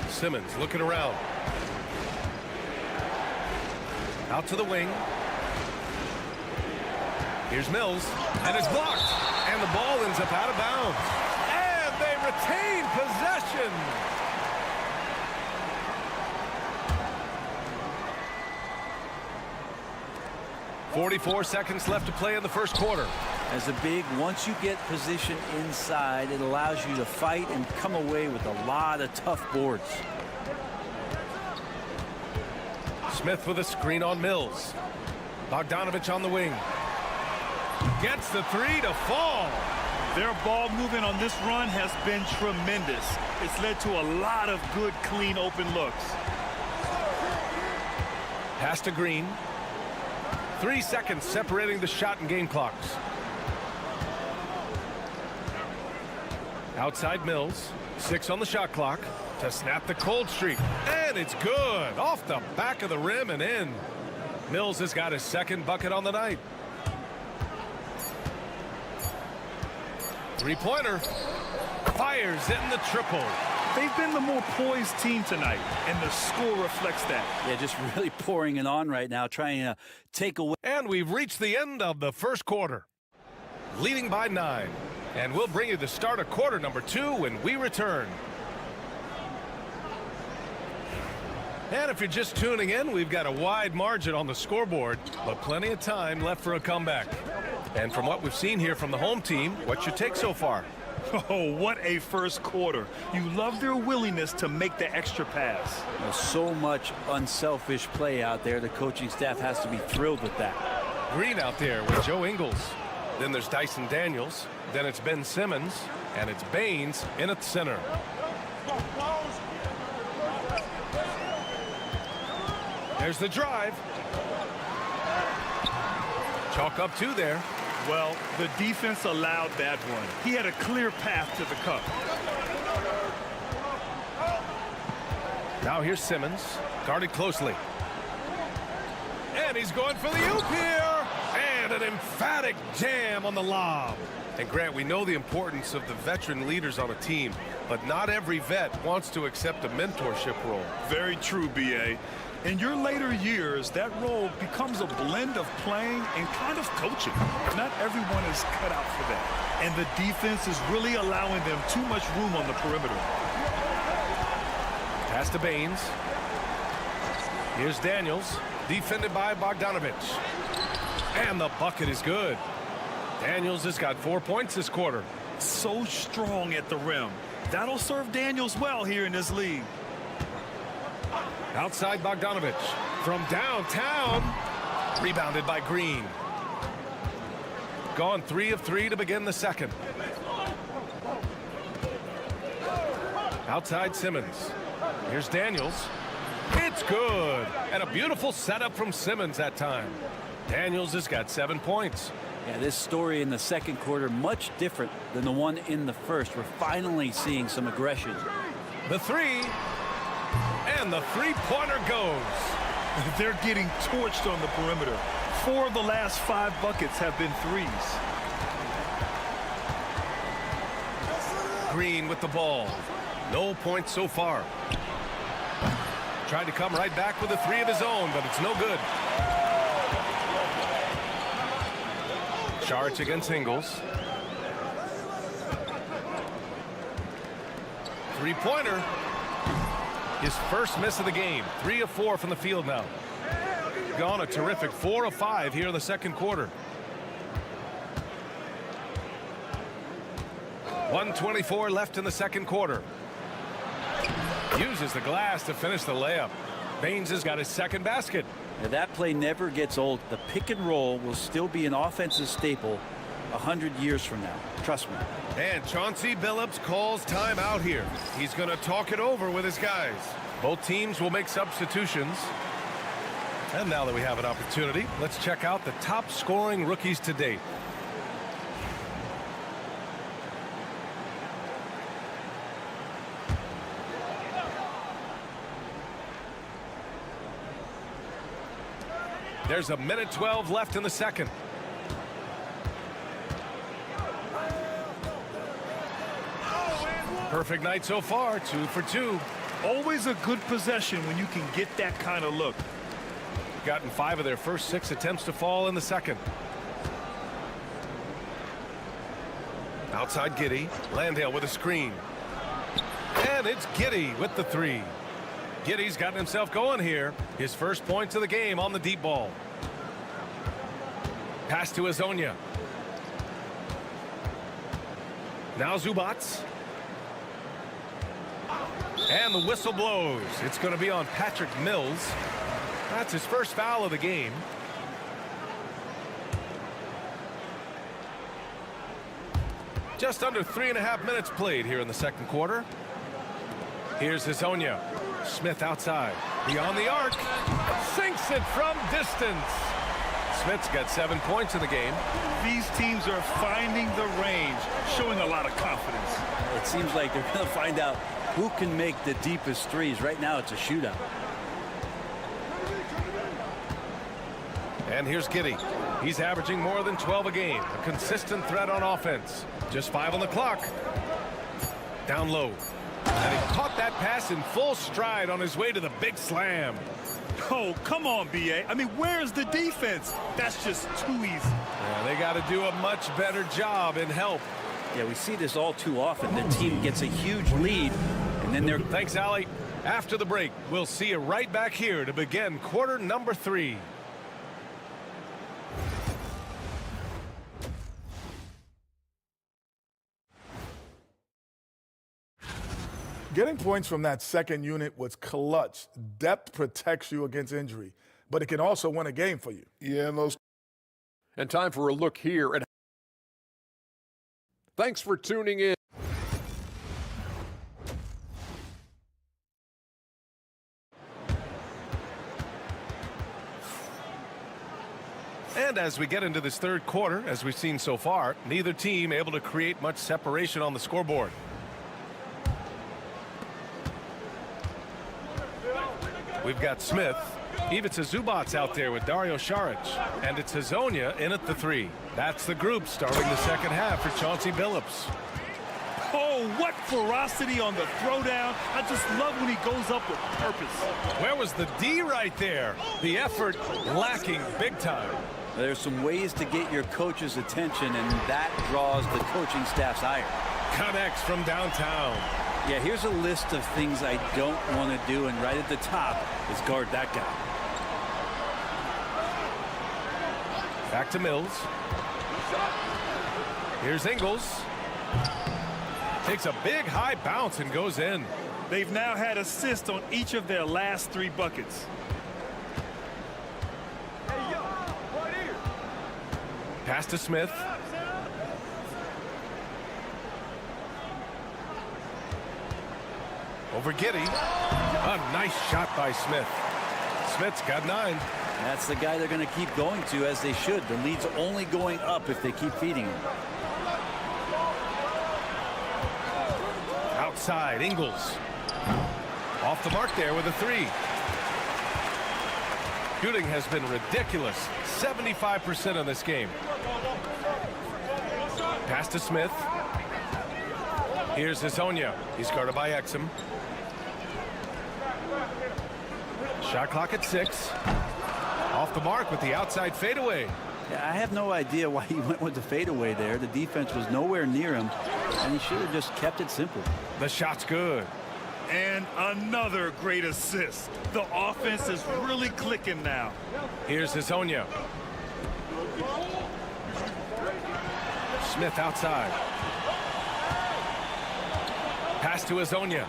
Simmons looking around. Out to the wing. Here's Mills. And it's blocked. And the ball ends up out of bounds. And they retain possession. .44 seconds left to play in the first quarter. As a big, once you get position inside, it allows you to fight and come away with a lot of tough boards. Smith with a screen on Mills. Bogdanovich on the wing. Gets the 3 to fall. Their ball movement on this run has been tremendous. It's led to a lot of good, clean, open looks. Pass to Green. 3 seconds separating the shot and game clocks. Outside Mills. 6 on the shot clock to snap the cold streak. And it's good. Off the back of the rim and in. Mills has got his second bucket on the night. Three-pointer. Fires in the triple. They've been the more poised team tonight, and the score reflects that. Yeah, just really pouring it on right now, trying to take away. And we've reached the end of the first quarter. Leading by 9. And we'll bring you the start of quarter number 2 when we return. And if you're just tuning in, we've got a wide margin on the scoreboard, but plenty of time left for a comeback. And from what we've seen here from the home team, what's your take so far? Oh, what a first quarter. You love their willingness to make the extra pass. There's so much unselfish play out there. The coaching staff has to be thrilled with that. Green out there with Joe Ingles. Then there's Dyson Daniels. Then it's Ben Simmons. And it's Baines in at center. There's the drive. Chalk up 2 there. Well, the defense allowed that one. He had a clear path to the cup. Now here's Simmons, guarded closely. And he's going for the oop here. And an emphatic jam on the lob. And Grant, we know the importance of the veteran leaders on a team, but not every vet wants to accept a mentorship role. Very true, B.A. In your later years, that role becomes a blend of playing and kind of coaching. Not everyone is cut out for that. And the defense is really allowing them too much room on the perimeter. Pass to Baines. Here's Daniels, defended by Bogdanovich. And the bucket is good. Daniels has got 4 points this quarter. So strong at the rim. That'll serve Daniels well here in this league. Outside Bogdanovich. From downtown. Rebounded by Green. Gone 3 of 3 to begin the second. Outside Simmons. Here's Daniels. It's good. And a beautiful setup from Simmons that time. Daniels has got 7 points. Yeah, this story in the second quarter much different than the one in the first. We're finally seeing some aggression. The 3. And the three-pointer goes. They're getting torched on the perimeter. 4 of the last 5 buckets have been threes. Green with the ball. No points so far. Tried to come right back with a 3 of his own, but it's no good. Charge against Ingles. Three-pointer. His first miss of the game. 3 of 4 from the field now. Gone a terrific 4 of 5 here in the second quarter. 1:24 left in the second quarter. Uses the glass to finish the layup. Baines has got his second basket. Now that play never gets old. The pick and roll will still be an offensive staple 100 years from now. Trust me. And Chauncey Billups calls timeout here. He's going to talk it over with his guys. Both teams will make substitutions. And now that we have an opportunity, let's check out the top scoring rookies to date. There's a minute 12 left in the second. Perfect night so far, 2 for 2. Always a good possession when you can get that kind of look. Gotten 5 of their first 6 attempts to fall in the second. Outside Giddey. Landale with a screen. And it's Giddey with the 3. Giddey's gotten himself going here. His first points of the game on the deep ball. Pass to Azonia. Now Zubats. And the whistle blows. It's going to be on Patrick Mills. That's his first foul of the game. Just under 3.5 minutes played here in the second quarter. Here's Azonia. Smith outside. Beyond the arc. Sinks it from distance. Smith's got 7 points in the game. These teams are finding the range, showing a lot of confidence. It seems like they're going to find out who can make the deepest threes. Right now it's a shootout. And here's Giddey. He's averaging more than 12 a game. A consistent threat on offense. Just 5 on the clock. Down low. And he caught that pass in full stride on his way to the big slam. Oh, come on, B.A. I mean, where's the defense? That's just too easy. Yeah, they got to do a much better job in help. Yeah, we see this all too often. The team gets a huge lead, and then they're... Thanks, Allie. After the break, we'll see you right back here to begin quarter number 3. Getting points from that second unit was clutch. Depth protects you against injury, but it can also win a game for you. Yeah, and those. And time for a look here. And thanks for tuning in. And as we get into this third quarter, as we've seen so far, neither team able to create much separation on the scoreboard. We've got Smith. Ivica Zubac's out there with Dario Saric. And it's Hezonja in at the 3. That's the group starting the second half for Chauncey Billups. Oh, what ferocity on the throwdown. I just love when he goes up with purpose. Where was the D right there? The effort lacking big time. There's some ways to get your coach's attention, and that draws the coaching staff's ire. Connects from downtown. Yeah, here's a list of things I don't want to do, and right at the top is guard that guy. Back to Mills. Here's Ingles. Takes a big high bounce and goes in. They've now had assists on each of their last 3 buckets. Pass to Smith. Over Giddey. A nice shot by Smith. Smith's got 9. That's the guy they're going to keep going to, as they should. The lead's only going up if they keep feeding him. Outside, Ingles. Off the mark there with a 3. Shooting has been ridiculous. 75% in this game. Pass to Smith. Here's Hezonja. He's guarded by Exum. Shot clock at 6. Off the mark with the outside fadeaway. Yeah, I have no idea why he went with the fadeaway there. The defense was nowhere near him, and he should have just kept it simple. The shot's good. And another great assist. The offense is really clicking now. Here's Hezonja. Smith outside. Pass to Hezonja.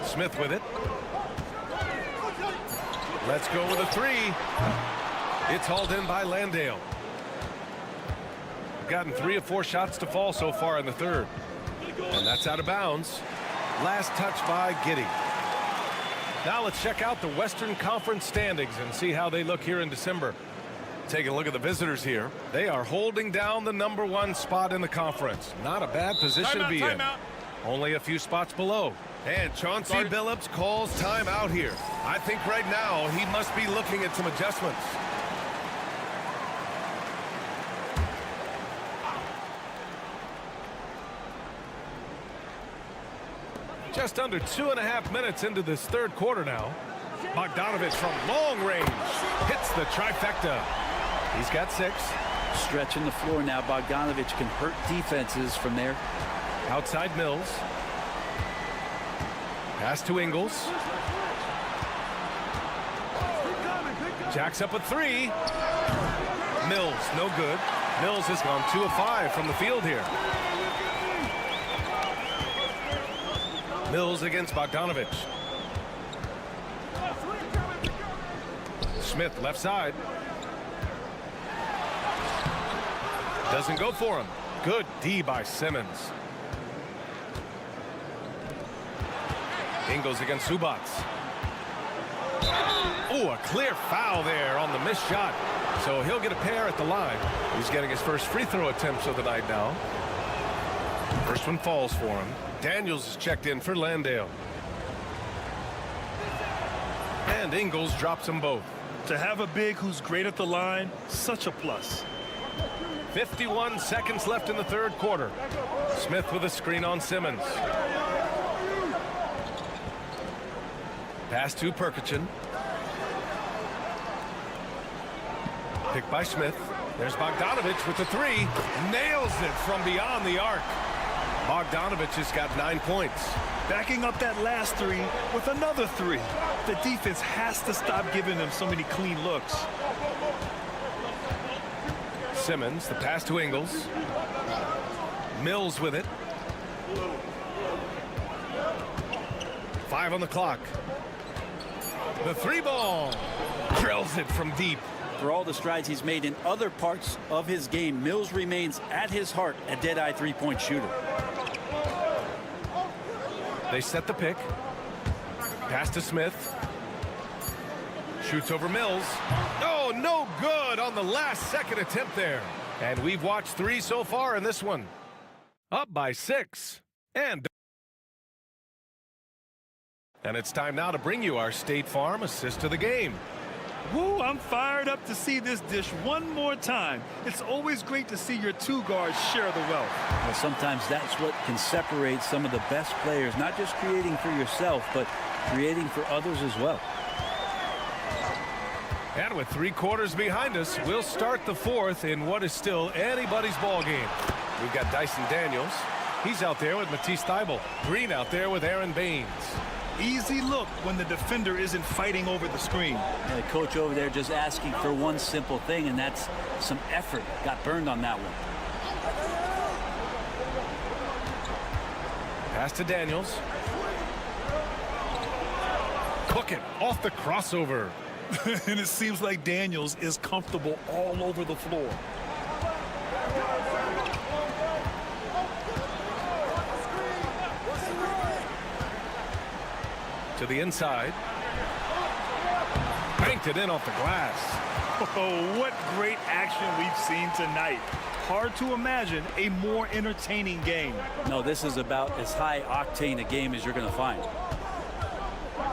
Smith with it. Let's go with a 3. It's hauled in by Landale. We've gotten 3 of 4 shots to fall so far in the third. And that's out of bounds. Last touch by Giddey. Now let's check out the Western Conference standings and see how they look here in December. Taking a look at the visitors here. They are holding down the #1 spot in the conference. Not a bad position to be in. Only a few spots below. And Chauncey Billups calls timeout here. I think right now he must be looking at some adjustments. Just under 2.5 minutes into this third quarter now. Bogdanovich from long range hits the trifecta. He's got 6. Stretching the floor now. Bogdanovich can hurt defenses from there. Outside Mills. Pass to Ingles. Jacks up a 3. Mills, no good. Mills has gone 2 of 5 from the field here. Mills against Bogdanovich. Smith left side. Doesn't go for him. Good D by Simmons. Ingles against Zubac. Oh, a clear foul there on the missed shot. So he'll get a pair at the line. He's getting his first free throw attempts of the night now. First one falls for him. Daniels is checked in for Landale. And Ingles drops them both. To have a big who's great at the line, such a plus. 51 seconds left in the third quarter. Smith with a screen on Simmons. Pass to Perkichin. Picked by Smith. There's Bogdanovich with the three. Nails it from beyond the arc. Bogdanovich has got 9 points. Backing up that last three with another three. The defense has to stop giving them so many clean looks. Simmons, the pass to Ingles. Mills with it. 5 on the clock. The three ball. Drills it from deep. For all the strides he's made in other parts of his game, Mills remains at his heart a dead-eye three-point shooter. They set the pick. Pass to Smith. Shoots over Mills. Oh, no good on the last second attempt there. And we've watched 3 so far in this one. Up by 6. And it's time now to bring you our State Farm assist of the game. Woo, I'm fired up to see this dish one more time. It's always great to see your two guards share the wealth. Well, sometimes that's what can separate some of the best players, not just creating for yourself, but creating for others as well. And with 3 quarters behind us, we'll start the fourth in what is still anybody's ball game. We've got Dyson Daniels. He's out there with Matisse Thybulle. Green out there with Aaron Baines. Easy look when the defender isn't fighting over the screen. And the coach over there just asking for one simple thing, and that's some effort. Got burned on that one. Pass to Daniels. Hook it off the crossover. And it seems like Daniels is comfortable all over the floor. To the inside. Banked it in off the glass. Oh, what great action we've seen tonight. Hard to imagine a more entertaining game. No, this is about as high octane a game as you're going to find.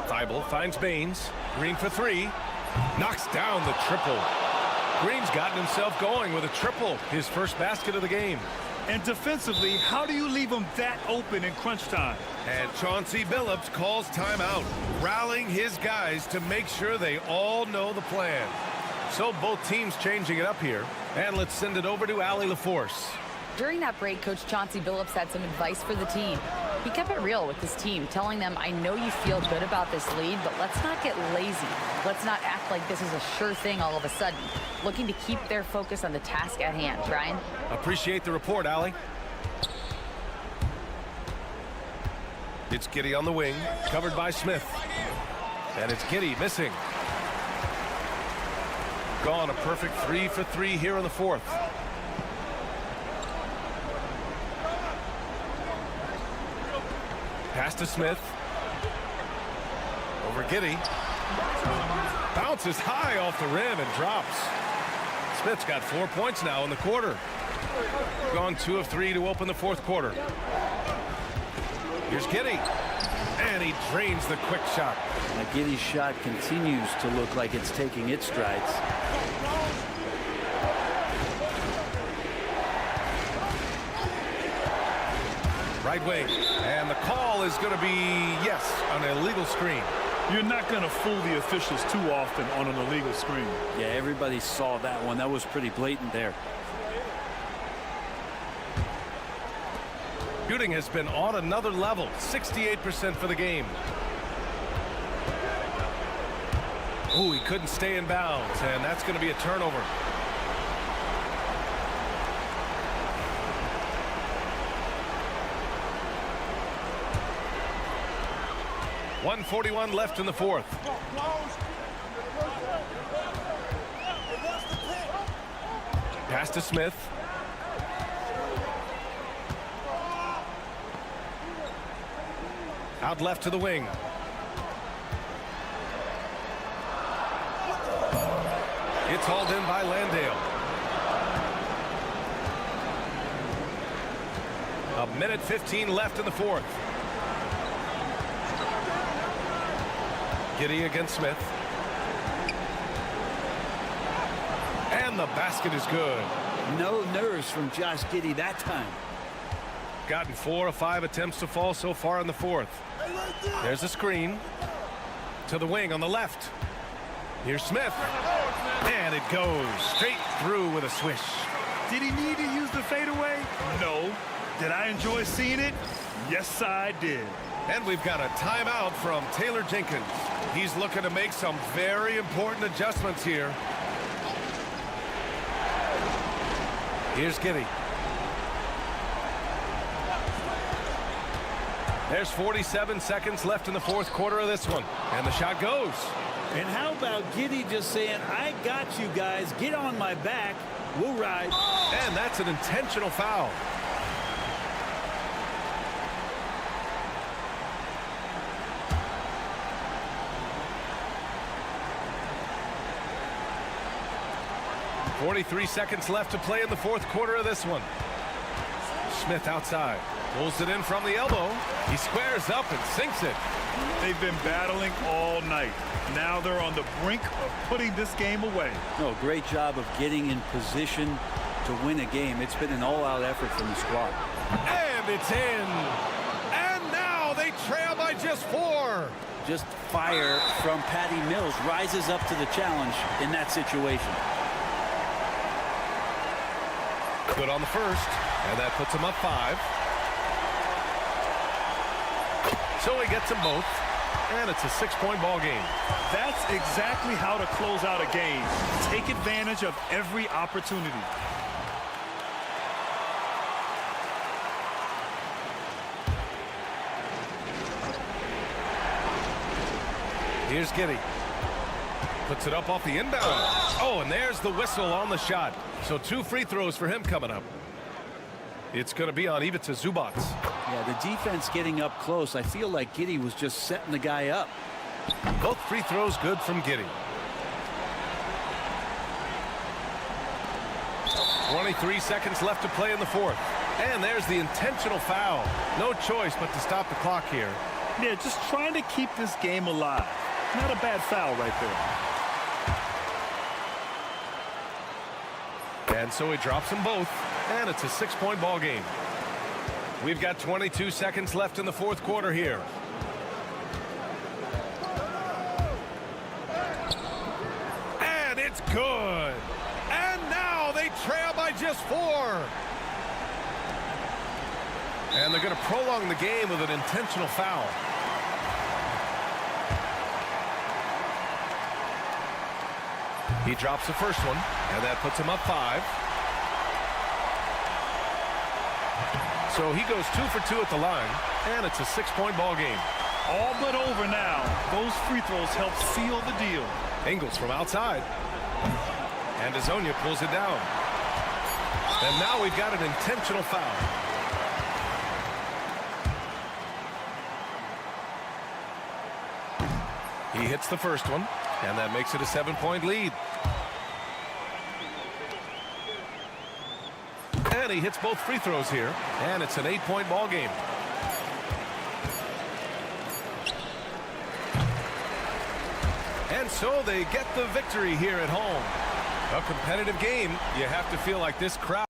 Thybulle finds Baines. Green for 3. Knocks down the triple. Green's gotten himself going with a triple. His first basket of the game. And defensively, how do you leave them that open in crunch time? And Chauncey Billups calls timeout, rallying his guys to make sure they all know the plan. So both teams changing it up here. And let's send it over to Allie LaForce. During that break, Coach Chauncey Billups had some advice for the team. He kept it real with his team, telling them, I know you feel good about this lead, but let's not get lazy. Let's not act like this is a sure thing all of a sudden. Looking to keep their focus on the task at hand. Ryan? Appreciate the report, Allie. It's Giddey on the wing, covered by Smith. And it's Giddey missing. Gone a perfect 3 for 3 here in the fourth. Pass to Smith. Over Giddey. Bounces high off the rim and drops. Smith's got 4 points now in the quarter. Gone 2 of 3 to open the fourth quarter. Here's Giddey. And he drains the quick shot. Now Giddey's shot continues to look like it's taking its strides. Right wing. And the call is going to be, yes, an illegal screen. You're not going to fool the officials too often on an illegal screen. Yeah, everybody saw that one. That was pretty blatant there. Shooting has been on another level. 68% for the game. Ooh, he couldn't stay in bounds, and that's going to be a turnover. .141 left in the fourth. Pass to Smith. Out left to the wing. It's hauled in by Landale. A minute 15 left in the fourth. Giddey against Smith. And the basket is good. No nerves from Josh Giddey that time. Gotten 4 of 5 attempts to fall so far in the fourth. There's a screen to the wing on the left. Here's Smith, and it goes straight through with a swish. Did he need to use the fadeaway? No. Did I enjoy seeing it? Yes, I did. And we've got a timeout from Taylor Jenkins. He's looking to make some very important adjustments here. Here's Giddey. There's 47 seconds left in the fourth quarter of this one. And the shot goes. And how about Giddey just saying, I got you guys, get on my back, we'll ride. And that's an intentional foul. .43 seconds left to play in the fourth quarter of this one. Smith outside. Pulls it in from the elbow. He squares up and sinks it. They've been battling all night. Now they're on the brink of putting this game away. No, great job of getting in position to win a game. It's been an all-out effort from the squad. And it's in. And now they trail by just 4. Just fire from Patty Mills rises up to the challenge in that situation. Good on the first, and that puts him up 5. So he gets them both, and it's a 6-point ball game. That's exactly how to close out a game. Take advantage of every opportunity. Here's Giddey. Puts it up off the inbound. Oh, and there's the whistle on the shot. So 2 free throws for him coming up. It's going to be on Ivica Zubac. Yeah, the defense getting up close. I feel like Giddey was just setting the guy up. Both free throws good from Giddey. 23 seconds left to play in the fourth. And there's the intentional foul. No choice but to stop the clock here. Yeah, just trying to keep this game alive. Not a bad foul right there. And so he drops them both, and it's a 6-point ball game. We've got 22 seconds left in the fourth quarter here. And it's good. And now they trail by just 4. And they're going to prolong the game with an intentional foul. He drops the first one, and that puts him up 5. So he goes 2 for 2 at the line, and it's a 6-point ball game. All but over now. Those free throws help seal the deal. Ingles from outside. And Azonia pulls it down. And now we've got an intentional foul. He hits the first one, and that makes it a 7-point lead. And he hits both free throws here, and it's an 8-point ball game. And so they get the victory here at home. A competitive game. You have to feel like this crowd.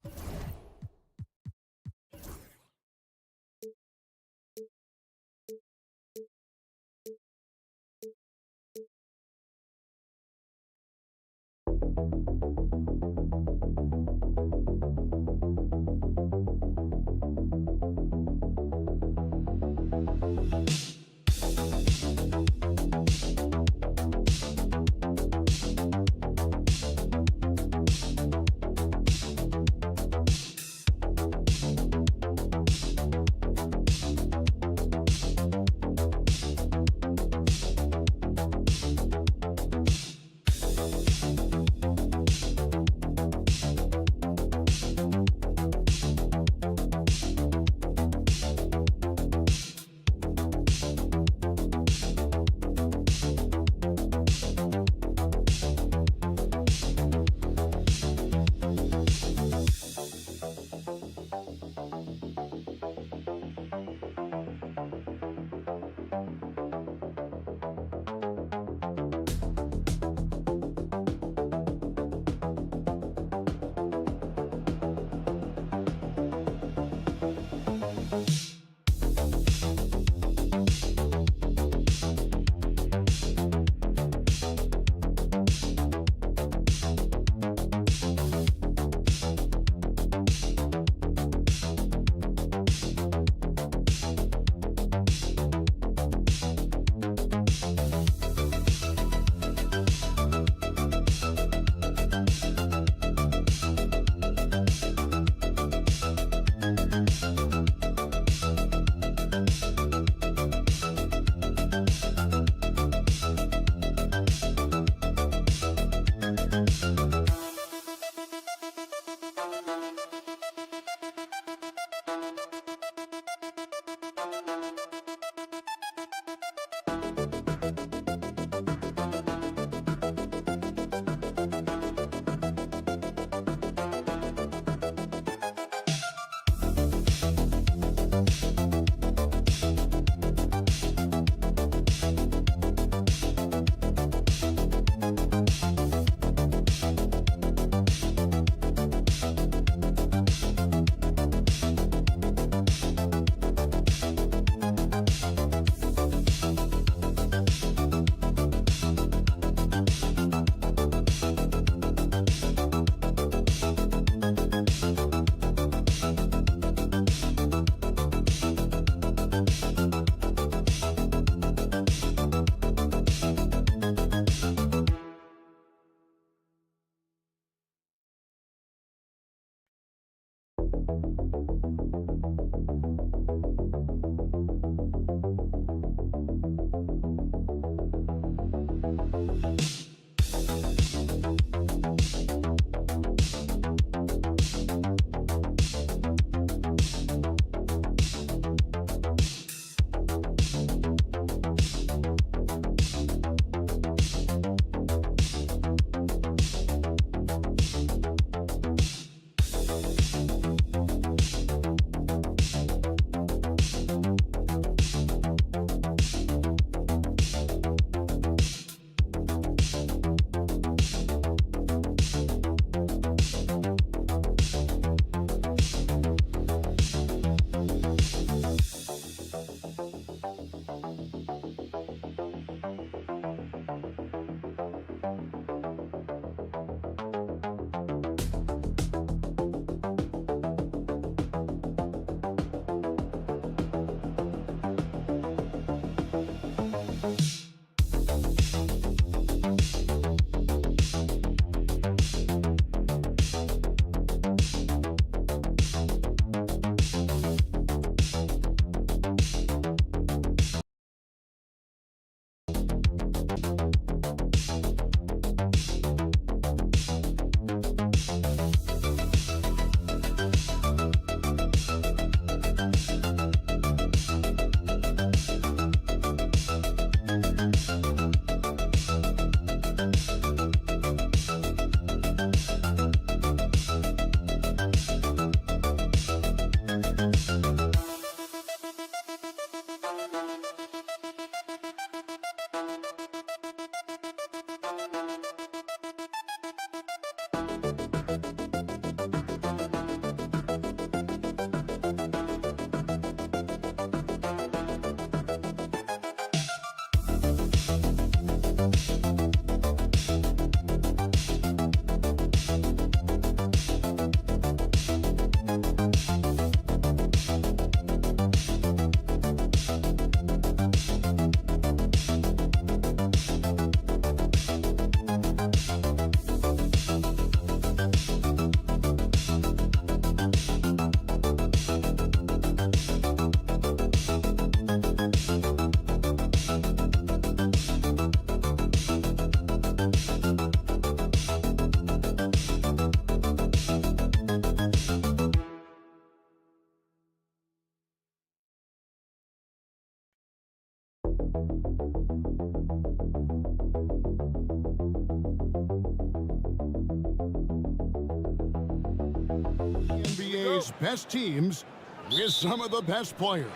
NBA's best teams with some of the best players.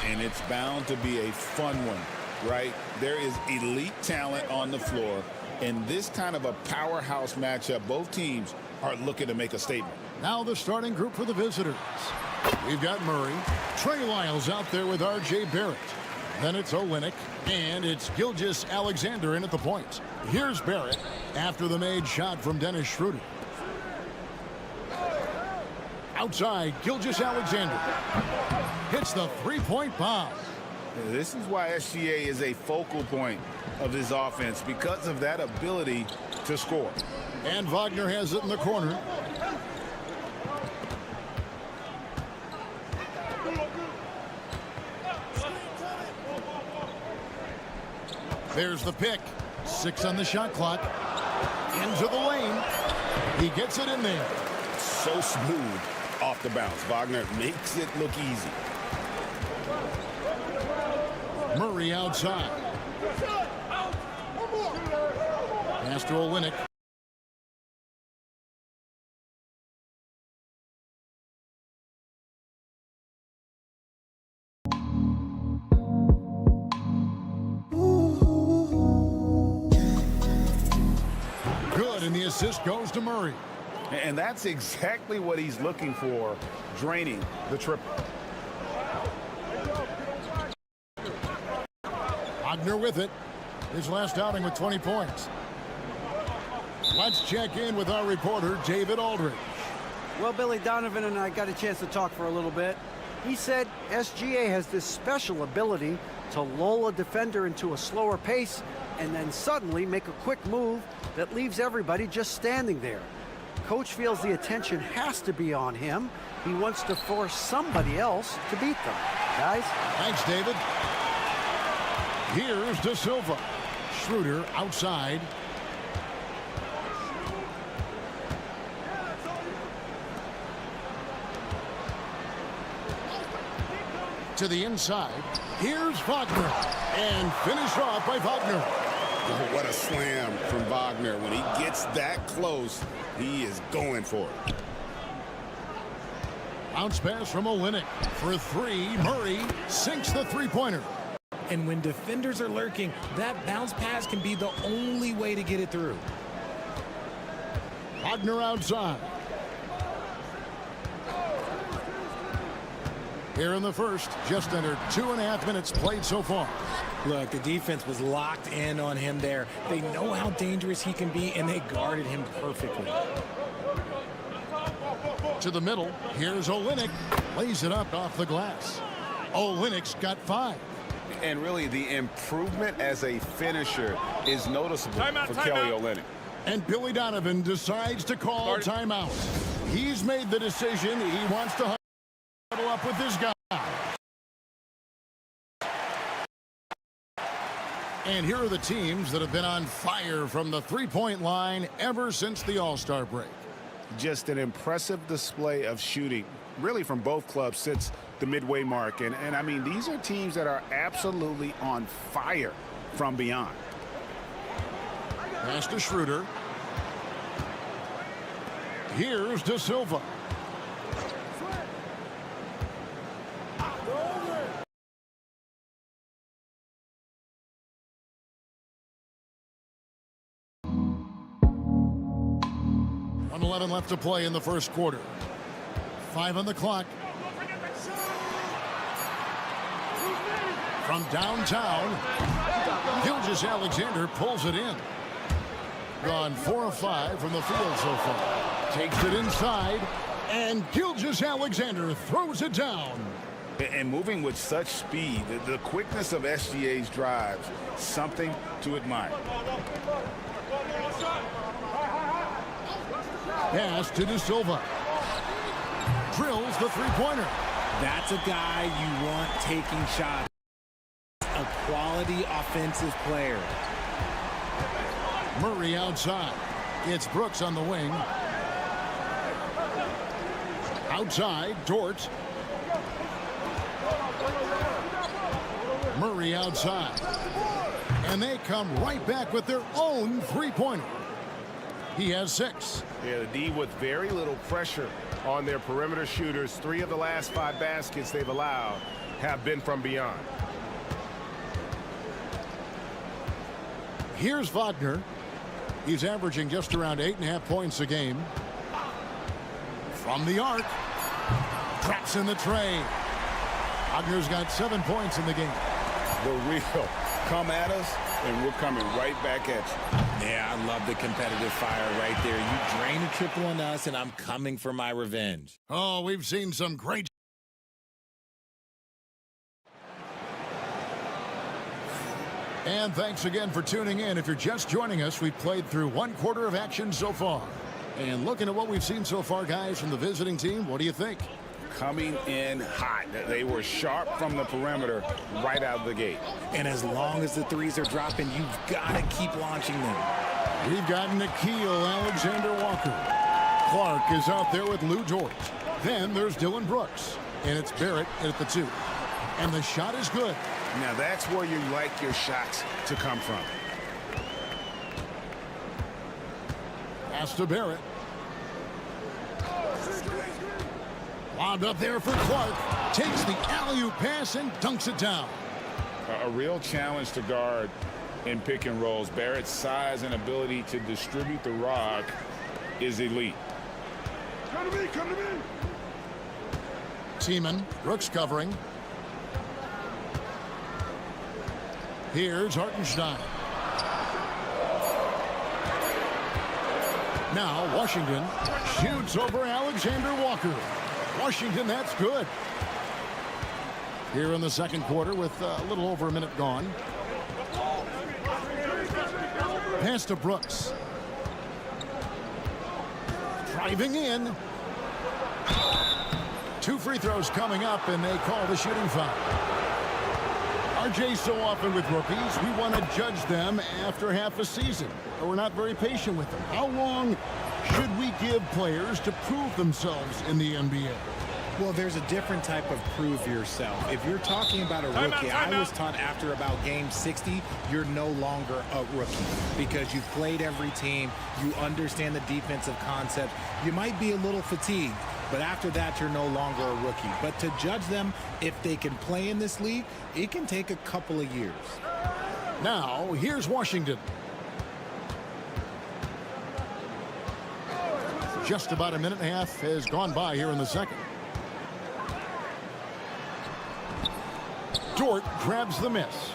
And it's bound to be a fun one, right? There is elite talent on the floor. In this kind of a powerhouse matchup, both teams are looking to make a statement. Now the starting group for the visitors. We've got Murray. Trey Lyles out there with R.J. Barrett. Then it's Olynyk, and it's Gilgeous-Alexander in at the point. Here's Barrett after the made shot from Dennis Schroeder. Outside, Gilgeous-Alexander hits the three-point bomb. This is why SGA is a focal point of this offense, because of that ability to score. And Wagner has it in the corner. There's the pick. 6 on the shot clock. Into the lane. He gets it in there. So smooth off the bounce. Wagner makes it look easy. Murray outside. Pass to Olynyk. Good, and the assist goes to Murray. And that's exactly what he's looking for, draining the triple. Wagner with it. His last outing with 20 points. Let's check in with our reporter, David Aldridge. Well, Billy, Donovan and I got a chance to talk for a little bit. He said SGA has this special ability to lull a defender into a slower pace and then suddenly make a quick move that leaves everybody just standing there. Coach feels the attention has to be on him. He wants to force somebody else to beat them. Guys? Thanks, David. Here's De Silva. Schroeder outside. To the inside. Here's Wagner. And finished off by Wagner. Oh, what a slam from Wagner. When he gets that close, he is going for it. Bounce pass from Olynyk. For three, Murray sinks the three-pointer. And when defenders are lurking, that bounce pass can be the only way to get it through. Wagner outside. Here in the first, just under 2.5 minutes played so far. Look, the defense was locked in on him there. They know how dangerous he can be, and they guarded him perfectly. To the middle, here's Olynyk. Lays it up off the glass. Olynyk's got 5. And really, the improvement as a finisher is noticeable for Kelly Olynyk. And Billy Donovan decides to call a timeout. He's made the decision. He wants to huddle up with this guy. And here are the teams that have been on fire from the three-point line ever since the All-Star break. Just an impressive display of shooting, really from both clubs since the midway mark. And I mean, these are teams that are absolutely on fire from beyond. Pass to Schroeder. Here's De Silva. Left to play in the first quarter. 5 on the clock. From downtown, Gilgeous-Alexander pulls it in. Gone 4 of 5 from the field so far. Takes it inside, and Gilgeous-Alexander throws it down. And moving with such speed, the quickness of SGA's drives, something to admire. Pass to De Silva. Drills the three-pointer. That's a guy you want taking shots. A quality offensive player. Murray outside. It's Brooks on the wing. Outside, Dort. Murray outside. And they come right back with their own three-pointer. He has 6. Yeah, the D with very little pressure on their perimeter shooters. 3 of the last 5 baskets they've allowed have been from beyond. Here's Wagner. He's averaging just around 8.5 points a game. From the arc. Traps in the tray. Wagner's got 7 points in the game. The real come at us, and we're coming right back at you. Yeah, I love the competitive fire right there. You drain a triple on us, and I'm coming for my revenge. Oh, we've seen some great. And thanks again for tuning in. If you're just joining us, we've played through 1 quarter of action so far. And looking at what we've seen so far, guys, from the visiting team, what do you think? Coming in hot. They were sharp from the perimeter right out of the gate. And as long as the threes are dropping, you've got to keep launching them. We've got Nickeil Alexander-Walker. Clark is out there with Lou Dort. Then there's Dylan Brooks. And it's Barrett at the 2. And the shot is good. Now that's where you like your shots to come from. Pass to Barrett. Wound up there for Clark. Takes the alley-oop pass and dunks it down. A real challenge to guard in pick and rolls. Barrett's size and ability to distribute the rock is elite. Come to me, come to me. Seaman, Brooks covering. Here's Hartenstein. Now Washington shoots over Alexander Walker. Washington, that's good. Here in the second quarter with a little over a minute gone. Pass to Brooks. Driving in. 2 free throws coming up, and they call the shooting foul. RJ, so often with rookies, we want to judge them after half a season, or we're not very patient with them. How long should we give players to prove themselves in the NBA? Well, there's a different type of prove yourself. If you're talking about a rookie, I was taught after about game 60, you're no longer a rookie because you've played every team, you understand the defensive concept, you might be a little fatigued, but after that, you're no longer a rookie. But to judge them, if they can play in this league, it can take a couple of years. Now, here's Washington. Just about a minute and a half has gone by here in the second. Dort grabs the miss.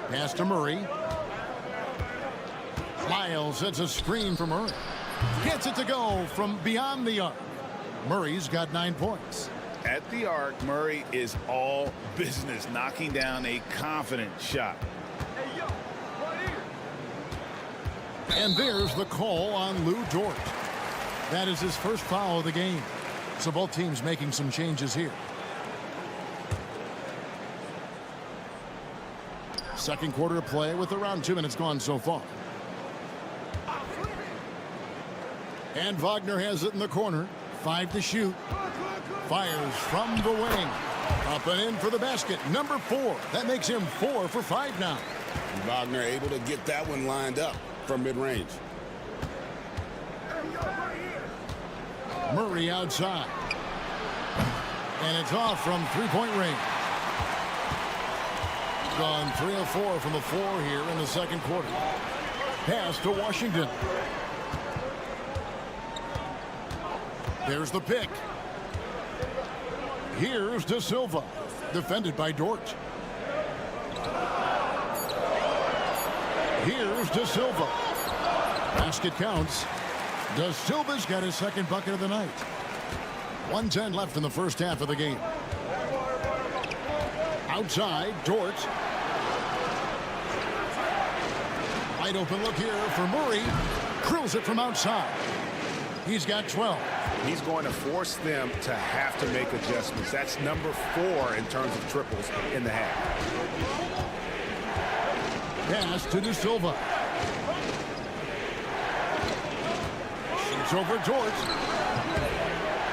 Pass to Murray. Miles sets a screen for Murray. Gets it to go from beyond the arc. Murray's got 9 points. At the arc, Murray is all business, knocking down a confident shot. And there's the call on Lou Dort. That is his first foul of the game. So both teams making some changes here. Second quarter of play with around 2 minutes gone so far. And Wagner has it in the corner. 5 to shoot. Fires from the wing. Up and in for the basket. Number 4. That makes him 4 for 5 now. Wagner able to get that one lined up from mid-range. Murray outside. And it's off from three-point range. Gone 3 of 4 from the floor here in the second quarter. Pass to Washington. There's the pick. Here's De Silva. Defended by Dort. Here's De Silva. Basket counts. De Silva's got his second bucket of the night. 1:10 left in the first half of the game. Outside, Dort. Wide open look here for Murray. Drills it from outside. He's got 12. He's going to force them to have to make adjustments. That's number 4 in terms of triples in the half. Pass to De Silva. Shoots over Dort.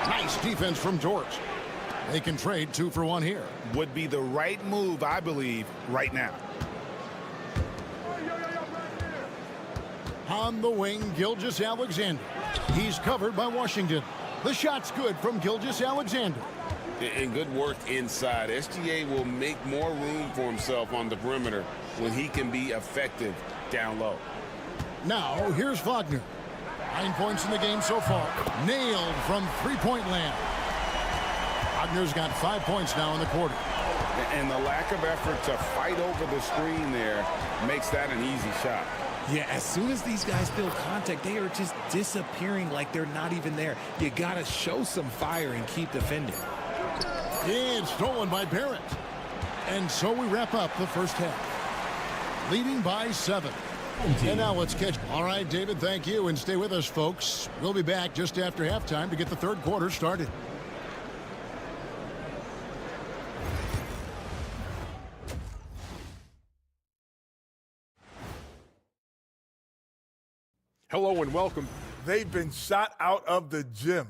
Nice defense from Dort. They can trade 2 for 1 here. Would be the right move, I believe, right now. On the wing, Gilgeous-Alexander. He's covered by Washington. The shot's good from Gilgeous-Alexander. And good work inside. SGA will make more room for himself on the perimeter when he can be effective down low. Now, here's Wagner. 9 points in the game so far. Nailed from three-point land. Wagner's got 5 points now in the quarter. And the lack of effort to fight over the screen there makes that an easy shot. Yeah, as soon as these guys feel contact, they are just disappearing like they're not even there. You got to show some fire and keep defending. And stolen by Barrett. And so we wrap up the first half. Leading by 7. And now let's catch. All right, David, thank you. And stay with us, folks. We'll be back just after halftime to get the third quarter started. Hello and welcome. They've been shot out of the gym.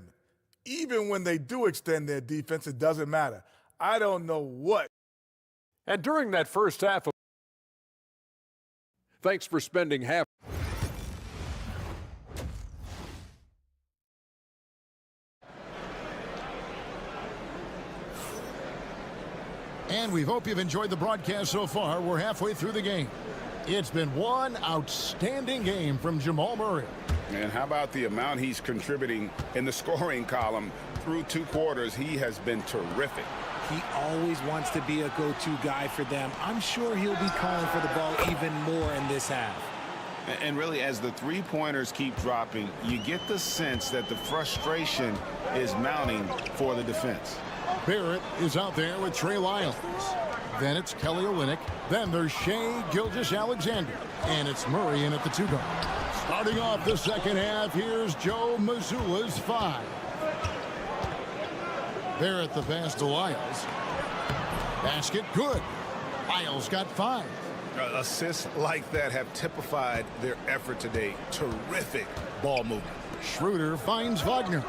even when they do extend their defense, it doesn't matter. I don't know what. And during that first half of... Thanks for spending half... And we hope you've enjoyed the broadcast so far. We're halfway through the game. It's been one outstanding game from Jamal Murray. And how about the amount he's contributing in the scoring column through 2 quarters? He has been terrific. He always wants to be a go-to guy for them. I'm sure he'll be calling for the ball even more in this half. And really, as the 3-pointers keep dropping, you get the sense that the frustration is mounting for the defense. Barrett is out there with Trey Lyles. Then it's Kelly Olynyk. Then there's Shai Gilgeous-Alexander. And it's Murray in at the 2 guard. Starting off the second half, here's Joe Mazzulla's 5. Barrett the pass to Lyles. Basket good. Lyles got 5. Assists like that have typified their effort today. Terrific ball movement. Schroeder finds Wagner.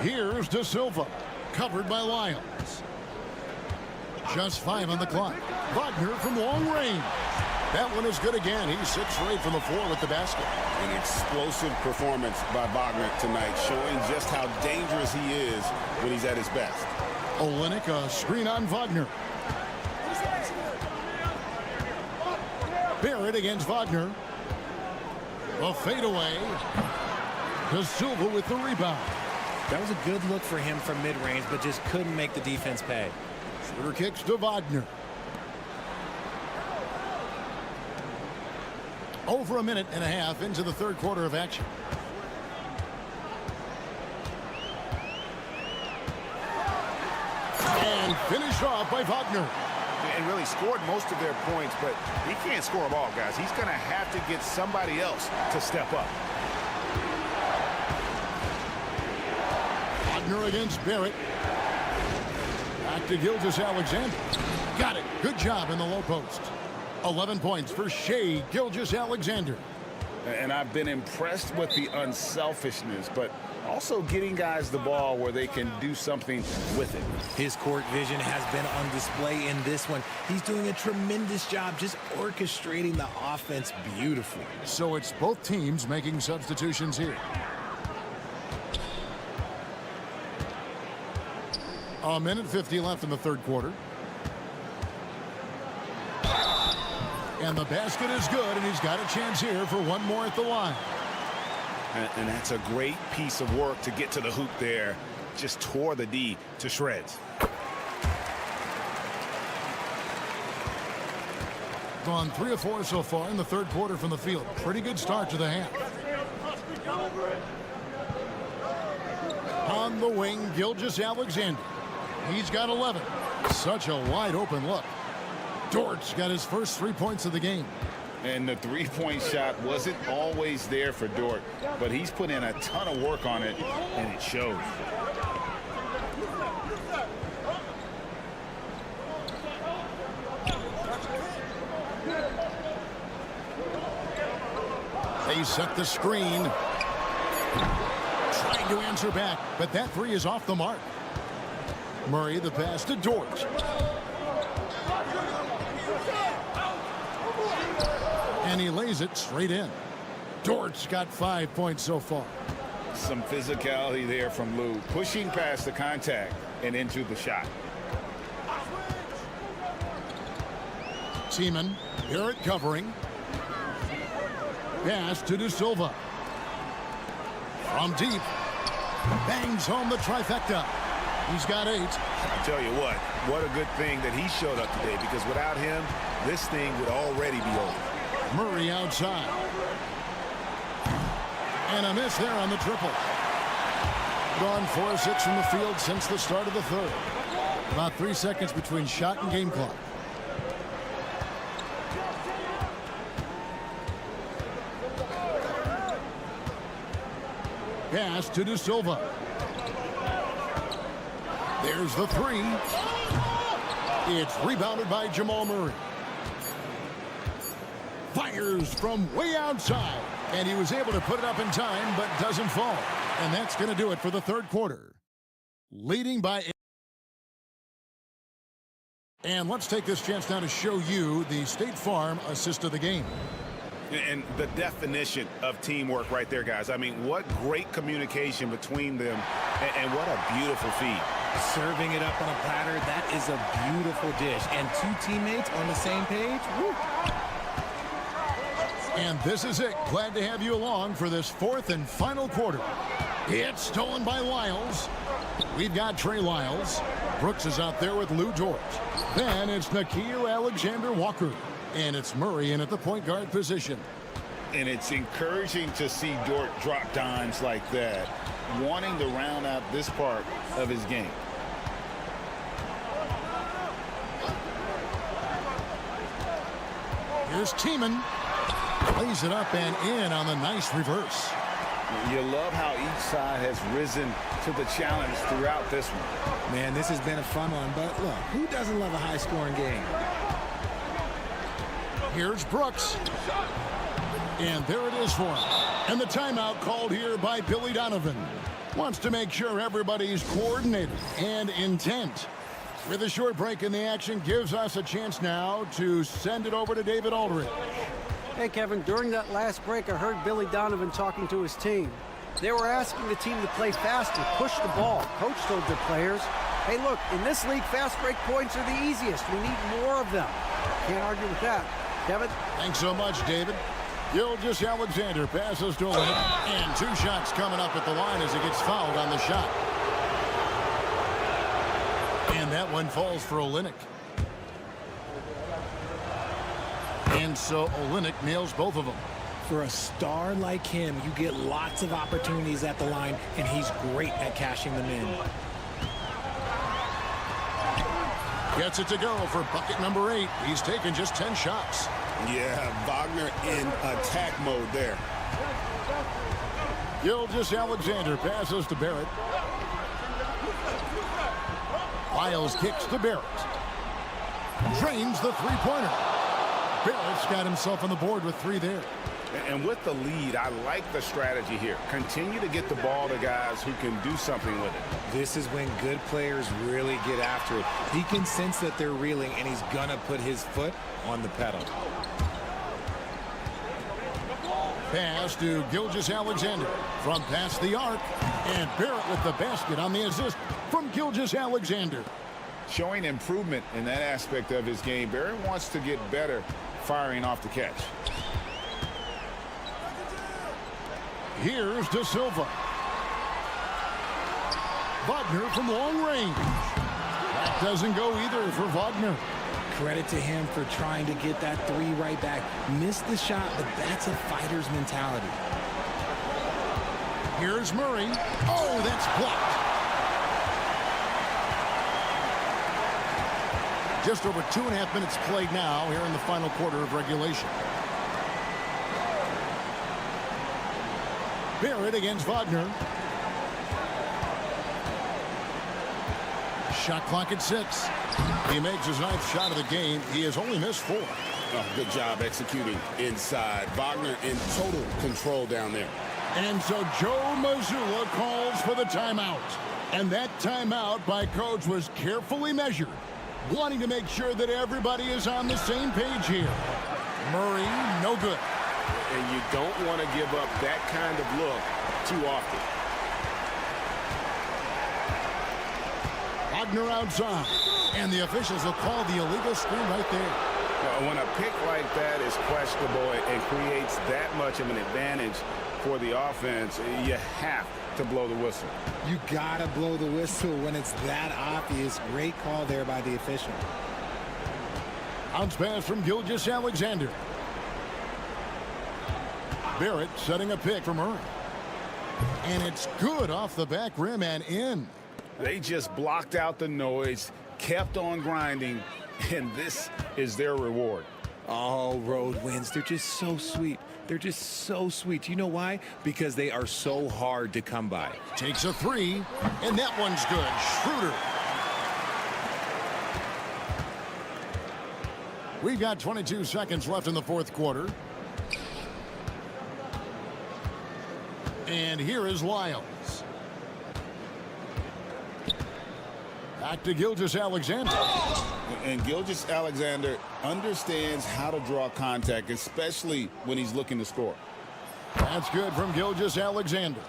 Here's De Silva, covered by Lyles. Just 5 on the clock. Wagner from long range. That one is good again. He's 6 for 8 from the floor with the basket. An explosive performance by Wagner tonight, showing just how dangerous he is when he's at his best. Olynyk, a screen on Wagner. Barrett against Wagner. A fadeaway. De Silva with the rebound. That was a good look for him from mid-range, but just couldn't make the defense pay. Schroeder kicks to Wagner. Over a minute and a half into the third quarter of action. And finished off by Wagner. And really scored most of their points, but he can't score them all, guys. He's going to have to get somebody else to step up. Wagner against Barrett. Back to Gilgeous-Alexander. Got it. Good job in the low post. 11 points for Shai Gilgeous-Alexander. And I've been impressed with the unselfishness, but also getting guys the ball where they can do something with it. His court vision has been on display in this one. He's doing a tremendous job just orchestrating the offense beautifully. So it's both teams making substitutions here. A minute 50 left in the third quarter. And the basket is good, and he's got a chance here for one more at the line. And that's a great piece of work to get to the hoop there. Just tore the D to shreds. Gone 3 of 4 so far in the third quarter from the field. Pretty good start to the half. On the wing, Gilgeous-Alexander. He's got 11. Such a wide open look. Dortch got his first 3 points of the game. And the 3-point shot wasn't always there for Dort, but he's put in a ton of work on it, and it shows. They set the screen. Trying to answer back, but that 3 is off the mark. Murray the pass to Dortch. And he lays it straight in. Dortch got 5 points so far. Some physicality there from Lou, pushing past the contact and into the shot. Seaman, Barrett covering. Pass to De Silva. From deep. Bangs home the trifecta. He's got 8. I tell you what a good thing that he showed up today, because without him, this thing would already be over. Murray outside. And a miss there on the triple. Gone 4 of 6 from the field since the start of the third. About 3 seconds between shot and game clock. Pass to De Silva. There's the 3. It's rebounded by Jamal Murray. Fires Fires from way outside. And he was able to put it up in time, but doesn't fall. And that's going to do it for the third quarter. Leading by... And let's take this chance now to show you the State Farm assist of the game. And the definition of teamwork right there, guys. I mean, what great communication between them, and what a beautiful feed. Serving it up on a platter, that is a beautiful dish. And two teammates on the same page. Woo. And this is it. Glad to have you along for this fourth and final quarter. It's stolen by Lyles. We've got Trey Lyles. Brooks is out there with Lou Dort. Then it's Nakia Alexander-Walker. And it's Murray in at the point guard position. And it's encouraging to see Dort drop dimes like that, wanting to round out this part of his game. Here's Tiemann. Plays it up and in on the nice reverse. You love how each side has risen to the challenge throughout this one. Man, this has been a fun one, but look, who doesn't love a high-scoring game? Here's Brooks. And there it is for him. And the timeout called here by Billy Donovan. Wants to make sure everybody's coordinated and intent. With a short break in the action, gives us a chance now to send it over to David Aldridge. Hey, Kevin, during that last break, I heard Billy Donovan talking to his team. They were asking the team to play faster, push the ball. Coach told their players, hey, look, in this league, fast break points are the easiest. We need more of them. Can't argue with that. Kevin? Thanks so much, David. Gilgeous Alexander passes to Olynyk. And two shots coming up at the line as he gets fouled on the shot. And that one falls for Olynyk. And so Olynyk nails both of them. For a star like him, you get lots of opportunities at the line, and he's great at cashing them in. Gets it to go for bucket number 8. He's taken just 10 shots. Yeah, Wagner in attack mode there. Gilgeous Alexander passes to Barrett. Lyles kicks to Barrett. Drains the three-pointer. Barrett's got himself on the board with 3 there. And with the lead, I like the strategy here. Continue to get the ball to guys who can do something with it. This is when good players really get after it. He can sense that they're reeling, and he's going to put his foot on the pedal. Pass to Gilgeous Alexander from past the arc. And Barrett with the basket on the assist from Gilgeous Alexander. Showing improvement in that aspect of his game. Barrett wants to get better firing off the catch. Here's De Silva. Wagner from long range. That doesn't go either for Wagner. Credit to him for trying to get that 3 right back. Missed the shot, but that's a fighter's mentality. Here's Murray. Oh, that's blocked. Just over 2.5 minutes played now here in the final quarter of regulation. Barrett against Wagner. Shot clock at 6. He makes his 9th shot of the game. He has only missed 4. Oh, good job executing inside. Wagner in total control down there. And so Joe Mazzulla calls for the timeout. And that timeout by Coach was carefully measured, wanting to make sure that everybody is on the same page here. Murray, no good. And you don't want to give up that kind of look too often. Wagner outside. And the officials will call the illegal screen right there. When a pick like that is questionable and creates that much of an advantage for the offense, you have to blow the whistle. You gotta blow the whistle when it's that obvious. Great call there by the official. Bounce pass from Gilgeous Alexander. Barrett setting a pick from Murray. And it's good off the back rim and in. They just blocked out the noise, kept on grinding, and this is their reward. Oh, road wins. They're just so sweet. They're just so sweet. You know why? Because they are so hard to come by. Takes a 3, and that one's good. Schroeder. We've got 22 seconds left in the fourth quarter. And here is Lyles. Back to Gilgeous-Alexander. And Gilgeous-Alexander understands how to draw contact, especially when he's looking to score. That's good from Gilgeous-Alexander.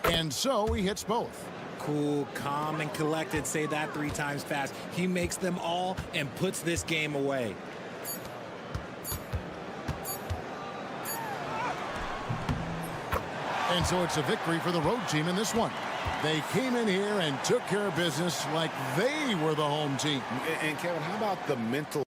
And so he hits both. Cool, calm, and collected. Say that 3 times fast. He makes them all and puts this game away. And so it's a victory for the road team in this one. They came in here and took care of business like they were the home team. And Kevin, how about the mental?